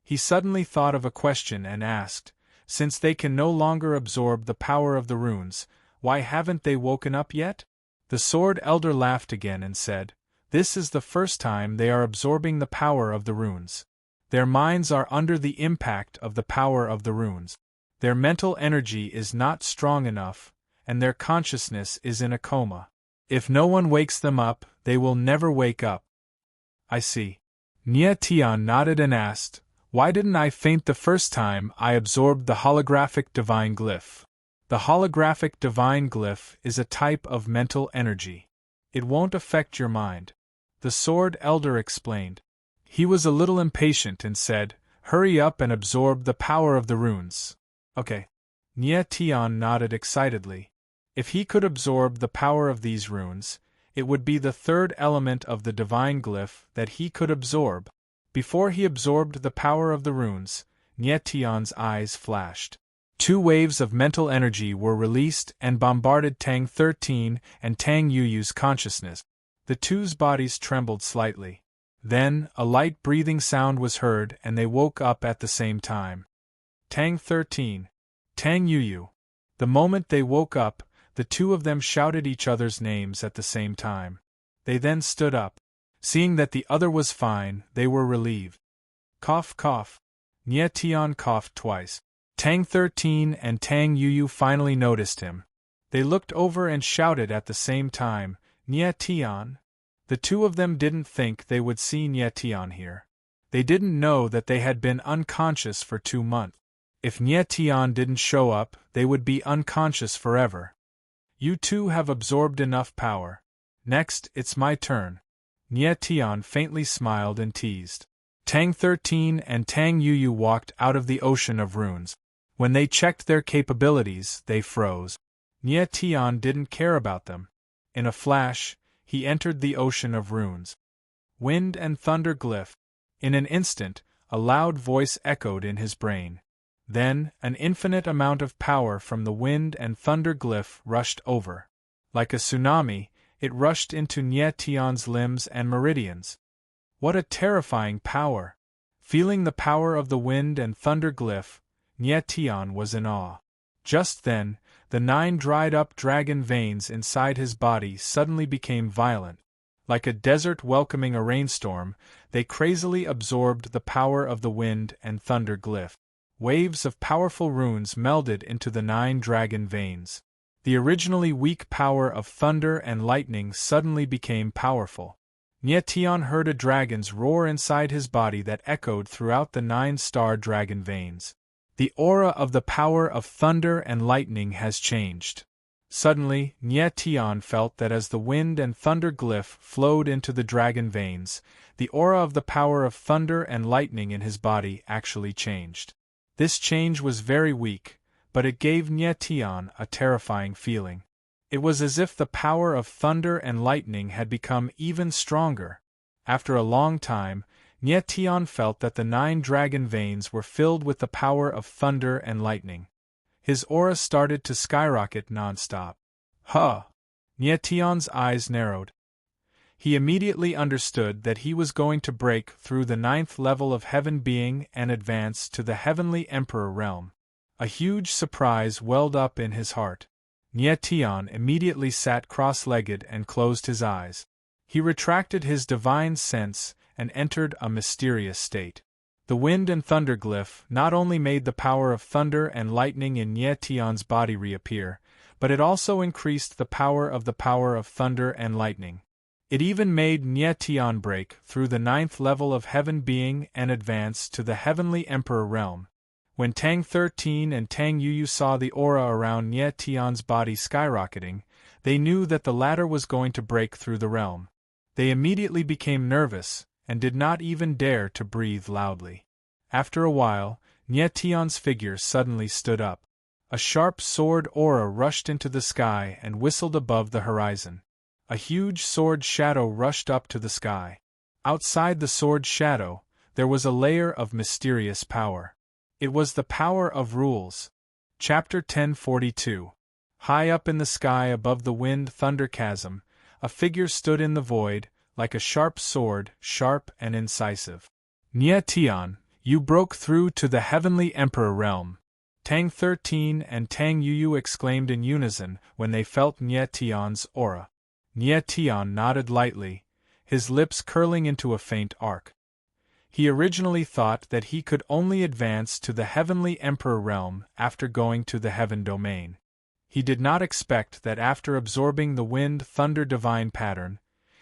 He suddenly thought of a question and asked, "Since they can no longer absorb the power of the runes, why haven't they woken up yet?" The Sword Elder laughed again and said, "This is the first time they are absorbing the power of the runes. Their minds are under the impact of the power of the runes. Their mental energy is not strong enough, and their consciousness is in a coma. If no one wakes them up, they will never wake up." "I see." Nye Tian nodded and asked, "Why didn't I faint the first time I absorbed the holographic divine glyph?" The holographic divine glyph is a type of mental energy. It won't affect your mind. The Sword Elder explained. He was a little impatient and said, "Hurry up and absorb the power of the runes." "Okay." Nye Tian nodded excitedly. If he could absorb the power of these runes, it would be the third element of the divine glyph that he could absorb. Before he absorbed the power of the runes, Nye Tian's eyes flashed. 2 waves of mental energy were released and bombarded Tang 13 and Tang Yuyu's consciousness. The two's bodies trembled slightly. Then, a light breathing sound was heard and they woke up at the same time. Tang 13. Tang Yuyu. The moment they woke up, the two of them shouted each other's names at the same time. They then stood up. Seeing that the other was fine, they were relieved. Cough cough. Nie Tian coughed twice. Tang 13 and Tang Yuyu finally noticed him. They looked over and shouted at the same time, Nie Tian. The two of them didn't think they would see Nie Tian here. They didn't know that they had been unconscious for 2 months. If Nie Tian didn't show up, they would be unconscious forever. You two have absorbed enough power. Next, it's my turn. Nie Tian faintly smiled and teased. Tang 13 and Tang Yuyu walked out of the ocean of runes. When they checked their capabilities, they froze. Nie Tian didn't care about them. In a flash, he entered the ocean of runes. Wind and thunder glyph. In an instant, a loud voice echoed in his brain. Then, an infinite amount of power from the wind and thunder glyph rushed over. Like a tsunami, it rushed into Nie Tian's limbs and meridians. What a terrifying power! Feeling the power of the wind and thunder glyph, Nie Tian was in awe. Just then, the 9 dried-up dragon veins inside his body suddenly became violent. Like a desert welcoming a rainstorm, they crazily absorbed the power of the wind and thunder glyph. Waves of powerful runes melded into the 9 dragon veins. The originally weak power of thunder and lightning suddenly became powerful. Nie Tian heard a dragon's roar inside his body that echoed throughout the 9-star dragon veins. The aura of the power of thunder and lightning has changed. Suddenly, Nie Tian felt that as the wind and thunder glyph flowed into the dragon veins, the aura of the power of thunder and lightning in his body actually changed. This change was very weak, but it gave Nie Tian a terrifying feeling. It was as if the power of thunder and lightning had become even stronger. After a long time, Nie Tian felt that the 9 dragon veins were filled with the power of thunder and lightning. His aura started to skyrocket non-stop. Huh! Nie Tian's eyes narrowed. He immediately understood that he was going to break through the 9th level of Heaven Being and advance to the Heavenly Emperor realm. A huge surprise welled up in his heart. Nie Tian immediately sat cross-legged and closed his eyes. He retracted his divine sense and entered a mysterious state. The wind and thunder glyph not only made the power of thunder and lightning in Nie Tian's body reappear, but it also increased the power of thunder and lightning. It even made Nie Tian break through the 9th level of Heaven Being and advance to the Heavenly Emperor realm. When Tang 13 and Tang Yuyu saw the aura around Nie Tian's body skyrocketing, they knew that the latter was going to break through the realm. They immediately became nervous, and did not even dare to breathe loudly. After a while, Nie Tian's figure suddenly stood up. A sharp sword aura rushed into the sky and whistled above the horizon. A huge sword shadow rushed up to the sky. Outside the sword shadow, there was a layer of mysterious power. It was the power of rules. Chapter 1042. High up in the sky above the wind-thunder chasm, a figure stood in the void, like a sharp sword, sharp and incisive. Nie Tian, you broke through to the Heavenly Emperor realm. Tang 13 and Tang Yuyu exclaimed in unison when they felt Nie Tian's aura. Nie Tian nodded lightly, his lips curling into a faint arc. He originally thought that he could only advance to the Heavenly Emperor realm after going to the Heaven Domain. He did not expect that after absorbing the wind-thunder divine pattern,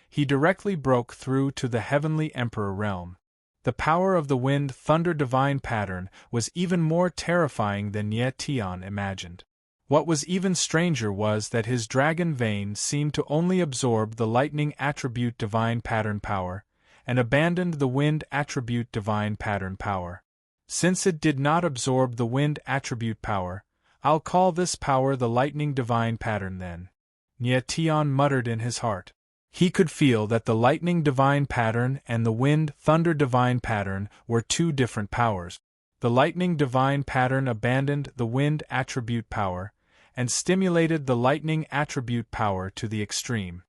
he directly broke through to the Heavenly Emperor realm. The power of the wind-thunder divine pattern was even more terrifying than Nie Tian imagined. What was even stranger was that his dragon vein seemed to only absorb the lightning attribute divine pattern power, and abandoned the wind attribute divine pattern power. Since it did not absorb the wind attribute power, I'll call this power the lightning divine pattern then. Nie Tian muttered in his heart. He could feel that the lightning divine pattern and the wind-thunder divine pattern were 2 different powers. The lightning divine pattern abandoned the wind attribute power, and stimulated the lightning attribute power to the extreme.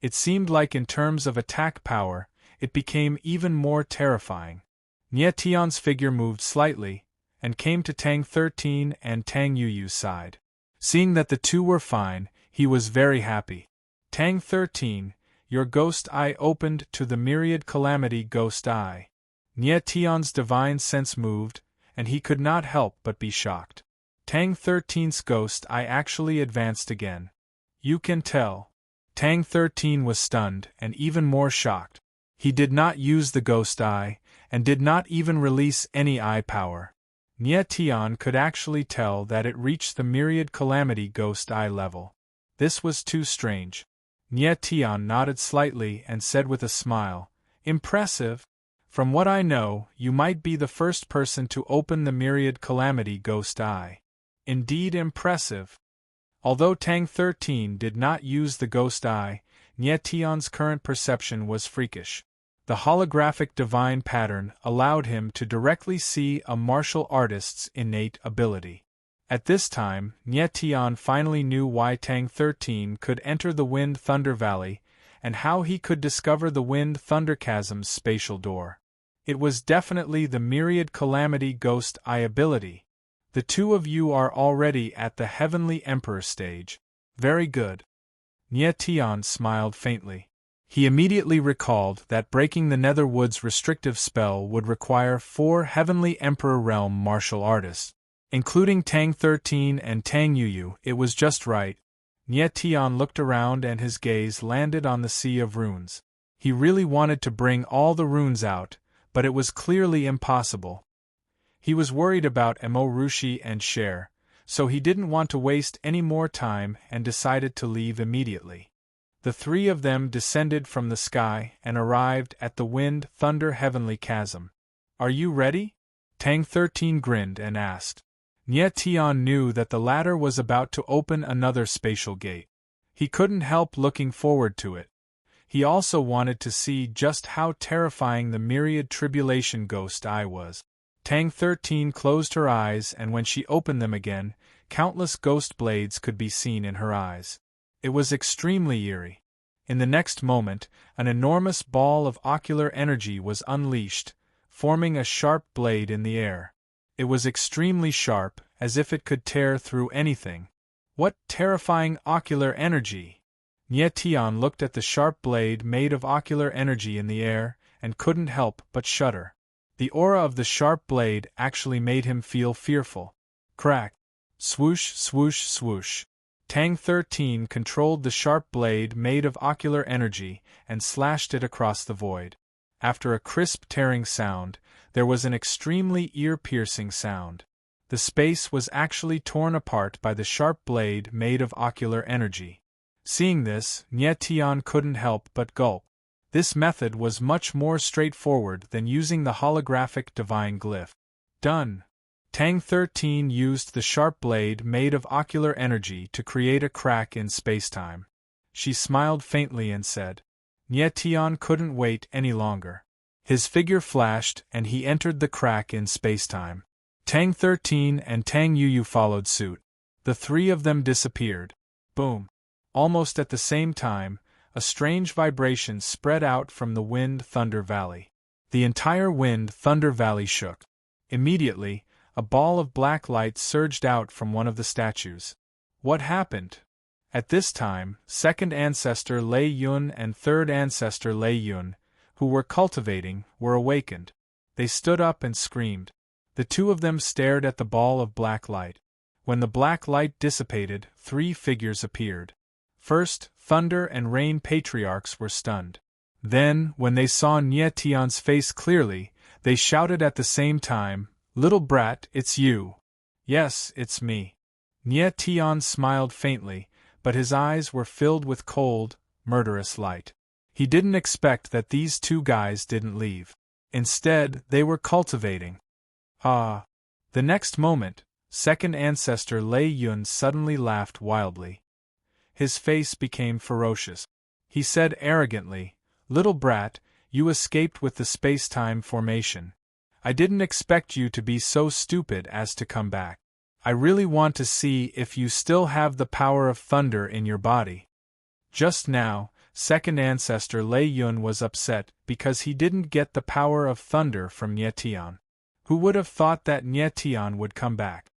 It seemed like in terms of attack power, it became even more terrifying. Nie Tian's figure moved slightly, and came to Tang 13 and Tang Yuyu's side. Seeing that the two were fine, he was very happy. Tang 13, your ghost eye opened to the myriad calamity ghost eye. Nie Tian's divine sense moved, and he could not help but be shocked. Tang 13's ghost eye actually advanced again. You can tell. Tang 13 was stunned and even more shocked. He did not use the ghost eye, and did not even release any eye power. Nie Tian could actually tell that it reached the myriad calamity ghost eye level. This was too strange. Nie Tian nodded slightly and said with a smile, "Impressive. From what I know, you might be the first person to open the myriad calamity ghost eye. Indeed impressive." Although Tang 13 did not use the ghost eye, Nie Tian's current perception was freakish. The holographic divine pattern allowed him to directly see a martial artist's innate ability. At this time, Nie Tian finally knew why Tang 13 could enter the Wind Thunder Valley, and how he could discover the Wind Thunder Chasm's spatial door. It was definitely the myriad calamity ghost eye ability. The two of you are already at the Heavenly Emperor stage. Very good. Nie Tian smiled faintly. He immediately recalled that breaking the Netherwood's restrictive spell would require 4 Heavenly Emperor realm martial artists. Including Tang 13 and Tang Yuyu, it was just right. Nie Tian looked around and his gaze landed on the Sea of Runes. He really wanted to bring all the runes out, but it was clearly impossible. He was worried about Emo Rushi and Cher, so he didn't want to waste any more time and decided to leave immediately. The three of them descended from the sky and arrived at the Wind Thunder Heavenly Chasm. Are you ready? Tang 13 grinned and asked. Nie Tian knew that the latter was about to open another spatial gate. He couldn't help looking forward to it. He also wanted to see just how terrifying the myriad tribulation ghost eye was. Tang 13 closed her eyes, and when she opened them again, countless ghost blades could be seen in her eyes. It was extremely eerie. In the next moment, an enormous ball of ocular energy was unleashed, forming a sharp blade in the air. It was extremely sharp, as if it could tear through anything. What terrifying ocular energy! Nie Tian looked at the sharp blade made of ocular energy in the air, and couldn't help but shudder. The aura of the sharp blade actually made him feel fearful. Crack! Swoosh, swoosh, swoosh. Tang 13 controlled the sharp blade made of ocular energy and slashed it across the void. After a crisp tearing sound, there was an extremely ear-piercing sound. The space was actually torn apart by the sharp blade made of ocular energy. Seeing this, Nie Tian couldn't help but gulp. This method was much more straightforward than using the holographic divine glyph. Done. Tang 13 used the sharp blade made of ocular energy to create a crack in spacetime. She smiled faintly and said. Nie Tian couldn't wait any longer. His figure flashed and he entered the crack in spacetime. Tang 13 and Tang Yuyu followed suit. The three of them disappeared. Boom. Almost at the same time, a strange vibration spread out from the Wind Thunder Valley. The entire Wind Thunder Valley shook. Immediately, a ball of black light surged out from one of the statues. What happened? At this time, second ancestor Lei Yun and third ancestor Lei Yun, who were cultivating, were awakened. They stood up and screamed. The two of them stared at the ball of black light. When the black light dissipated, 3 figures appeared. First, Thunder and Rain patriarchs were stunned. Then, when they saw Nie Tian's face clearly, they shouted at the same time, "Little brat, it's you." "Yes, it's me." Nie Tian smiled faintly, but his eyes were filled with cold, murderous light. He didn't expect that these two guys didn't leave. Instead, they were cultivating. Ah! The next moment, second ancestor Lei Yun suddenly laughed wildly. His face became ferocious. He said arrogantly, "Little brat, you escaped with the space-time formation. I didn't expect you to be so stupid as to come back. I really want to see if you still have the power of thunder in your body." Just now, second ancestor Lei Yun was upset because he didn't get the power of thunder from Nye Tian. Who would have thought that Nye Tian would come back?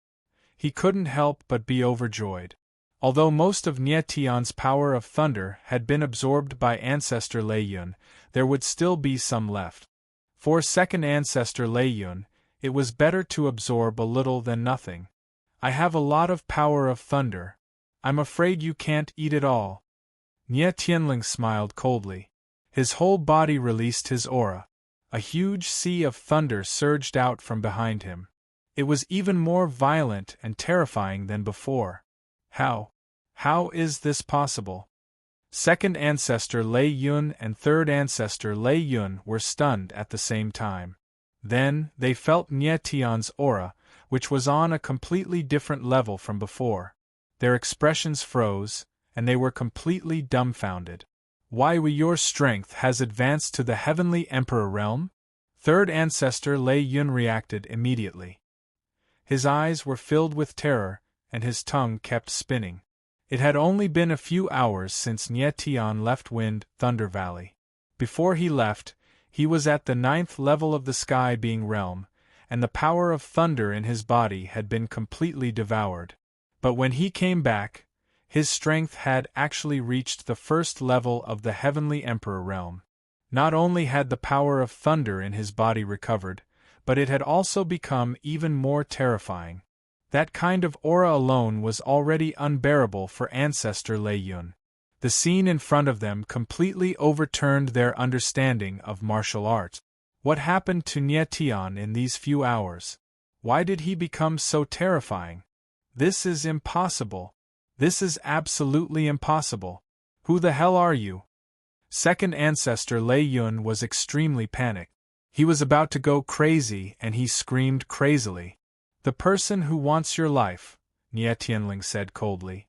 He couldn't help but be overjoyed. Although most of Nye Tian's power of thunder had been absorbed by ancestor Lei Yun, there would still be some left. For second ancestor Lei Yun, it was better to absorb a little than nothing. I have a lot of power of thunder. I'm afraid you can't eat it all. Nye Tianling smiled coldly. His whole body released his aura. A huge sea of thunder surged out from behind him. It was even more violent and terrifying than before. How is this possible? Second ancestor Lei Yun and third ancestor Lei Yun were stunned at the same time. Then, they felt Nye Tian's aura, which was on a completely different level from before. Their expressions froze, and they were completely dumbfounded. Why, your strength has advanced to the Heavenly Emperor realm? Third ancestor Lei Yun reacted immediately. His eyes were filled with terror, and his tongue kept spinning. It had only been a few hours since Nye Tian left Wind Thunder Valley. Before he left, he was at the 9th level of the Sky Being realm, and the power of thunder in his body had been completely devoured. But when he came back, his strength had actually reached the 1st level of the Heavenly Emperor realm. Not only had the power of thunder in his body recovered, but it had also become even more terrifying. That kind of aura alone was already unbearable for ancestor Lei Yun. The scene in front of them completely overturned their understanding of martial arts. What happened to Nye Tian in these few hours? Why did he become so terrifying? This is impossible. This is absolutely impossible. Who the hell are you? Second ancestor Lei Yun was extremely panicked. He was about to go crazy and he screamed crazily. The person who wants your life, Nye Tianling said coldly.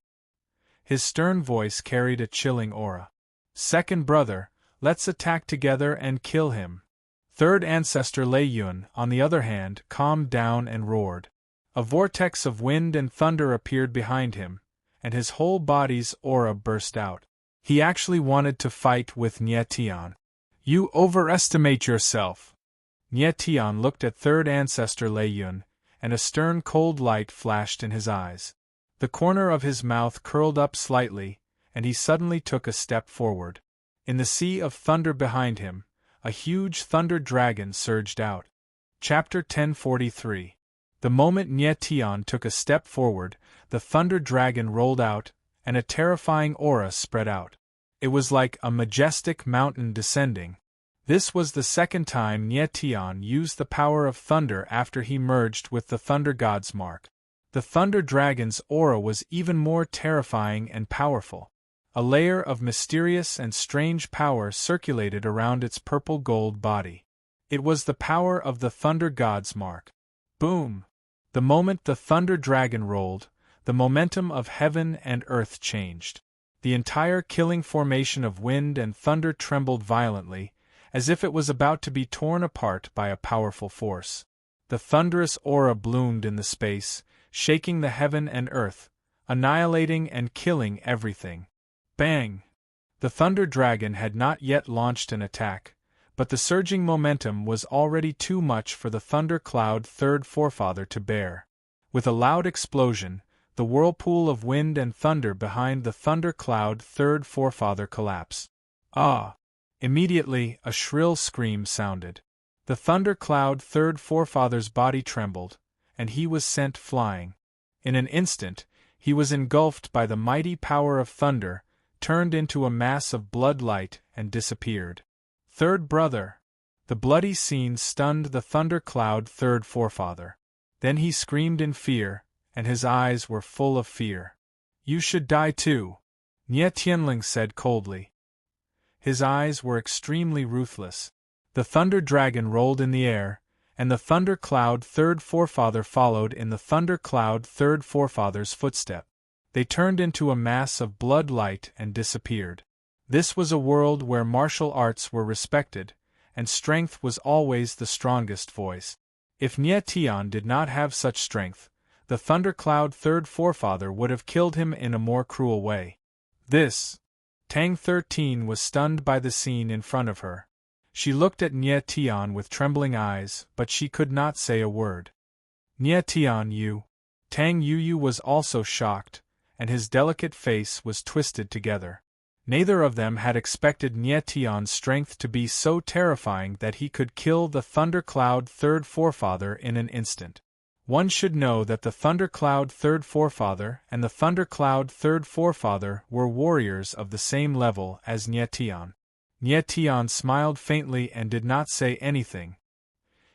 His stern voice carried a chilling aura. Second brother, let's attack together and kill him. Third ancestor Lei Yun, on the other hand, calmed down and roared. A vortex of wind and thunder appeared behind him, and his whole body's aura burst out. He actually wanted to fight with Nye Tian. You overestimate yourself. Nye Tian looked at third ancestor Lei Yun, and a stern cold light flashed in his eyes. The corner of his mouth curled up slightly, and he suddenly took a step forward. In the sea of thunder behind him, a huge thunder dragon surged out. Chapter 1043. The moment Nye Tian took a step forward, the thunder dragon rolled out, and a terrifying aura spread out. It was like a majestic mountain descending. This was the second time Nye Tian used the power of thunder after he merged with the Thunder God's mark. The Thunder Dragon's aura was even more terrifying and powerful. A layer of mysterious and strange power circulated around its purple-gold body. It was the power of the Thunder God's mark. Boom! The moment the Thunder Dragon rolled, the momentum of heaven and earth changed. The entire killing formation of wind and thunder trembled violently, as if it was about to be torn apart by a powerful force. The thunderous aura bloomed in the space, shaking the heaven and earth, annihilating and killing everything. Bang! The Thunder Dragon had not yet launched an attack, but the surging momentum was already too much for the Thunder Cloud Third Forefather to bear. With a loud explosion, the whirlpool of wind and thunder behind the Thunder Cloud Third Forefather collapsed. Ah! Immediately, a shrill scream sounded. The Thunder Cloud Third Forefather's body trembled, and he was sent flying. In an instant, he was engulfed by the mighty power of thunder, turned into a mass of blood light, and disappeared. Third brother! The bloody scene stunned the Thunder Cloud Third Forefather. Then he screamed in fear, and his eyes were full of fear. You should die too, Nye Tianling said coldly. His eyes were extremely ruthless. The Thunder Dragon rolled in the air, and the Thunder Cloud Third Forefather followed in the Thunder Cloud Third Forefather's footstep. They turned into a mass of blood light and disappeared. This was a world where martial arts were respected, and strength was always the strongest voice. If Nye Tian did not have such strength, the Thunder Cloud Third Forefather would have killed him in a more cruel way. This Tang 13 was stunned by the scene in front of her. She looked at Nye Tian with trembling eyes, but she could not say a word. Nye Tian, you. Tang Yuyu was also shocked, and his delicate face was twisted together. Neither of them had expected Nye Tian's strength to be so terrifying that he could kill the Thundercloud Third Forefather in an instant. One should know that the Thundercloud Third Forefather and the Thundercloud Third Forefather were warriors of the same level as Nye Tian. Nye Tian smiled faintly and did not say anything.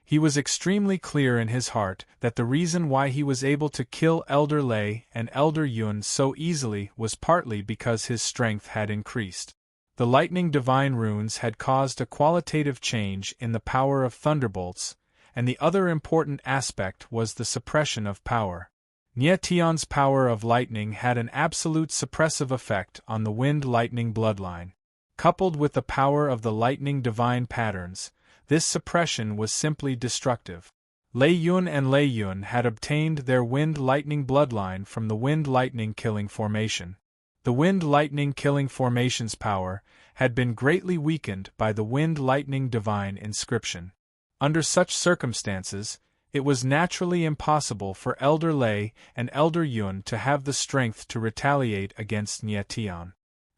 He was extremely clear in his heart that the reason why he was able to kill Elder Lei and Elder Yun so easily was partly because his strength had increased. The lightning divine runes had caused a qualitative change in the power of thunderbolts, and the other important aspect was the suppression of power. Nye Tian's power of lightning had an absolute suppressive effect on the wind-lightning bloodline. Coupled with the power of the lightning divine patterns, this suppression was simply destructive. Lei Yun and Lei Yun had obtained their wind-lightning bloodline from the wind-lightning killing formation. The wind-lightning killing formation's power had been greatly weakened by the wind-lightning divine inscription. Under such circumstances, it was naturally impossible for Elder Lei and Elder Yun to have the strength to retaliate against Nye Tian.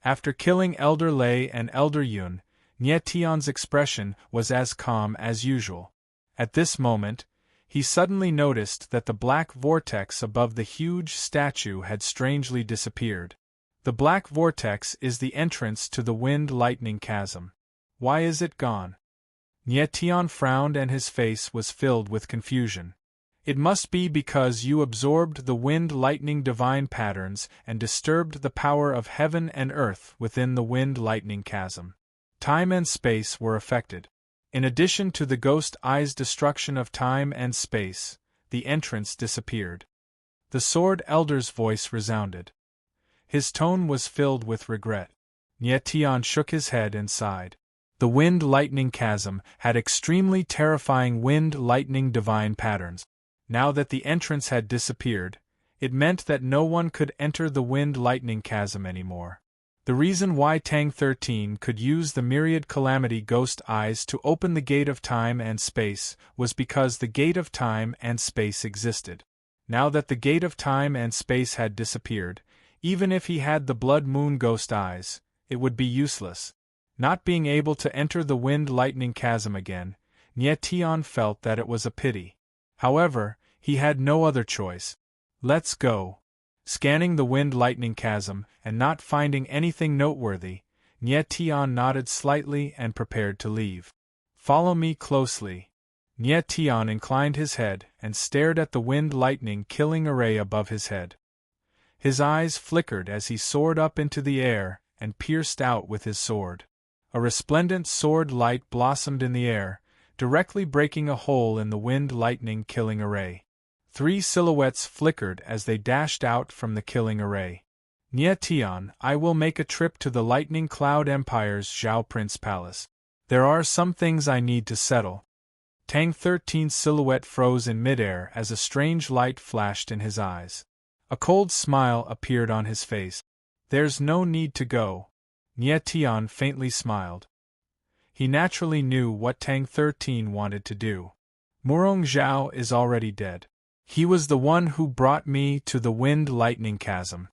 After killing Elder Lei and Elder Yun, Nye Tian's expression was as calm as usual. At this moment, he suddenly noticed that the black vortex above the huge statue had strangely disappeared. The black vortex is the entrance to the wind-lightning chasm. Why is it gone? Nye Tian frowned and his face was filled with confusion. It must be because you absorbed the wind-lightning divine patterns and disturbed the power of heaven and earth within the wind-lightning chasm. Time and space were affected. In addition to the ghost eye's destruction of time and space, the entrance disappeared. The Sword Elder's voice resounded. His tone was filled with regret. Nye Tian shook his head and sighed. The wind-lightning chasm had extremely terrifying wind-lightning divine patterns. Now that the entrance had disappeared, it meant that no one could enter the wind-lightning chasm anymore. The reason why Tang 13 could use the myriad calamity ghost eyes to open the gate of time and space was because the gate of time and space existed. Now that the gate of time and space had disappeared, even if he had the blood moon ghost eyes, it would be useless. Not being able to enter the wind-lightning chasm again, Nye Tian felt that it was a pity. However, he had no other choice. Let's go. Scanning the wind-lightning chasm and not finding anything noteworthy, Nye Tian nodded slightly and prepared to leave. Follow me closely. Nye Tian inclined his head and stared at the wind-lightning killing array above his head. His eyes flickered as he soared up into the air and pierced out with his sword. A resplendent sword light blossomed in the air, directly breaking a hole in the wind-lightning killing array. 3 silhouettes flickered as they dashed out from the killing array. Nye Tian, I will make a trip to the Lightning Cloud Empire's Zhao Prince Palace. There are some things I need to settle. Tang 13's silhouette froze in midair as a strange light flashed in his eyes. A cold smile appeared on his face. There's no need to go. Nye Tian faintly smiled. He naturally knew what Tang 13 wanted to do. Murong Zhao is already dead. He was the one who brought me to the wind-lightning chasm.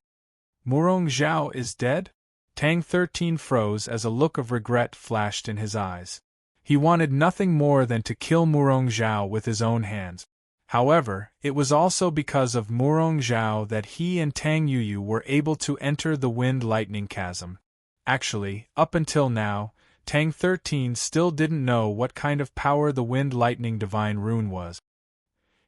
Murong Zhao is dead? Tang 13 froze as a look of regret flashed in his eyes. He wanted nothing more than to kill Murong Zhao with his own hands. However, it was also because of Murong Zhao that he and Tang Yuyu were able to enter the wind-lightning chasm. Actually, up until now, Tang 13 still didn't know what kind of power the wind-lightning divine rune was.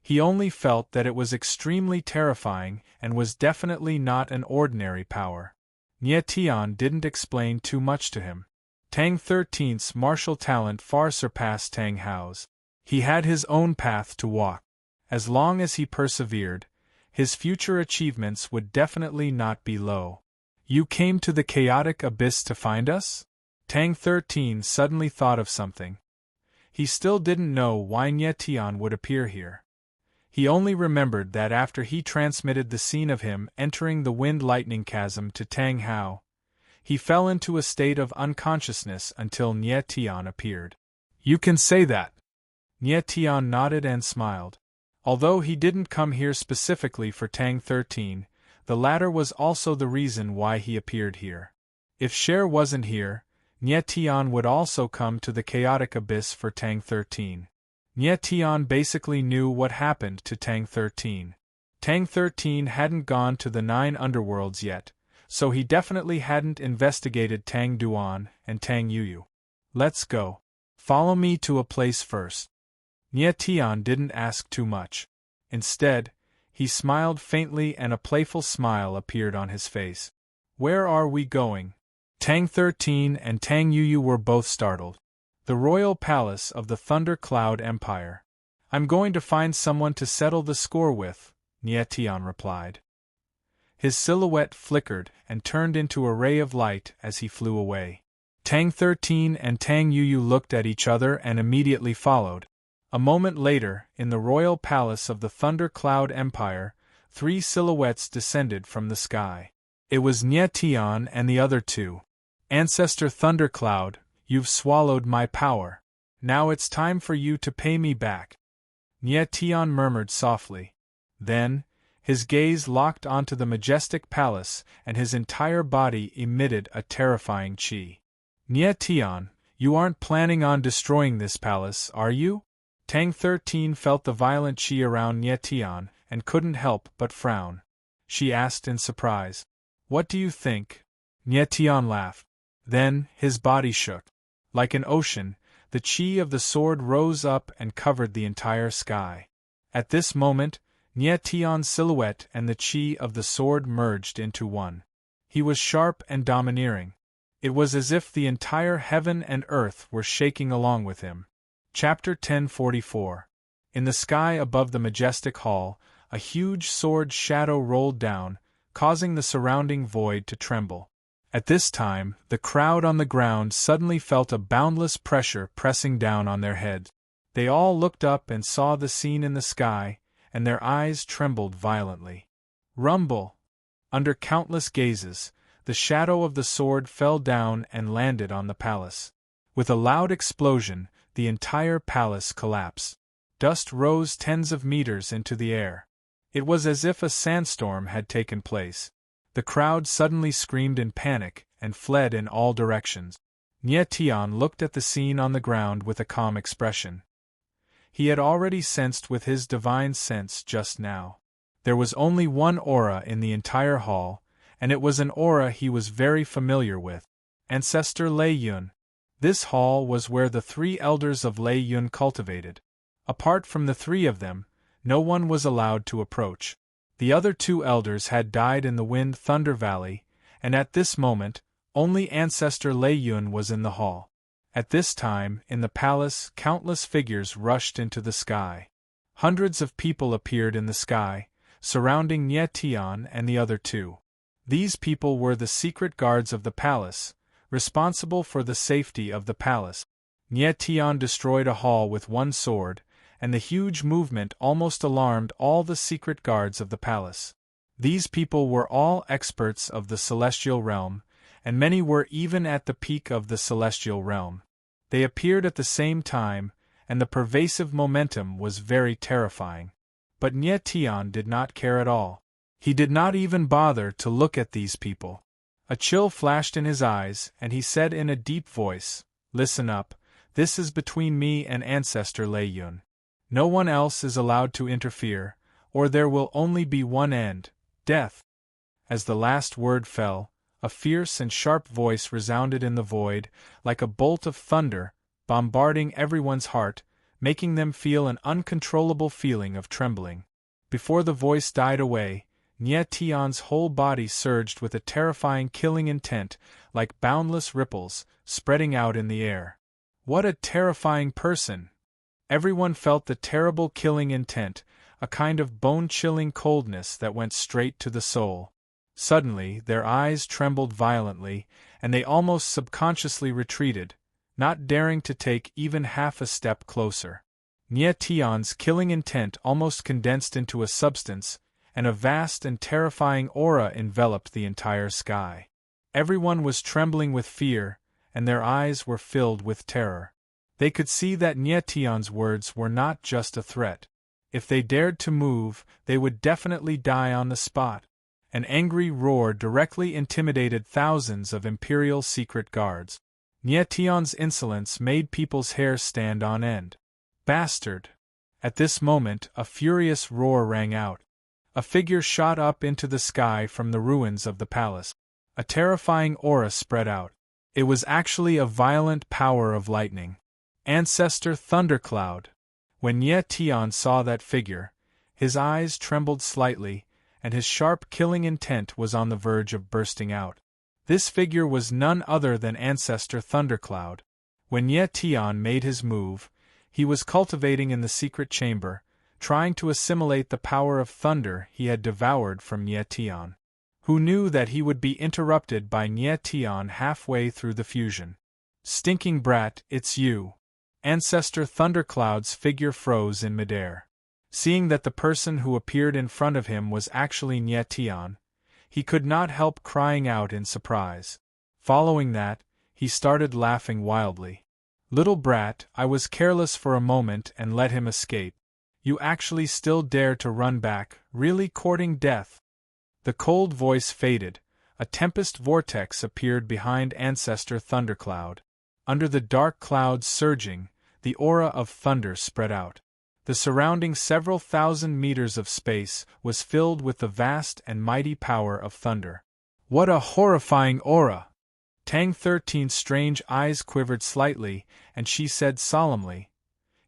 He only felt that it was extremely terrifying and was definitely not an ordinary power. Nye Tian didn't explain too much to him. Tang 13's martial talent far surpassed Tang Hao's. He had his own path to walk. As long as he persevered, his future achievements would definitely not be low. You came to the chaotic abyss to find us? Tang 13 suddenly thought of something. He still didn't know why Nye Tian would appear here. He only remembered that after he transmitted the scene of him entering the wind-lightning chasm to Tang Hao, He fell into a state of unconsciousness until Nye Tian appeared. You can say that. Nye Tian nodded and smiled. Although he didn't come here specifically for Tang 13, the latter was also the reason why he appeared here. If Cher wasn't here, Nye Tian would also come to the chaotic abyss for Tang 13. Nye Tian basically knew what happened to Tang 13. Tang 13 hadn't gone to the 9 underworlds yet, so he definitely hadn't investigated Tang Duan and Tang Yuyu. Let's go. Follow me to a place first. Nye Tian didn't ask too much. Instead, he smiled faintly and a playful smile appeared on his face. Where are we going? Tang 13 and Tang Yuyu were both startled. The royal palace of the Thunder Cloud Empire. I'm going to find someone to settle the score with, Nye Tian replied. His silhouette flickered and turned into a ray of light as he flew away. Tang 13 and Tang Yuyu looked at each other and immediately followed. A moment later, in the royal palace of the Thunder Cloud Empire, 3 silhouettes descended from the sky. It was Nye Tian and the other 2. Ancestor Thundercloud, you've swallowed my power. Now it's time for you to pay me back. Nye Tian murmured softly. Then, his gaze locked onto the majestic palace and his entire body emitted a terrifying qi. Nye Tian, you aren't planning on destroying this palace, are you? Tang 13 felt the violent qi around Nye Tian and couldn't help but frown. She asked in surprise. What do you think? Nye Tian laughed. Then, his body shook. Like an ocean, the qi of the sword rose up and covered the entire sky. At this moment, Nye Tian's silhouette and the qi of the sword merged into one. He was sharp and domineering. It was as if the entire heaven and earth were shaking along with him. Chapter 1044. In the sky above the majestic hall, a huge sword shadow rolled down, causing the surrounding void to tremble. At this time, the crowd on the ground suddenly felt a boundless pressure pressing down on their heads. They all looked up and saw the scene in the sky, and their eyes trembled violently. Rumble! Under countless gazes, the shadow of the sword fell down and landed on the palace. With a loud explosion, the entire palace collapsed. Dust rose tens of meters into the air. It was as if a sandstorm had taken place. The crowd suddenly screamed in panic and fled in all directions. Nye Tian looked at the scene on the ground with a calm expression. He had already sensed with his divine sense just now. There was only one aura in the entire hall, and it was an aura he was very familiar with. Ancestor Lei Yun. This hall was where the 3 elders of Lei Yun cultivated. Apart from the 3 of them, no one was allowed to approach. The other 2 elders had died in the Wind Thunder Valley, and at this moment, only Ancestor Lei Yun was in the hall. At this time, in the palace, countless figures rushed into the sky. Hundreds of people appeared in the sky, surrounding Nye Tian and the other 2. These people were the secret guards of the palace, responsible for the safety of the palace. Nye Tian destroyed a hall with one sword, and the huge movement almost alarmed all the secret guards of the palace. These people were all experts of the celestial realm, and many were even at the peak of the celestial realm. They appeared at the same time, and the pervasive momentum was very terrifying. But Nye Tian did not care at all. He did not even bother to look at these people. A chill flashed in his eyes, and he said in a deep voice, "Listen up, this is between me and Ancestor Lei Yun. No one else is allowed to interfere, or there will only be one end, death." As the last word fell, a fierce and sharp voice resounded in the void, like a bolt of thunder, bombarding everyone's heart, making them feel an uncontrollable feeling of trembling. Before the voice died away, Nye Tian's whole body surged with a terrifying killing intent, like boundless ripples, spreading out in the air. What a terrifying person! Everyone felt the terrible killing intent, a kind of bone-chilling coldness that went straight to the soul. Suddenly, their eyes trembled violently, and they almost subconsciously retreated, not daring to take even half a step closer. Nye Tian's killing intent almost condensed into a substance, and a vast and terrifying aura enveloped the entire sky. Everyone was trembling with fear, and their eyes were filled with terror. They could see that Nietion's words were not just a threat. If they dared to move, they would definitely die on the spot. An angry roar directly intimidated thousands of Imperial secret guards. Nietion's insolence made people's hair stand on end. Bastard! At this moment, a furious roar rang out. A figure shot up into the sky from the ruins of the palace. A terrifying aura spread out. It was actually a violent power of lightning. Ancestor Thundercloud! When Nietion saw that figure, his eyes trembled slightly, and his sharp killing intent was on the verge of bursting out. This figure was none other than Ancestor Thundercloud. When Nietion made his move, he was cultivating in the secret chamber, trying to assimilate the power of thunder he had devoured from Nietion. Who knew that he would be interrupted by Nietion halfway through the fusion? Stinking brat, it's you! Ancestor Thundercloud's figure froze in midair. Seeing that the person who appeared in front of him was actually Nietion, he could not help crying out in surprise. Following that, he started laughing wildly. Little brat, I was careless for a moment and let him escape. You actually still dare to run back, really courting death? The cold voice faded. A tempest vortex appeared behind Ancestor Thundercloud. Under the dark clouds surging, the aura of thunder spread out. The surrounding several thousand meters of space was filled with the vast and mighty power of thunder. What a horrifying aura! Tang 13's strange eyes quivered slightly, and she said solemnly,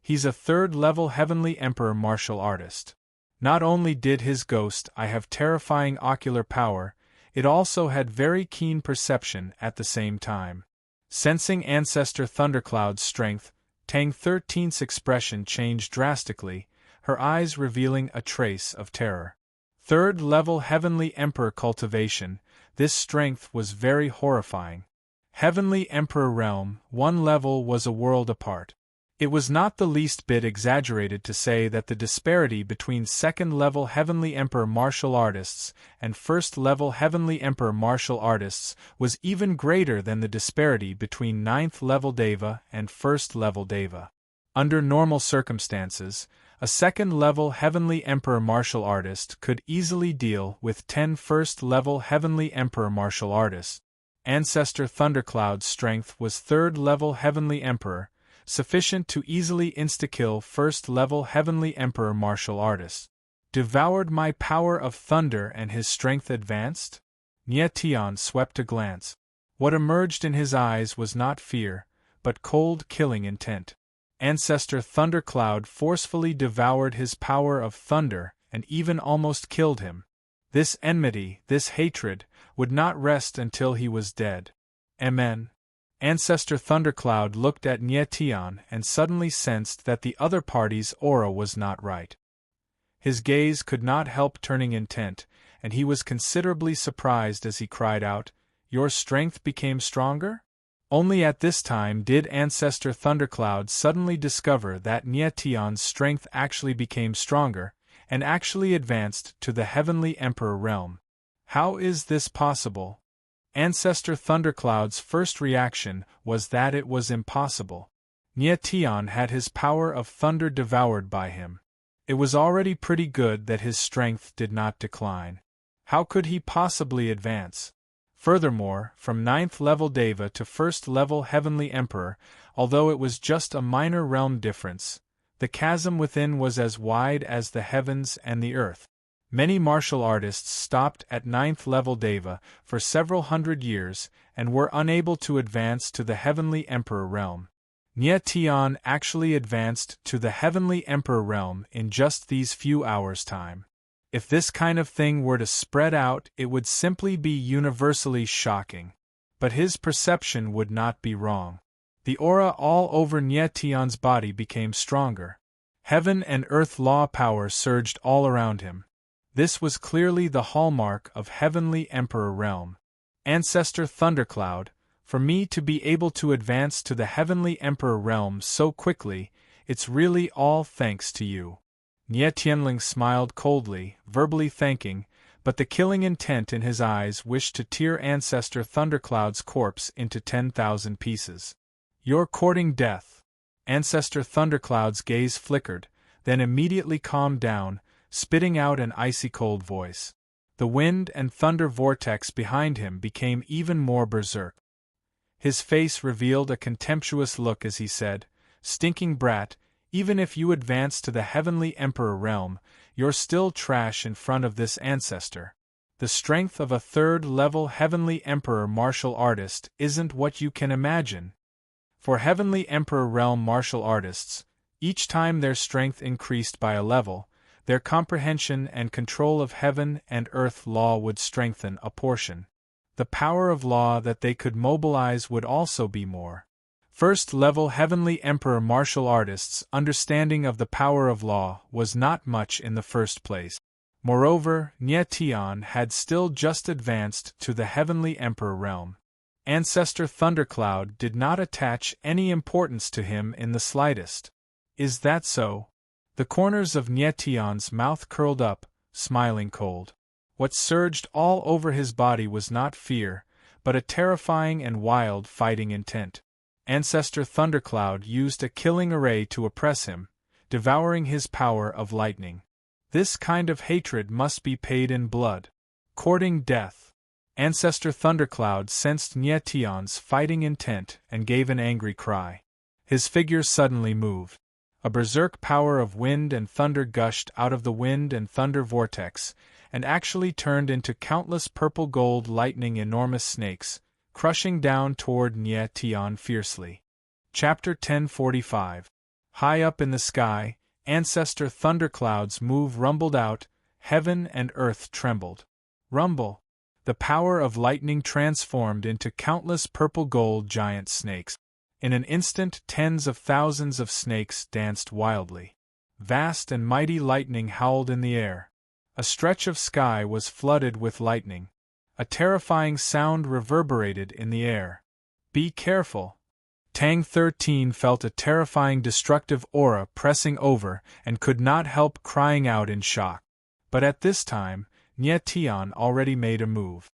"He's a third-level Heavenly Emperor martial artist. Not only did his ghost eye have terrifying ocular power, it also had very keen perception at the same time." Sensing Ancestor Thundercloud's strength, Tang 13's expression changed drastically, her eyes revealing a trace of terror. Third-level Heavenly Emperor cultivation, this strength was very horrifying. Heavenly Emperor realm, one level was a world apart. It was not the least bit exaggerated to say that the disparity between second-level Heavenly Emperor martial artists and first-level Heavenly Emperor martial artists was even greater than the disparity between ninth-level Deva and first-level Deva. Under normal circumstances, a second-level Heavenly Emperor martial artist could easily deal with 10 first-level Heavenly Emperor martial artists. Ancestor Thundercloud's strength was third-level Heavenly Emperor, sufficient to easily insta-kill first-level Heavenly Emperor martial artists. Devoured my power of thunder and his strength advanced? Nietion swept a glance. What emerged in his eyes was not fear, but cold killing intent. Ancestor Thundercloud forcefully devoured his power of thunder and even almost killed him. This enmity, this hatred, would not rest until he was dead. Amen. Ancestor Thundercloud looked at Nietion and suddenly sensed that the other party's aura was not right. His gaze could not help turning intent, and he was considerably surprised as he cried out, "Your strength became stronger?" Only at this time did Ancestor Thundercloud suddenly discover that Nietion's strength actually became stronger, and actually advanced to the Heavenly Emperor realm. How is this possible? Ancestor Thundercloud's first reaction was that it was impossible. Nietion had his power of thunder devoured by him. It was already pretty good that his strength did not decline. How could he possibly advance? Furthermore, from 9th level Deva to 1st level Heavenly Emperor, although it was just a minor realm difference, the chasm within was as wide as the heavens and the earth. Many martial artists stopped at 9th level Deva for several hundred years and were unable to advance to the Heavenly Emperor realm. Nietion actually advanced to the Heavenly Emperor realm in just these few hours' time. If this kind of thing were to spread out, it would simply be universally shocking. But his perception would not be wrong. The aura all over Nietion's body became stronger. Heaven and earth law power surged all around him. This was clearly the hallmark of Heavenly Emperor realm. Ancestor Thundercloud, for me to be able to advance to the Heavenly Emperor realm so quickly, it's really all thanks to you. Nietionling smiled coldly, verbally thanking, but the killing intent in his eyes wished to tear Ancestor Thundercloud's corpse into 10,000 pieces. "You're courting death." Ancestor Thundercloud's gaze flickered, then immediately calmed down, spitting out an icy-cold voice. The wind and thunder vortex behind him became even more berserk. His face revealed a contemptuous look as he said, "Stinking brat, even if you advance to the Heavenly Emperor realm, you're still trash in front of this ancestor. The strength of a third-level Heavenly Emperor martial artist isn't what you can imagine." For Heavenly Emperor realm martial artists, each time their strength increased by a level, their comprehension and control of heaven and earth law would strengthen a portion. The power of law that they could mobilize would also be more. First-level Heavenly Emperor martial artists' understanding of the power of law was not much in the first place. Moreover, Nye Tian had still just advanced to the Heavenly Emperor realm. Ancestor Thundercloud did not attach any importance to him in the slightest. "Is that so?" The corners of Nye Tian's mouth curled up, smiling cold. What surged all over his body was not fear, but a terrifying and wild fighting intent. Ancestor Thundercloud used a killing array to oppress him, devouring his power of lightning. This kind of hatred must be paid in blood. Courting death. Ancestor Thundercloud sensed Nye Tian's fighting intent and gave an angry cry. His figure suddenly moved. A berserk power of wind and thunder gushed out of the wind and thunder vortex, and actually turned into countless purple-gold lightning enormous snakes, crushing down toward Nye Tian fiercely. Chapter 1045. High up in the sky, Ancestor Thundercloud's move rumbled out, heaven and earth trembled. Rumble! The power of lightning transformed into countless purple-gold giant snakes. In an instant, tens of thousands of snakes danced wildly. Vast and mighty lightning howled in the air. A stretch of sky was flooded with lightning. A terrifying sound reverberated in the air. "Be careful." Tang 13 felt a terrifying destructive aura pressing over and could not help crying out in shock. But at this time, Nye Tian already made a move.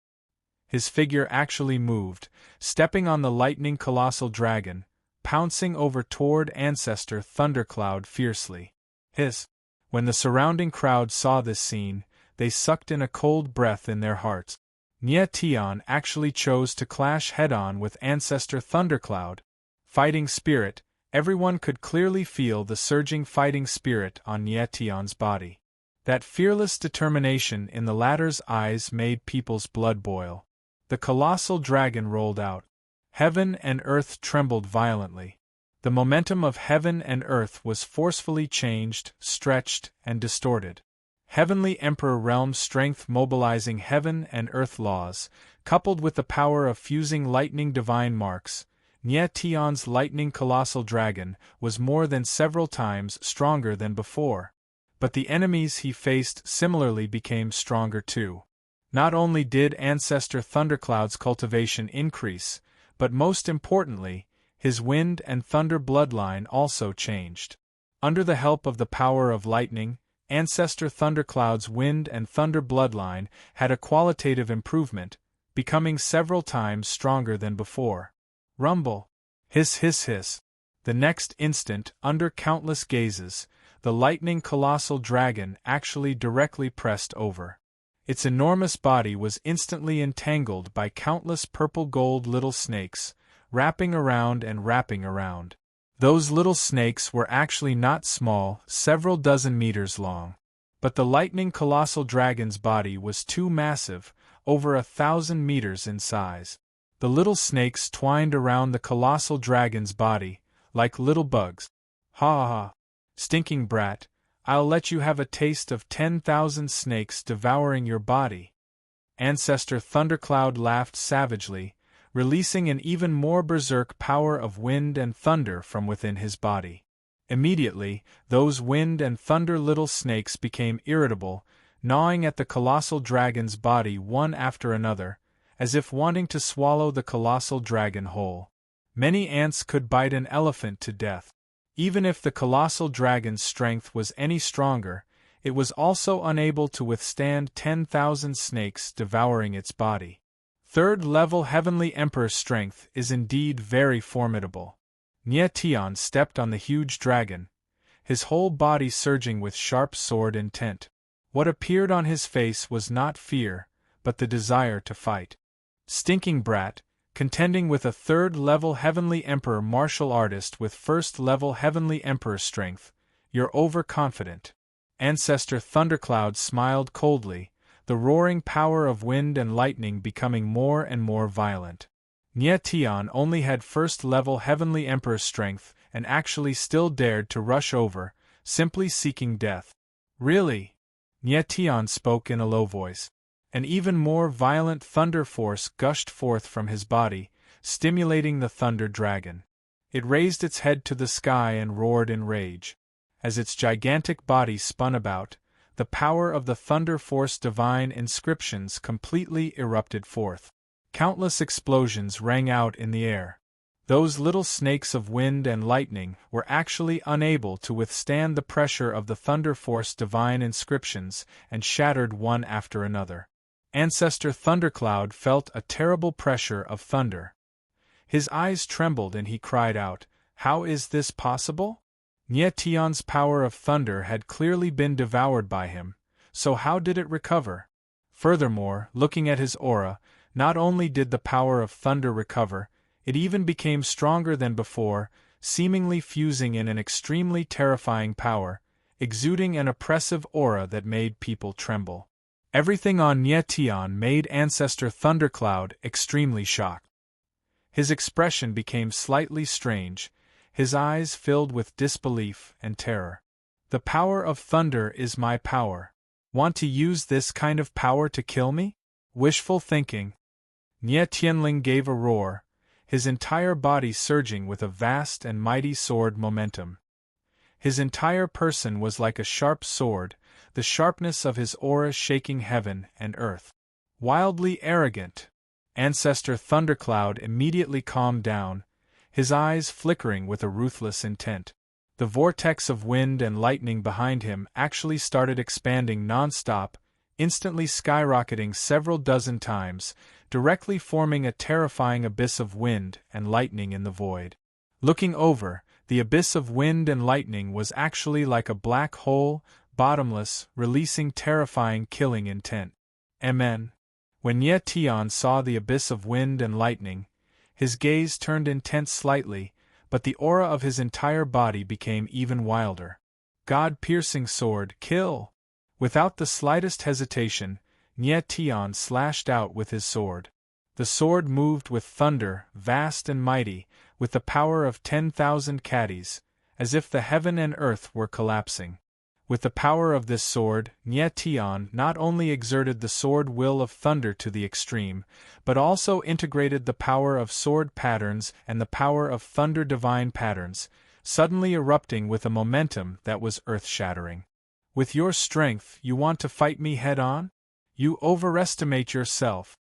His figure actually moved, stepping on the lightning colossal dragon, pouncing over toward Ancestor Thundercloud fiercely. Hiss! When the surrounding crowd saw this scene, they sucked in a cold breath in their hearts. Nye Tian actually chose to clash head-on with Ancestor Thundercloud. Fighting spirit, everyone could clearly feel the surging fighting spirit on Nye Tian's body. That fearless determination in the latter's eyes made people's blood boil. The colossal dragon rolled out. Heaven and earth trembled violently. The momentum of heaven and earth was forcefully changed, stretched, and distorted. Heavenly Emperor realm strength mobilizing heaven and earth laws, coupled with the power of fusing lightning divine marks, Nye Tian's lightning colossal dragon was more than several times stronger than before. But the enemies he faced similarly became stronger too. Not only did Ancestor Thundercloud's cultivation increase, but most importantly, his wind and thunder bloodline also changed. Under the help of the power of lightning, Ancestor Thundercloud's wind and thunder bloodline had a qualitative improvement, becoming several times stronger than before. Rumble! Hiss hiss hiss! The next instant, under countless gazes, the lightning colossal dragon actually directly pressed over. Its enormous body was instantly entangled by countless purple-gold little snakes, wrapping around and wrapping around. Those little snakes were actually not small, several dozen meters long. But the lightning colossal dragon's body was too massive, over 1,000 meters in size. The little snakes twined around the colossal dragon's body, like little bugs. "Ha ha ha! Stinking brat, I'll let you have a taste of 10,000 snakes devouring your body." Ancestor Thundercloud laughed savagely, releasing an even more berserk power of wind and thunder from within his body. Immediately, those wind and thunder little snakes became irritable, gnawing at the colossal dragon's body one after another, as if wanting to swallow the colossal dragon whole. Many ants could bite an elephant to death. Even if the colossal dragon's strength was any stronger, it was also unable to withstand 10,000 snakes devouring its body. Third-level Heavenly Emperor strength is indeed very formidable. Nye Tian stepped on the huge dragon, his whole body surging with sharp sword intent. What appeared on his face was not fear, but the desire to fight. Stinking brat, contending with a third-level Heavenly Emperor martial artist with first-level Heavenly Emperor strength, you're overconfident. Ancestor Thundercloud smiled coldly, the roaring power of wind and lightning becoming more and more violent. Nye Tian only had first-level Heavenly Emperor strength and actually still dared to rush over, simply seeking death. Really? Nye Tian spoke in a low voice. An even more violent thunder force gushed forth from his body, stimulating the thunder dragon. It raised its head to the sky and roared in rage. As its gigantic body spun about, the power of the thunder force divine inscriptions completely erupted forth. Countless explosions rang out in the air. Those little snakes of wind and lightning were actually unable to withstand the pressure of the thunder force divine inscriptions and shattered one after another. Ancestor Thundercloud felt a terrible pressure of thunder. His eyes trembled and he cried out, "How is this possible?" Nye Tian's power of thunder had clearly been devoured by him, so how did it recover? Furthermore, looking at his aura, not only did the power of thunder recover, it even became stronger than before, seemingly fusing in an extremely terrifying power, exuding an oppressive aura that made people tremble. Everything on Nye Tian made Ancestor Thundercloud extremely shocked. His expression became slightly strange, his eyes filled with disbelief and terror. The power of thunder is my power. Want to use this kind of power to kill me? Wishful thinking. Nye Tianling gave a roar, his entire body surging with a vast and mighty sword momentum. His entire person was like a sharp sword, the sharpness of his aura shaking heaven and earth. Wildly arrogant. Ancestor Thundercloud immediately calmed down, his eyes flickering with a ruthless intent. The vortex of wind and lightning behind him actually started expanding non-stop, instantly skyrocketing several dozen times, directly forming a terrifying abyss of wind and lightning in the void. Looking over, the abyss of wind and lightning was actually like a black hole, bottomless, releasing terrifying killing intent. Amen. When Nye Tian saw the abyss of wind and lightning, his gaze turned intense slightly, but the aura of his entire body became even wilder. God-piercing sword, kill! Without the slightest hesitation, Nye Tian slashed out with his sword. The sword moved with thunder, vast and mighty, with the power of 10,000 caddies, as if the heaven and earth were collapsing. With the power of this sword, Nye Tian not only exerted the sword will of thunder to the extreme, but also integrated the power of sword patterns and the power of thunder divine patterns, suddenly erupting with a momentum that was earth-shattering. With your strength, you want to fight me head-on? You overestimate yourself.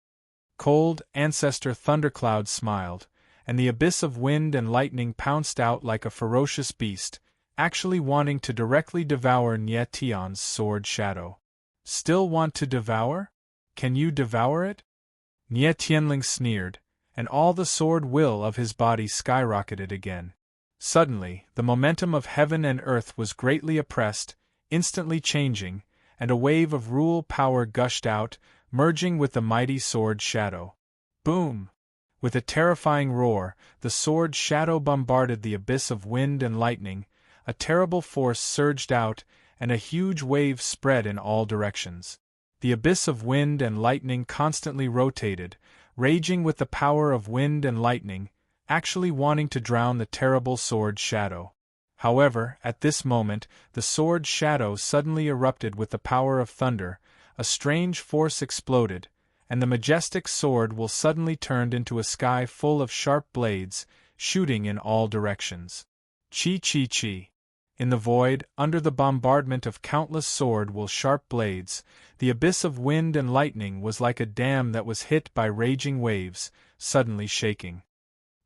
Cold, Ancestor Thundercloud smiled, and the abyss of wind and lightning pounced out like a ferocious beast, actually wanting to directly devour Nye Tian's sword shadow. Still want to devour? Can you devour it? Nye Tianling sneered, and all the sword will of his body skyrocketed again. Suddenly, the momentum of heaven and earth was greatly oppressed, instantly changing, and a wave of rule power gushed out, merging with the mighty sword shadow. Boom! With a terrifying roar, the sword shadow bombarded the abyss of wind and lightning, a terrible force surged out, and a huge wave spread in all directions. The abyss of wind and lightning constantly rotated, raging with the power of wind and lightning, actually wanting to drown the terrible sword shadow. However, at this moment, the sword shadow suddenly erupted with the power of thunder, a strange force exploded, and the majestic sword will suddenly turned into a sky full of sharp blades, shooting in all directions. Chi. In the void, under the bombardment of countless sword will sharp blades, the abyss of wind and lightning was like a dam that was hit by raging waves, suddenly shaking.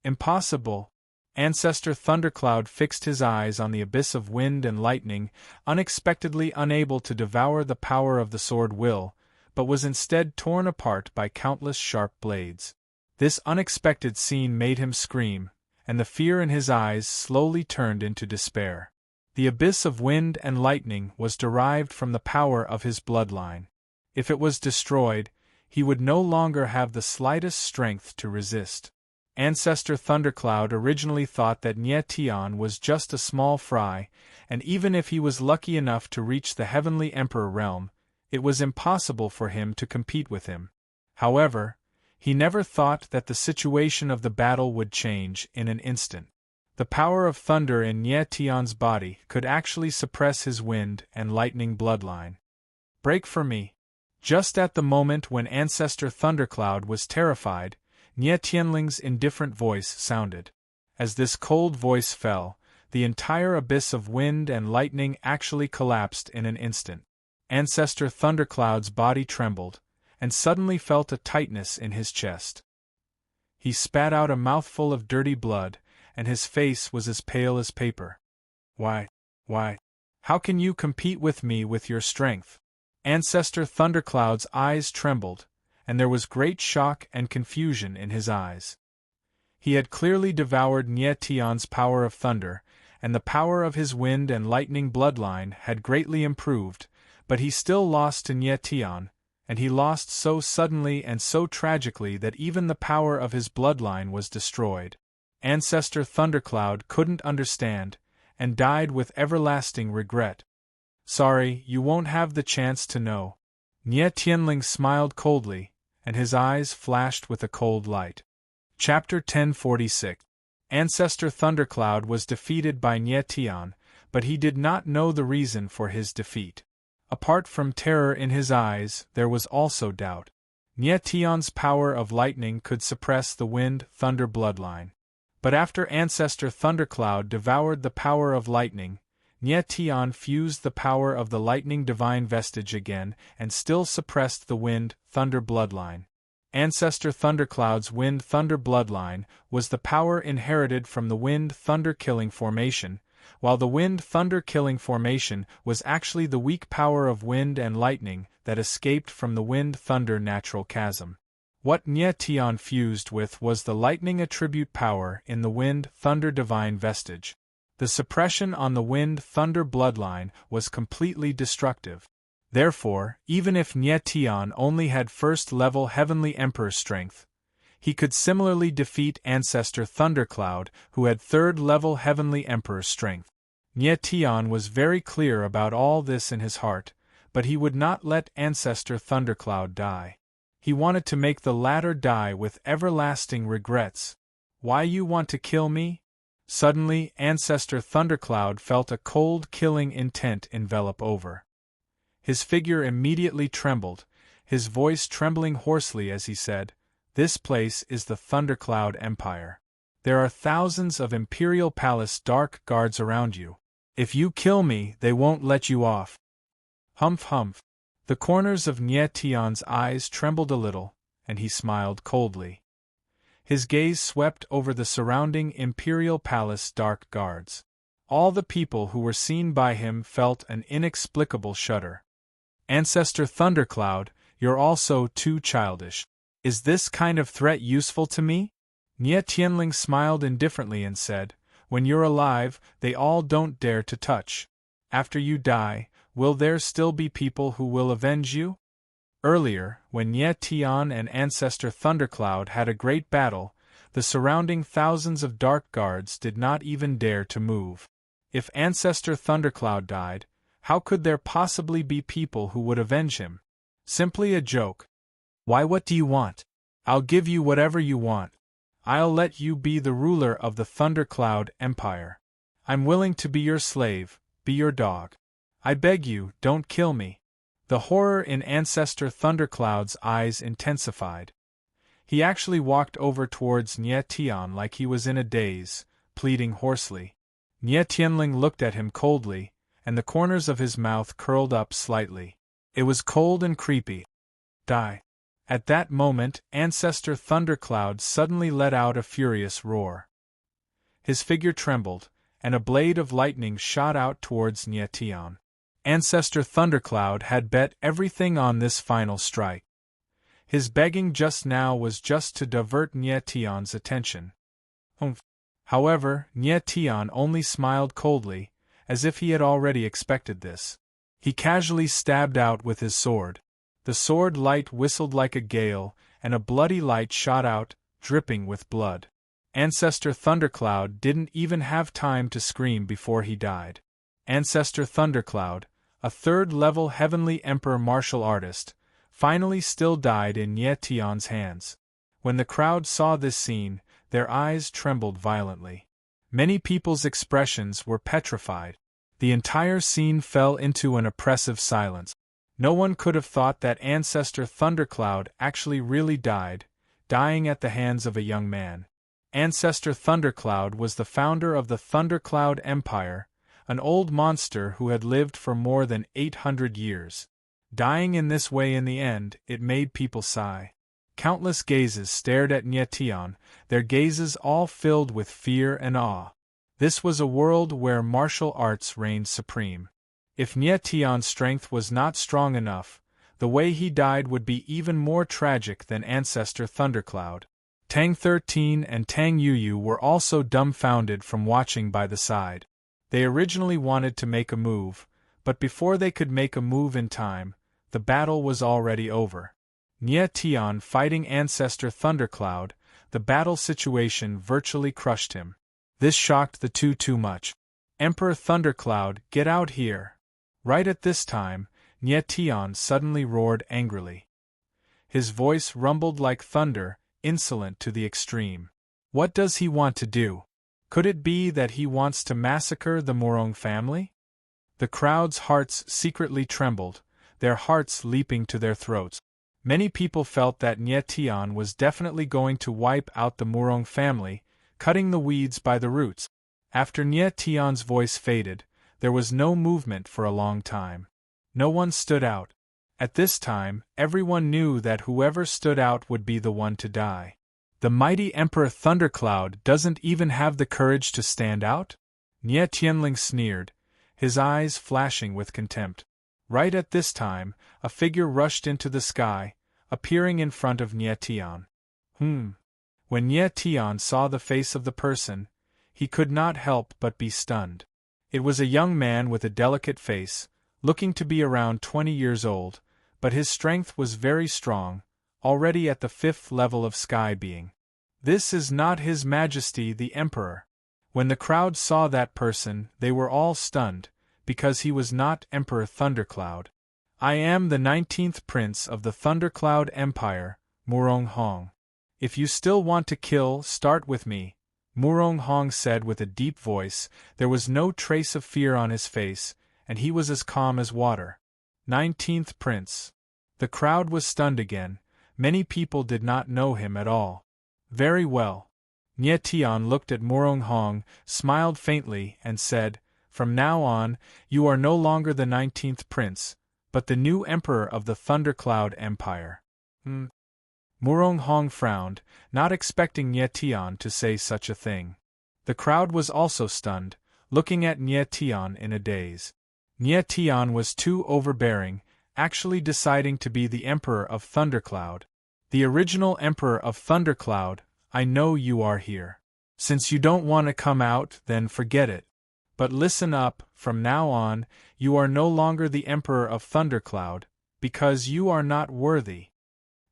Impossible! Ancestor Thundercloud fixed his eyes on the abyss of wind and lightning, unexpectedly unable to devour the power of the sword will, but was instead torn apart by countless sharp blades. This unexpected scene made him scream, and the fear in his eyes slowly turned into despair. The abyss of wind and lightning was derived from the power of his bloodline. If it was destroyed, he would no longer have the slightest strength to resist. Ancestor Thundercloud originally thought that Nye was just a small fry, and even if he was lucky enough to reach the Heavenly Emperor realm, it was impossible for him to compete with him. However, he never thought that the situation of the battle would change in an instant. The power of thunder in Nye body could actually suppress his wind and lightning bloodline. Break for me. Just at the moment when Ancestor Thundercloud was terrified, Nye Tianling's indifferent voice sounded. As this cold voice fell, the entire abyss of wind and lightning actually collapsed in an instant. Ancestor Thundercloud's body trembled, and suddenly felt a tightness in his chest. He spat out a mouthful of dirty blood, and his face was as pale as paper. Why, how can you compete with me with your strength? Ancestor Thundercloud's eyes trembled, and there was great shock and confusion in his eyes. He had clearly devoured Nye power of thunder, and the power of his wind and lightning bloodline had greatly improved, but he still lost to Nye, and he lost so suddenly and so tragically that even the power of his bloodline was destroyed. Ancestor Thundercloud couldn't understand, and died with everlasting regret. Sorry, you won't have the chance to know. Nye Tianling smiled coldly, and his eyes flashed with a cold light. Chapter 1046. Ancestor Thundercloud was defeated by Nye, but he did not know the reason for his defeat. Apart from terror in his eyes, there was also doubt. Nye power of lightning could suppress the wind-thunder bloodline. But after Ancestor Thundercloud devoured the power of lightning, Nye fused the power of the lightning divine vestige again and still suppressed the wind-thunder bloodline. Ancestor Thundercloud's wind-thunder bloodline was the power inherited from the wind-thunder killing formation, while the wind-thunder killing formation was actually the weak power of wind and lightning that escaped from the wind-thunder natural chasm. What Nye fused with was the lightning attribute power in the wind-thunder divine vestige. The suppression on the wind-thunder bloodline was completely destructive. Therefore, even if Nye only had first-level Heavenly Emperor strength, he could similarly defeat Ancestor Thundercloud, who had third-level Heavenly Emperor strength. Nye was very clear about all this in his heart, but he would not let Ancestor Thundercloud die. He wanted to make the latter die with everlasting regrets. Why you want to kill me? Suddenly, Ancestor Thundercloud felt a cold killing intent envelop over. His figure immediately trembled, his voice trembling hoarsely as he said, "This place is the Thundercloud Empire. There are thousands of Imperial Palace dark guards around you. If you kill me, they won't let you off." Humph humph. The corners of Nye eyes trembled a little, and he smiled coldly. His gaze swept over the surrounding Imperial Palace dark guards. All the people who were seen by him felt an inexplicable shudder. Ancestor Thundercloud, you're also too childish. Is this kind of threat useful to me? Nye Tianling smiled indifferently and said, "When you're alive, they all don't dare to touch. After you die, will there still be people who will avenge you?" Earlier, when Nye and Ancestor Thundercloud had a great battle, the surrounding thousands of dark guards did not even dare to move. If Ancestor Thundercloud died, how could there possibly be people who would avenge him? Simply a joke. Why, what do you want? I'll give you whatever you want. I'll let you be the ruler of the Thundercloud Empire. I'm willing to be your slave, be your dog. I beg you, don't kill me. The horror in Ancestor Thundercloud's eyes intensified. He actually walked over towards Nye like he was in a daze, pleading hoarsely. Nye Tianling looked at him coldly, and the corners of his mouth curled up slightly. It was cold and creepy. Die. At that moment, Ancestor Thundercloud suddenly let out a furious roar. His figure trembled, and a blade of lightning shot out towards Nyetian. Ancestor Thundercloud had bet everything on this final strike. His begging just now was just to divert Nyetian's attention. However, Nyetian only smiled coldly, as if he had already expected this. He casually stabbed out with his sword. The sword light whistled like a gale, and a bloody light shot out, dripping with blood. Ancestor Thundercloud didn't even have time to scream before he died. Ancestor Thundercloud, a third-level Heavenly Emperor martial artist, finally still died in Nyetian's hands. When the crowd saw this scene, their eyes trembled violently. Many people's expressions were petrified. The entire scene fell into an oppressive silence. No one could have thought that Ancestor Thundercloud actually really died, dying at the hands of a young man. Ancestor Thundercloud was the founder of the Thundercloud Empire, an old monster who had lived for more than 800 years. Dying in this way in the end, it made people sigh. Countless gazes stared at Nyetian, their gazes all filled with fear and awe. This was a world where martial arts reigned supreme. If Nyetian's strength was not strong enough, the way he died would be even more tragic than Ancestor Thundercloud. Tang 13 and Tang Yuyu were also dumbfounded from watching by the side. They originally wanted to make a move, but before they could make a move in time, the battle was already over. Nyetian fighting Ancestor Thundercloud, the battle situation virtually crushed him. This shocked the two too much. Emperor Thundercloud, get out here! Right at this time, Nyetian suddenly roared angrily. His voice rumbled like thunder, insolent to the extreme. What does he want to do? Could it be that he wants to massacre the Murong family? The crowd's hearts secretly trembled, their hearts leaping to their throats. Many people felt that Nyetian was definitely going to wipe out the Murong family, cutting the weeds by the roots. After Nyetian's voice faded, there was no movement for a long time. No one stood out. At this time, everyone knew that whoever stood out would be the one to die. The mighty Emperor Thundercloud doesn't even have the courage to stand out? Nie Tianling sneered, his eyes flashing with contempt. Right at this time, a figure rushed into the sky, appearing in front of Nie Tian. When Nie Tian saw the face of the person, he could not help but be stunned. It was a young man with a delicate face, looking to be around 20 years old, but his strength was very strong, already at the 5th level of sky being. This is not His Majesty the Emperor. When the crowd saw that person, they were all stunned, because he was not Emperor Thundercloud. I am the 19th Prince of the Thundercloud Empire, Murong Hong. If you still want to kill, start with me, Murong Hong said with a deep voice. There was no trace of fear on his face, and he was as calm as water. 19th Prince. The crowd was stunned again. Many people did not know him at all. Very well. Nie Tian looked at Murong Hong, smiled faintly, and said, From now on, you are no longer the 19th Prince, but the new Emperor of the Thundercloud Empire. Murong Hong frowned, not expecting Nie Tian to say such a thing. The crowd was also stunned, looking at Nie Tian in a daze. Nie Tian was too overbearing, actually deciding to be the Emperor of Thundercloud. The original Emperor of Thundercloud, I know you are here. Since you don't want to come out, then forget it. But listen up, from now on, you are no longer the Emperor of Thundercloud, because you are not worthy.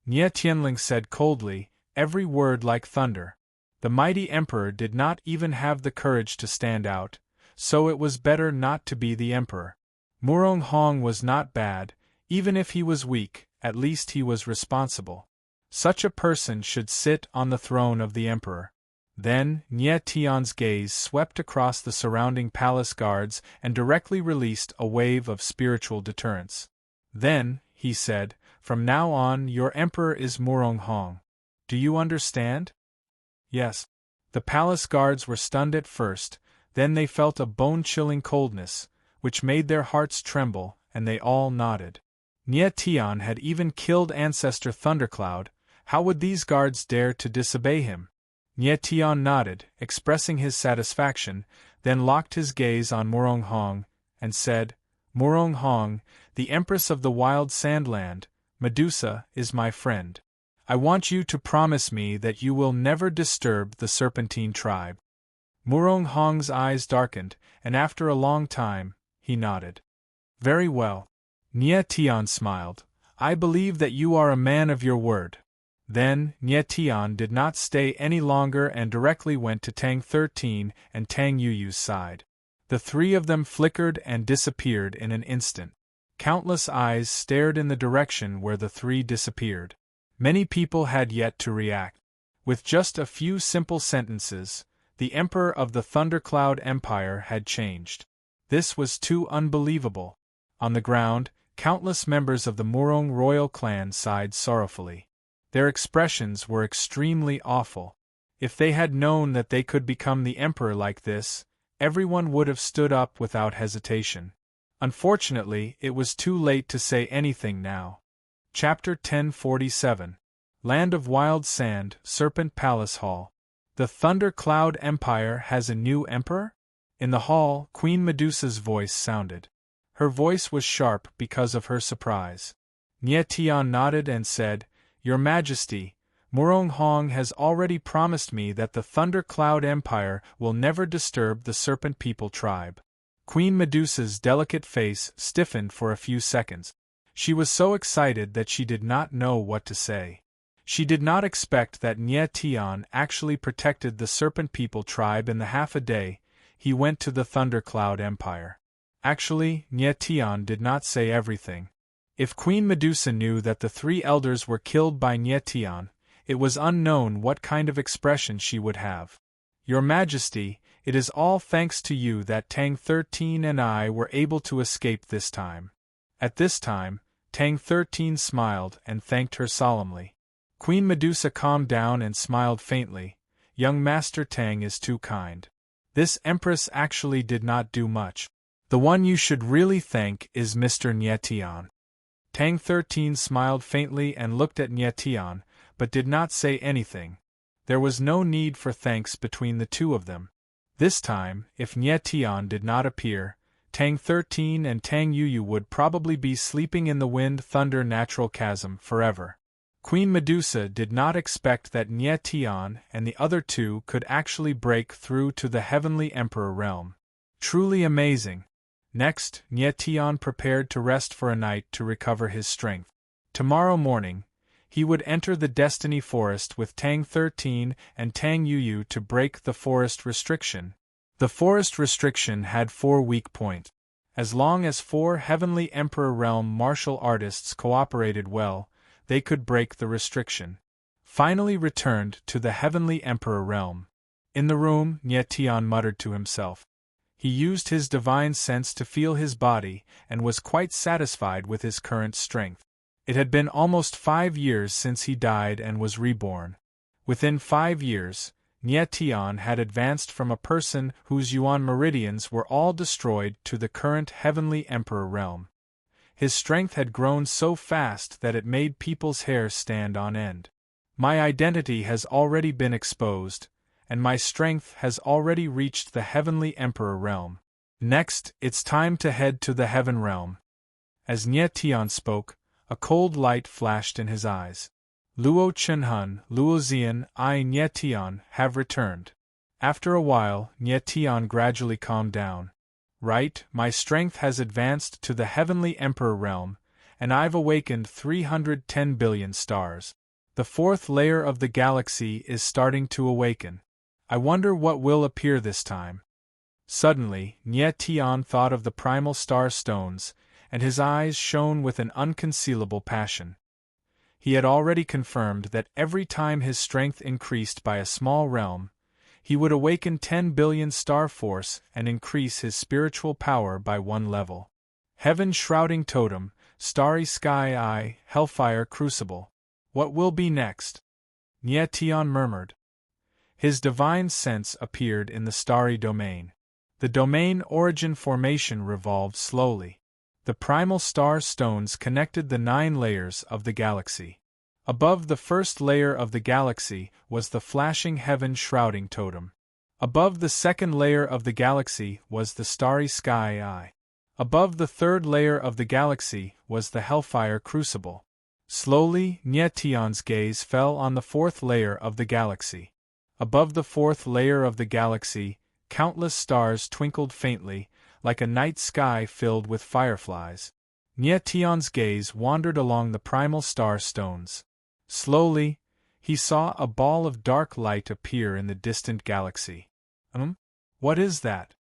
Nie Tianling said coldly, every word like thunder. The mighty Emperor did not even have the courage to stand out, so it was better not to be the Emperor. Murong Hong was not bad, even if he was weak, at least he was responsible. Such a person should sit on the throne of the Emperor. Then, Nie Tian's gaze swept across the surrounding palace guards and directly released a wave of spiritual deterrence. Then, he said, From now on your Emperor is Murong Hong. Do you understand? Yes. The palace guards were stunned at first, then they felt a bone-chilling coldness, which made their hearts tremble, and they all nodded. Nie Tian had even killed Ancestor Thundercloud. How would these guards dare to disobey him? Nie Tian nodded, expressing his satisfaction, then locked his gaze on Murong Hong, and said, Murong Hong, the Empress of the Wild Sandland, Medusa, is my friend. I want you to promise me that you will never disturb the Serpentine tribe. Murong Hong's eyes darkened, and after a long time, he nodded. Very well. Nie Tian smiled. I believe that you are a man of your word. Then, Nie Tian did not stay any longer and directly went to Tang 13 and Tang Yuyu's side. The three of them flickered and disappeared in an instant. Countless eyes stared in the direction where the three disappeared. Many people had yet to react. With just a few simple sentences, the Emperor of the Thundercloud Empire had changed. This was too unbelievable. On the ground, countless members of the Murong royal clan sighed sorrowfully. Their expressions were extremely awful. If they had known that they could become the emperor like this, everyone would have stood up without hesitation. Unfortunately, it was too late to say anything now. Chapter 1047. Land of Wild Sand, Serpent Palace Hall. The Thunder Cloud Empire has a new emperor? In the hall, Queen Medusa's voice sounded. Her voice was sharp because of her surprise. Nie Tian nodded and said, Your Majesty, Murong Hong has already promised me that the Thunder Cloud Empire will never disturb the Serpent People tribe. Queen Medusa's delicate face stiffened for a few seconds. She was so excited that she did not know what to say. She did not expect that Nie Tian actually protected the Serpent People tribe in the half a day he went to the Thunder Cloud Empire. Actually, Nie Tian did not say everything. If Queen Medusa knew that the three elders were killed by Nie Tian, it was unknown what kind of expression she would have. Your Majesty, it is all thanks to you that Tang 13 and I were able to escape this time. At this time, Tang 13 smiled and thanked her solemnly. Queen Medusa calmed down and smiled faintly. Young Master Tang is too kind. This Empress actually did not do much. The one you should really thank is Mr. Nie Tian. Tang 13 smiled faintly and looked at Nie Tian, but did not say anything. There was no need for thanks between the two of them. This time, if Nie Tian did not appear, Tang 13 and Tang Yuyu would probably be sleeping in the wind-thunder natural chasm forever. Queen Medusa did not expect that Nie Tian and the other two could actually break through to the Heavenly Emperor realm. Truly amazing. Next, Nie Tian prepared to rest for a night to recover his strength. Tomorrow morning, he would enter the Destiny Forest with Tang 13 and Tang Yuyu to break the forest restriction. The forest restriction had 4 weak points. As long as 4 Heavenly Emperor realm martial artists cooperated well, they could break the restriction. Finally returned to the Heavenly Emperor realm. In the room, Nie Tian muttered to himself. He used his divine sense to feel his body and was quite satisfied with his current strength. It had been almost 5 years since he died and was reborn. Within 5 years, Nie Tian had advanced from a person whose yuan meridians were all destroyed to the current Heavenly Emperor realm. His strength had grown so fast that it made people's hair stand on end. My identity has already been exposed, and my strength has already reached the Heavenly Emperor realm. Next, it's time to head to the Heaven realm. As Nie Tian spoke, a cold light flashed in his eyes. Luo Chenhun, Luo Xian, I Nie Tian have returned. After a while, Nie Tian gradually calmed down. Right, my strength has advanced to the Heavenly Emperor realm, and I've awakened 310 billion stars. The 4th layer of the galaxy is starting to awaken. I wonder what will appear this time. Suddenly, Nie Tian thought of the primal star stones, and his eyes shone with an unconcealable passion. He had already confirmed that every time his strength increased by a small realm, he would awaken 10 billion star force and increase his spiritual power by 1 level. Heaven Shrouding Totem, Starry Sky Eye, Hellfire Crucible. What will be next? Nie Tian murmured. His divine sense appeared in the starry domain. The domain origin formation revolved slowly. The primal star stones connected the 9 layers of the galaxy. Above the first layer of the galaxy was the flashing heaven-shrouding totem. Above the second layer of the galaxy was the starry sky eye. Above the third layer of the galaxy was the hellfire crucible. Slowly, Nietion's gaze fell on the fourth layer of the galaxy. Above the fourth layer of the galaxy, countless stars twinkled faintly, like a night sky filled with fireflies. Nietion's gaze wandered along the primal star stones. Slowly, he saw a ball of dark light appear in the distant galaxy. What is that?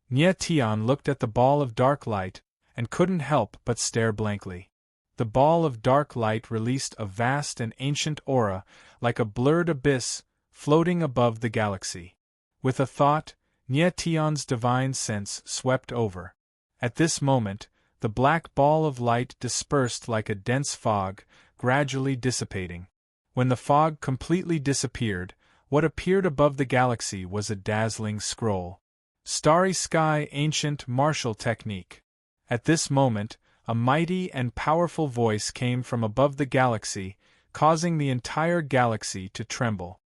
Nietion looked at the ball of dark light, and couldn't help but stare blankly. The ball of dark light released a vast and ancient aura, like a blurred abyss, floating above the galaxy. With a thought, Nietion's divine sense swept over. At this moment, the black ball of light dispersed like a dense fog, gradually dissipating. When the fog completely disappeared, what appeared above the galaxy was a dazzling scroll. Starry Sky Ancient Martial Technique. At this moment, a mighty and powerful voice came from above the galaxy, causing the entire galaxy to tremble.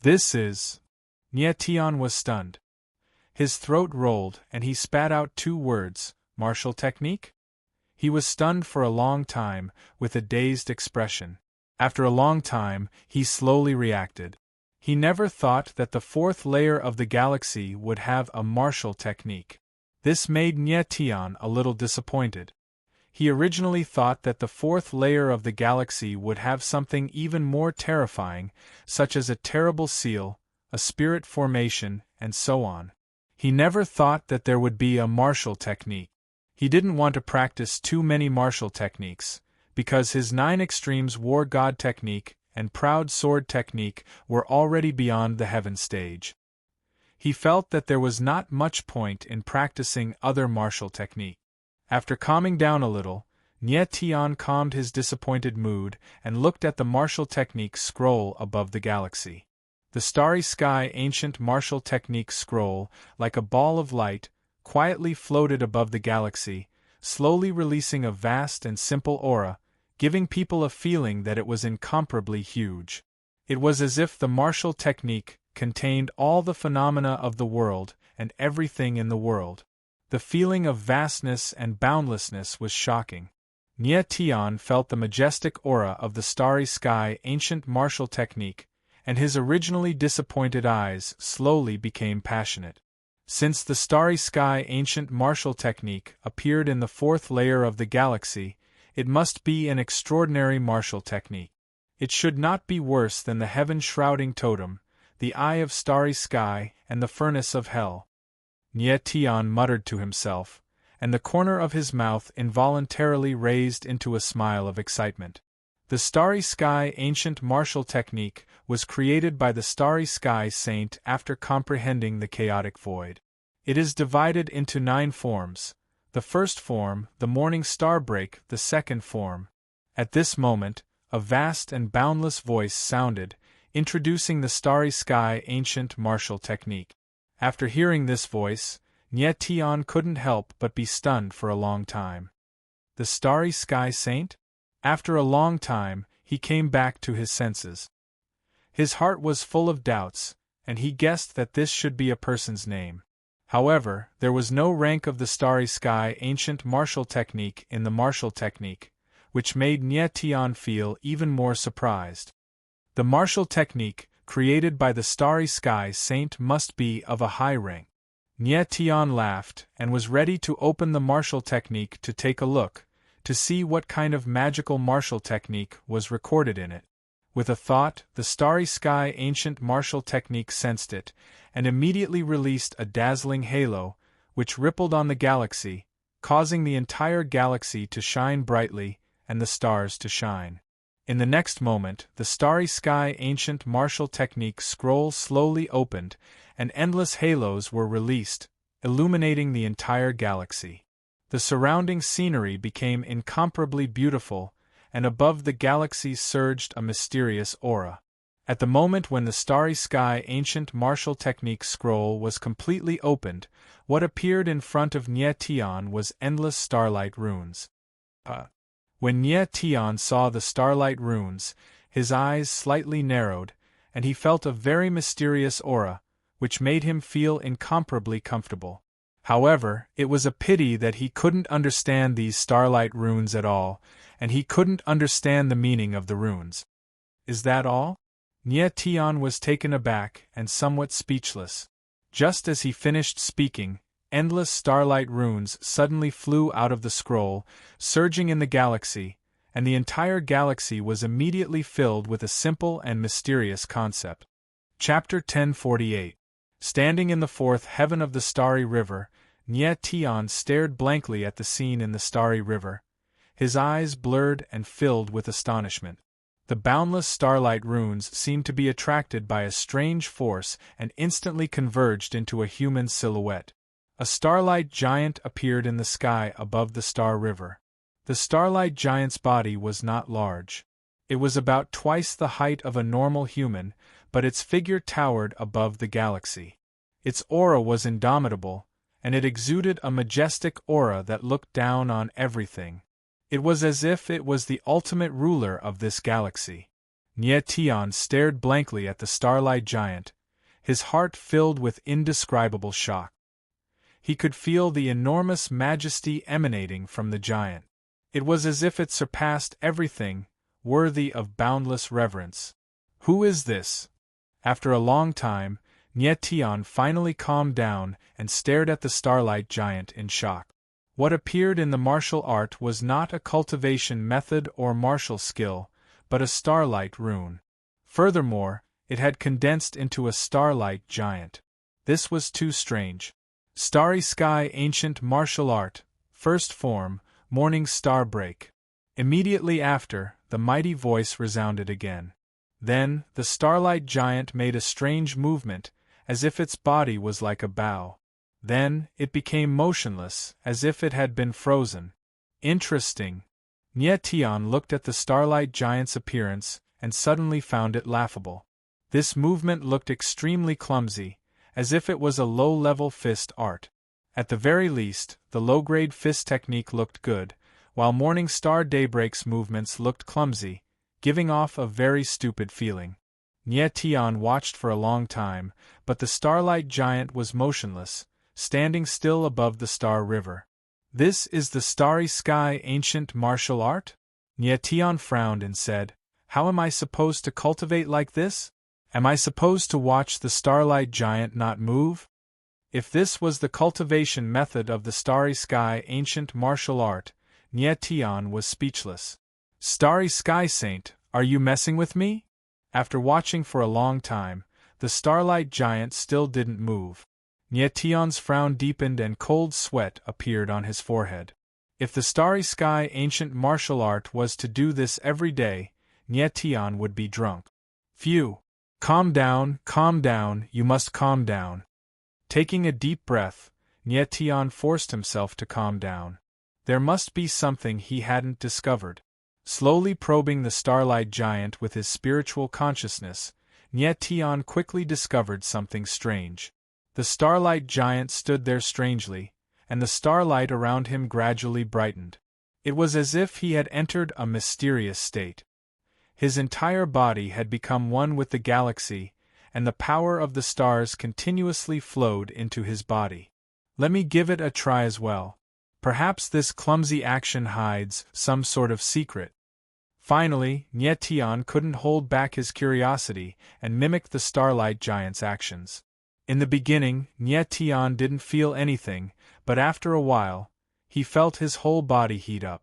This is... Nietion was stunned. His throat rolled and he spat out two words, martial technique? He was stunned for a long time, with a dazed expression. After a long time, he slowly reacted. He never thought that the fourth layer of the galaxy would have a martial technique. This made Nietion a little disappointed. He originally thought that the fourth layer of the galaxy would have something even more terrifying, such as a terrible seal, a spirit formation, and so on. He never thought that there would be a martial technique. He didn't want to practice too many martial techniques, because his 9 extremes war god technique and proud sword technique were already beyond the heaven stage. He felt that there was not much point in practicing other martial technique. After calming down a little, Nietion calmed his disappointed mood and looked at the martial technique scroll above the galaxy. The Starry Sky Ancient Martial Technique scroll, like a ball of light, quietly floated above the galaxy, slowly releasing a vast and simple aura, giving people a feeling that it was incomparably huge. It was as if the martial technique contained all the phenomena of the world and everything in the world. The feeling of vastness and boundlessness was shocking. Nietion felt the majestic aura of the Starry Sky Ancient Martial Technique, and his originally disappointed eyes slowly became passionate. Since the Starry Sky Ancient Martial Technique appeared in the fourth layer of the galaxy, it must be an extraordinary martial technique. It should not be worse than the heaven-shrouding totem, the Eye of Starry Sky, and the Furnace of Hell. Nietion muttered to himself, and the corner of his mouth involuntarily raised into a smile of excitement. The Starry Sky Ancient Martial Technique was created by the Starry Sky Saint after comprehending the chaotic void. It is divided into 9 forms. The first form, the morning star break, the second form. At this moment, a vast and boundless voice sounded, introducing the Starry Sky Ancient Martial Technique. After hearing this voice, Nietion couldn't help but be stunned for a long time. The Starry Sky Saint? After a long time, he came back to his senses. His heart was full of doubts, and he guessed that this should be a person's name. However, there was no rank of the Starry Sky Ancient Martial Technique in the martial technique, which made Nietion feel even more surprised. The martial technique, created by the Starry Sky Saint, must be of a high rank. Nietion laughed and was ready to open the martial technique to take a look, to see what kind of magical martial technique was recorded in it. With a thought, the Starry Sky Ancient Martial Technique sensed it, and immediately released a dazzling halo, which rippled on the galaxy, causing the entire galaxy to shine brightly, and the stars to shine. In the next moment, the Starry Sky Ancient Martial Technique scroll slowly opened, and endless halos were released, illuminating the entire galaxy. The surrounding scenery became incomparably beautiful, and above the galaxy surged a mysterious aura. At the moment when the Starry Sky Ancient Martial Technique scroll was completely opened, what appeared in front of Nietion was endless starlight runes. When Nietion saw the starlight runes, His eyes slightly narrowed, and he felt a very mysterious aura, which made him feel incomparably comfortable. However, it was a pity that he couldn't understand these starlight runes at all, and he couldn't understand the meaning of the runes. Is that all? Nye Tian was taken aback and somewhat speechless. Just as he finished speaking, endless starlight runes suddenly flew out of the scroll, surging in the galaxy, and the entire galaxy was immediately filled with a simple and mysterious concept. Chapter 1048. Standing in the fourth heaven of the starry river, Nye Tian stared blankly at the scene in the starry river, his eyes blurred and filled with astonishment. The boundless starlight runes seemed to be attracted by a strange force and instantly converged into a human silhouette. A starlight giant appeared in the sky above the star river. The starlight giant's body was not large. It was about twice the height of a normal human, but its figure towered above the galaxy. Its aura was indomitable, and it exuded a majestic aura that looked down on everything. It was as if it was the ultimate ruler of this galaxy. Nye Tian stared blankly at the starlight giant, his heart filled with indescribable shock. He could feel the enormous majesty emanating from the giant. It was as if it surpassed everything, worthy of boundless reverence. Who is this? After a long time, Nye Tian finally calmed down and stared at the starlight giant in shock. What appeared in the martial art was not a cultivation method or martial skill, but a starlight rune. Furthermore, it had condensed into a starlight giant. This was too strange. Starry sky, ancient martial art, first form, morning star break. Immediately after, the mighty voice resounded again. Then, the starlight giant made a strange movement, as if its body was like a bow. Then, it became motionless, as if it had been frozen. Interesting. Nye Tian looked at the starlight giant's appearance, and suddenly found it laughable. This movement looked extremely clumsy, as if it was a low-level fist art. At the very least, the low-grade fist technique looked good, while Morning Star Daybreak's movements looked clumsy, giving off a very stupid feeling. Nye Tian watched for a long time, but the starlight giant was motionless, standing still above the star river. This is the starry sky ancient martial art? Nye Tian frowned and said, How am I supposed to cultivate like this? Am I supposed to watch the starlight giant not move? If this was the cultivation method of the starry sky ancient martial art, Nye Tian was speechless. Starry sky saint, are you messing with me? After watching for a long time, the starlight giant still didn't move. Nye Tian's frown deepened and cold sweat appeared on his forehead. If the starry sky ancient martial art was to do this every day, Nye Tian would be drunk. Phew! Calm down, you must calm down. Taking a deep breath, Nye Tian forced himself to calm down. There must be something he hadn't discovered. Slowly probing the starlight giant with his spiritual consciousness, Nye Tian quickly discovered something strange. The starlight giant stood there strangely, and the starlight around him gradually brightened. It was as if he had entered a mysterious state. His entire body had become one with the galaxy, and the power of the stars continuously flowed into his body. Let me give it a try as well. Perhaps this clumsy action hides some sort of secret. Finally, Nye Tian couldn't hold back his curiosity and mimicked the starlight giant's actions. In the beginning, Nye Tian didn't feel anything, but after a while, he felt his whole body heat up.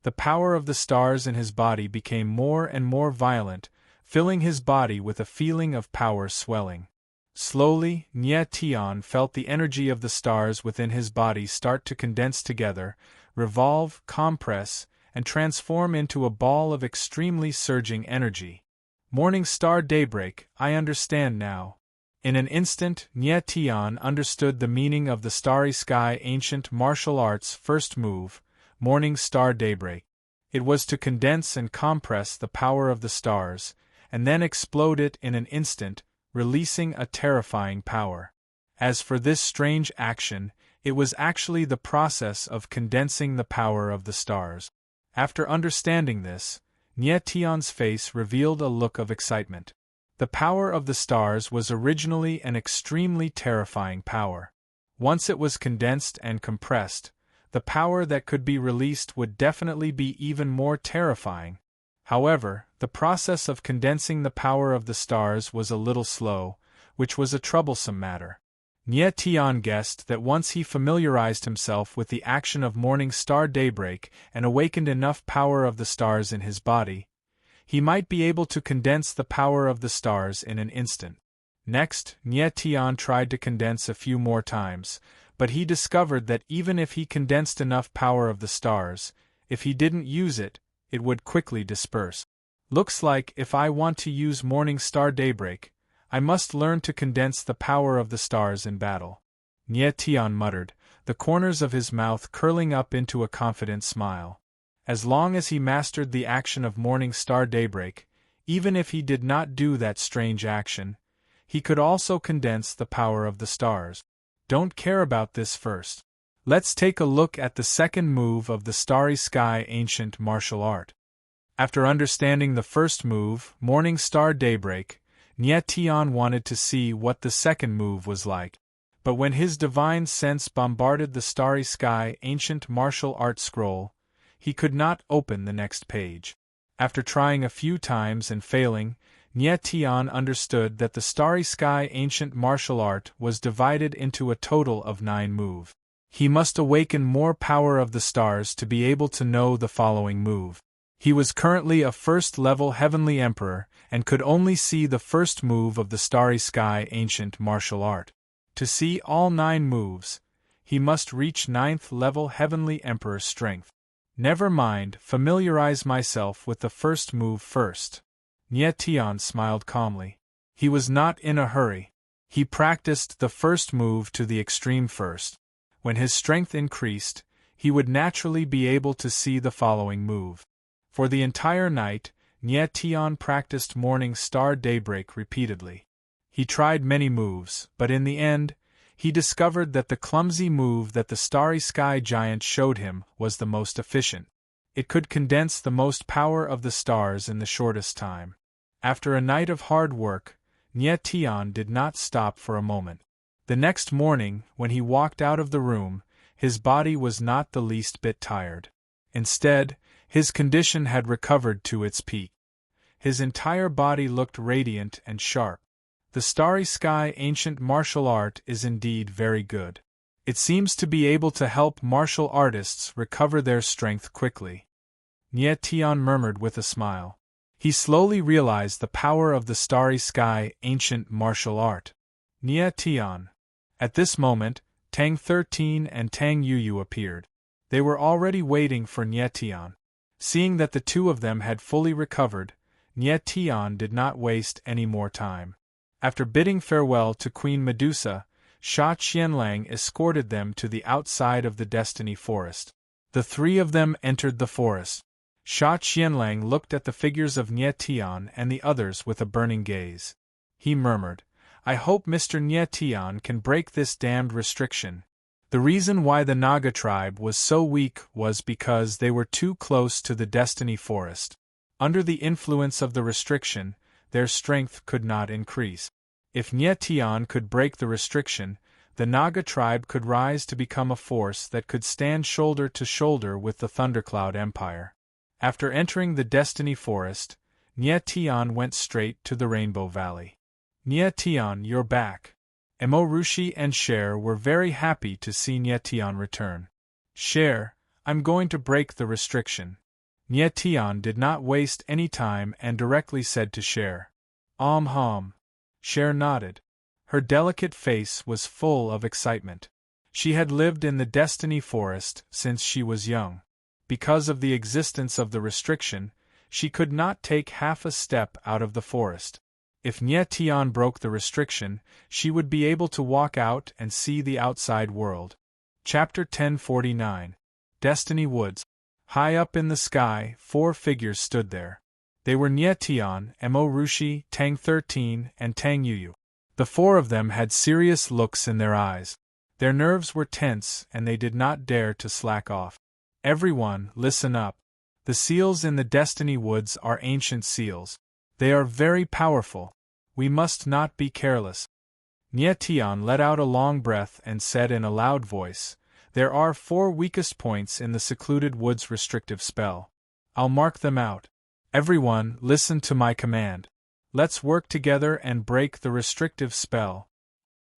The power of the stars in his body became more and more violent, filling his body with a feeling of power swelling. Slowly, Nye Tian felt the energy of the stars within his body start to condense together, revolve, compress, and transform into a ball of extremely surging energy. Morning Star Daybreak, I understand now. In an instant, Nye Tian understood the meaning of the starry sky ancient martial arts first move, Morning Star Daybreak. It was to condense and compress the power of the stars, and then explode it in an instant, releasing a terrifying power. As for this strange action, it was actually the process of condensing the power of the stars. After understanding this, Nie Tian's face revealed a look of excitement. The power of the stars was originally an extremely terrifying power. Once it was condensed and compressed, the power that could be released would definitely be even more terrifying. However, the process of condensing the power of the stars was a little slow, which was a troublesome matter. Nie Tian guessed that once he familiarized himself with the action of morning star daybreak and awakened enough power of the stars in his body, he might be able to condense the power of the stars in an instant. Next, Nie Tian tried to condense a few more times, but he discovered that even if he condensed enough power of the stars, if he didn't use it, it would quickly disperse. Looks like if I want to use morning star daybreak, I must learn to condense the power of the stars in battle. Nie Tian muttered, the corners of his mouth curling up into a confident smile. As long as he mastered the action of morning star daybreak, even if he did not do that strange action, he could also condense the power of the stars. Don't care about this first. Let's take a look at the second move of the Starry Sky ancient martial art. After understanding the first move, Morning Star Daybreak, Nie Tian wanted to see what the second move was like. But when his divine sense bombarded the Starry Sky ancient martial art scroll, he could not open the next page. After trying a few times and failing, Nie Tian understood that the Starry Sky ancient martial art was divided into a total of 9 moves. He must awaken more power of the stars to be able to know the following move. He was currently a first-level Heavenly Emperor and could only see the first move of the Starry Sky ancient martial art. To see all 9 moves, he must reach 9th-level Heavenly Emperor strength. Never mind, familiarize myself with the first move first. Nie Tian smiled calmly. He was not in a hurry. He practiced the first move to the extreme first. When his strength increased, he would naturally be able to see the following move. For the entire night, Nie Tian practiced Morning Star Daybreak repeatedly. He tried many moves, but in the end, he discovered that the clumsy move that the Starry Sky Giant showed him was the most efficient. It could condense the most power of the stars in the shortest time. After a night of hard work, Nie Tian did not stop for a moment. The next morning, when he walked out of the room, his body was not the least bit tired. Instead, his condition had recovered to its peak. His entire body looked radiant and sharp. The Starry Sky ancient martial art is indeed very good. It seems to be able to help martial artists recover their strength quickly. Nie Tian murmured with a smile. He slowly realized the power of the Starry Sky ancient martial art. Nie Tian. At this moment, Tang 13 and Tang Yuyu appeared. They were already waiting for Nie Tian. Seeing that the two of them had fully recovered, Nie Tian did not waste any more time. After bidding farewell to Queen Medusa, Sha Qianlang escorted them to the outside of the Destiny Forest. The 3 of them entered the forest. Sha Qianlang looked at the figures of Nie Tian and the others with a burning gaze. He murmured, I hope Mr. Nie Tian can break this damned restriction. The reason why the Naga tribe was so weak was because they were too close to the Destiny Forest. Under the influence of the restriction, their strength could not increase. If Nie Tian could break the restriction, the Naga tribe could rise to become a force that could stand shoulder to shoulder with the Thundercloud Empire. After entering the Destiny Forest, Nie Tian went straight to the Rainbow Valley. Nie Tian, you're back. Emo Rushi and Cher were very happy to see Nie Tian return. Cher, I'm going to break the restriction. Nie Tian did not waste any time and directly said to Cher. Hum. Cher nodded. Her delicate face was full of excitement. She had lived in the Destiny Forest since she was young. Because of the existence of the restriction, she could not take half a step out of the forest. If Nie Tian broke the restriction, she would be able to walk out and see the outside world. Chapter 1049. Destiny Woods. High up in the sky, 4 figures stood there. They were Nie Tian, Emo Rushi, Tang 13, and Tang Yuyu. The 4 of them had serious looks in their eyes. Their nerves were tense and they did not dare to slack off. Everyone, listen up. The seals in the Destiny Woods are ancient seals. They are very powerful. We must not be careless. Nyetian let out a long breath and said in a loud voice, "There are 4 weakest points in the secluded woods restrictive spell. I'll mark them out. Everyone, listen to my command. Let's work together and break the restrictive spell."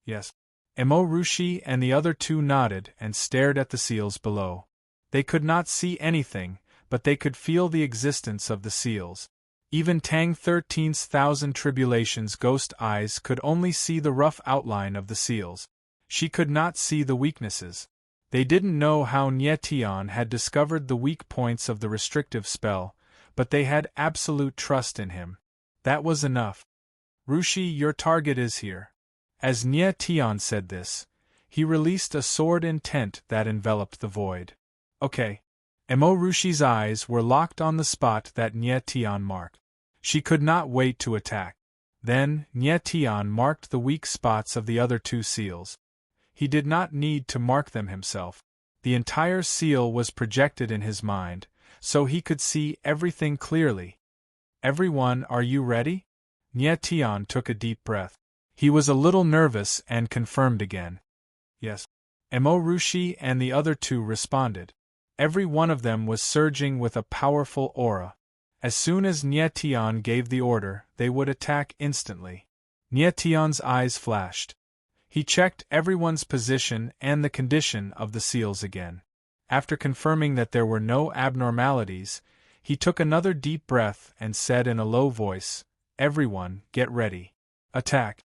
Yes. Emorushi and the other 2 nodded and stared at the seals below. They could not see anything, but they could feel the existence of the seals. Even Tang 13's Thousand Tribulations' ghost eyes could only see the rough outline of the seals. She could not see the weaknesses. They didn't know how Nyetian had discovered the weak points of the restrictive spell, but they had absolute trust in him. That was enough. "Rushi, your target is here." As Nyetian said this, he released a sword intent that enveloped the void. Okay. Emorushi's eyes were locked on the spot that Nyetian marked. She could not wait to attack. Then, Nyetian marked the weak spots of the other 2 seals. He did not need to mark them himself. The entire seal was projected in his mind, so he could see everything clearly. "Everyone, are you ready?" Nyetian took a deep breath. He was a little nervous and confirmed again. Yes. Emorushi and the other 2 responded. Every one of them was surging with a powerful aura. As soon as Nyetian gave the order, they would attack instantly. Nyetian's eyes flashed. He checked everyone's position and the condition of the seals again. After confirming that there were no abnormalities, he took another deep breath and said in a low voice, "Everyone, get ready. Attack."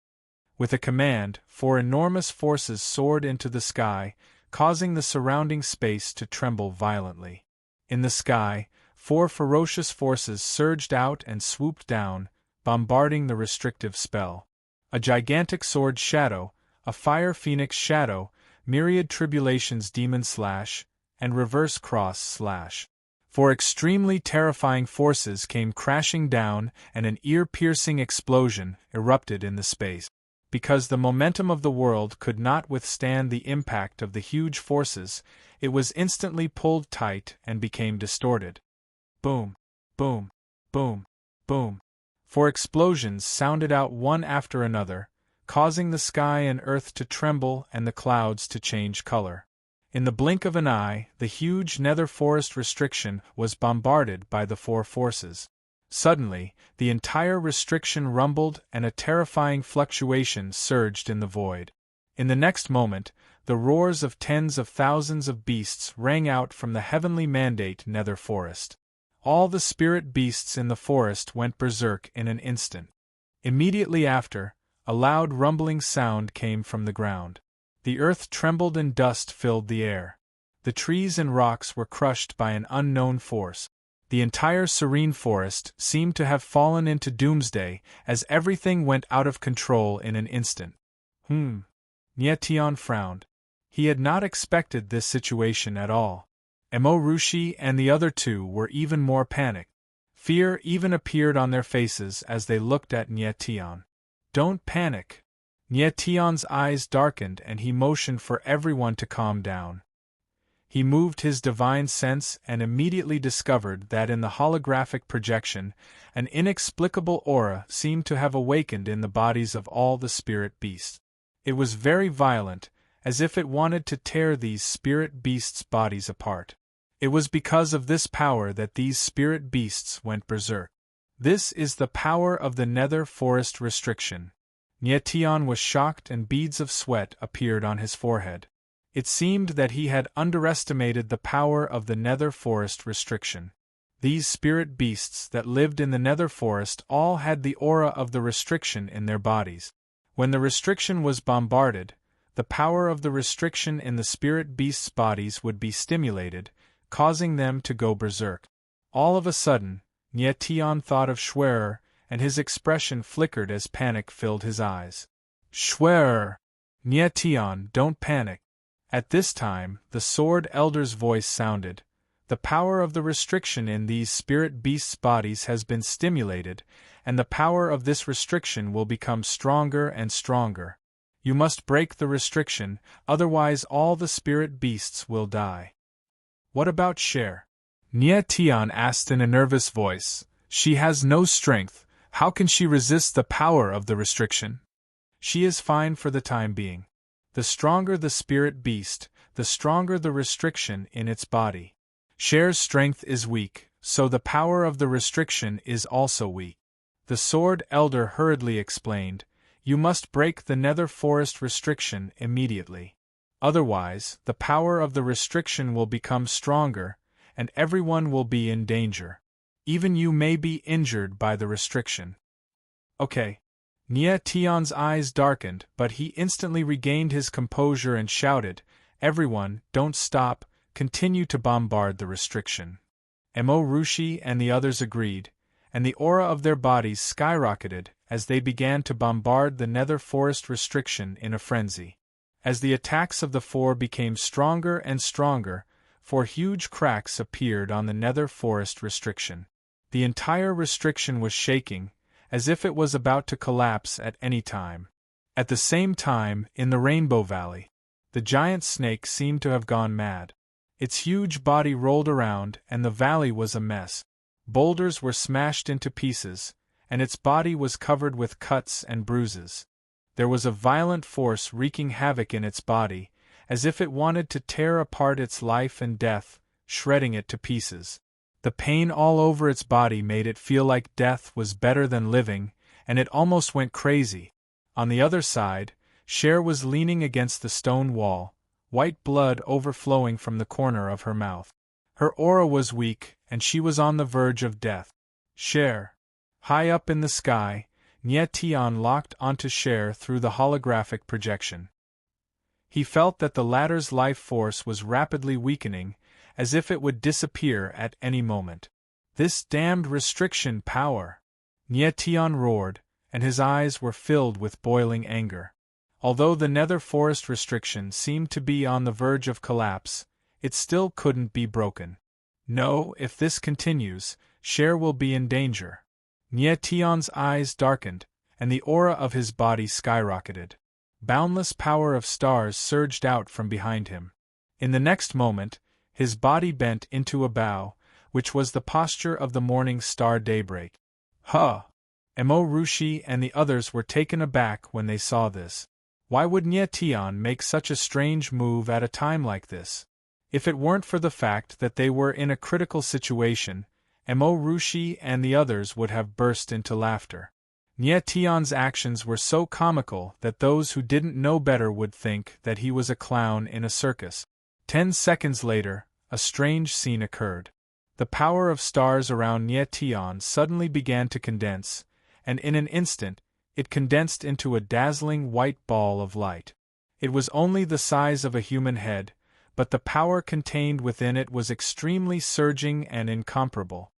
With a command, 4 enormous forces soared into the sky, causing the surrounding space to tremble violently. In the sky, 4 ferocious forces surged out and swooped down, bombarding the restrictive spell. A gigantic sword shadow, a fire phoenix shadow, myriad tribulations demon slash, and reverse cross slash. 4 extremely terrifying forces came crashing down, and an ear-piercing explosion erupted in the space. Because the momentum of the world could not withstand the impact of the huge forces, it was instantly pulled tight and became distorted. Boom, boom, boom, boom. 4 explosions sounded out one after another, causing the sky and earth to tremble and the clouds to change color. In the blink of an eye, the huge nether forest restriction was bombarded by the 4 forces. Suddenly, the entire restriction rumbled and a terrifying fluctuation surged in the void. In the next moment, the roars of tens of thousands of beasts rang out from the heavenly mandate nether forest. All the spirit beasts in the forest went berserk in an instant. Immediately after, a loud rumbling sound came from the ground. The earth trembled and dust filled the air. The trees and rocks were crushed by an unknown force. The entire serene forest seemed to have fallen into doomsday as everything went out of control in an instant. Nyetian frowned. He had not expected this situation at all. Emorushi and the other 2 were even more panicked. Fear even appeared on their faces as they looked at Nyetian. "Don't panic." Nyetian's eyes darkened and he motioned for everyone to calm down. He moved his divine sense and immediately discovered that in the holographic projection, an inexplicable aura seemed to have awakened in the bodies of all the spirit beasts. It was very violent, as if it wanted to tear these spirit beasts' bodies apart. It was because of this power that these spirit beasts went berserk. This is the power of the nether forest restriction. Nyetian was shocked and beads of sweat appeared on his forehead. It seemed that he had underestimated the power of the nether forest restriction. These spirit beasts that lived in the nether forest all had the aura of the restriction in their bodies. When the restriction was bombarded, the power of the restriction in the spirit beasts' bodies would be stimulated, causing them to go berserk. All of a sudden, Nyetian thought of Schwerer, and his expression flickered as panic filled his eyes. "Schwerer! Nyetian, don't panic." At this time, the Sword Elder's voice sounded. "The power of the restriction in these spirit beasts' bodies has been stimulated, and the power of this restriction will become stronger and stronger. You must break the restriction, otherwise all the spirit beasts will die." "What about Cher?" Nie Tian asked in a nervous voice. She has no strength. How can she resist the power of the restriction? She is fine for the time being. The stronger the spirit beast, the stronger the restriction in its body. Cher's strength is weak, so the power of the restriction is also weak. The Sword Elder hurriedly explained, you must break the Nether Forest restriction immediately. Otherwise, the power of the restriction will become stronger, and everyone will be in danger. Even you may be injured by the restriction. Okay. Nie Tian's eyes darkened, but he instantly regained his composure and shouted, everyone, don't stop, continue to bombard the restriction. Mo Rushi and the others agreed, and the aura of their bodies skyrocketed as they began to bombard the Nether Forest restriction in a frenzy. As the attacks of the four became stronger and stronger, 4 huge cracks appeared on the Nether Forest restriction. The entire restriction was shaking, as if it was about to collapse at any time. At the same time, in the Rainbow Valley, the giant snake seemed to have gone mad. Its huge body rolled around, and the valley was a mess. Boulders were smashed into pieces, and its body was covered with cuts and bruises. There was a violent force wreaking havoc in its body, as if it wanted to tear apart its life and death, shredding it to pieces. The pain all over its body made it feel like death was better than living, and it almost went crazy. On the other side, Cher was leaning against the stone wall, white blood overflowing from the corner of her mouth. Her aura was weak, and she was on the verge of death. Cher. High up in the sky, Nie Tian locked onto Cher through the holographic projection. He felt that the latter's life force was rapidly weakening, as if it would disappear at any moment. This damned restriction power! Nie Tian roared, and his eyes were filled with boiling anger. Although the Nether Forest restriction seemed to be on the verge of collapse, it still couldn't be broken. No, if this continues, Cher will be in danger. Nie Tian's eyes darkened, and the aura of his body skyrocketed. Boundless power of stars surged out from behind him. In the next moment, his body bent into a bow, which was the posture of the morning star daybreak. Huh! Mo Rushi and the others were taken aback when they saw this. Why would Nie Tian make such a strange move at a time like this? If it weren't for the fact that they were in a critical situation, Mo Rushi and the others would have burst into laughter. Nie Tian's actions were so comical that those who didn't know better would think that he was a clown in a circus. 10 seconds later, a strange scene occurred. The power of stars around Nie Tian suddenly began to condense, and in an instant, it condensed into a dazzling white ball of light. It was only the size of a human head, but the power contained within it was extremely surging and incomparable.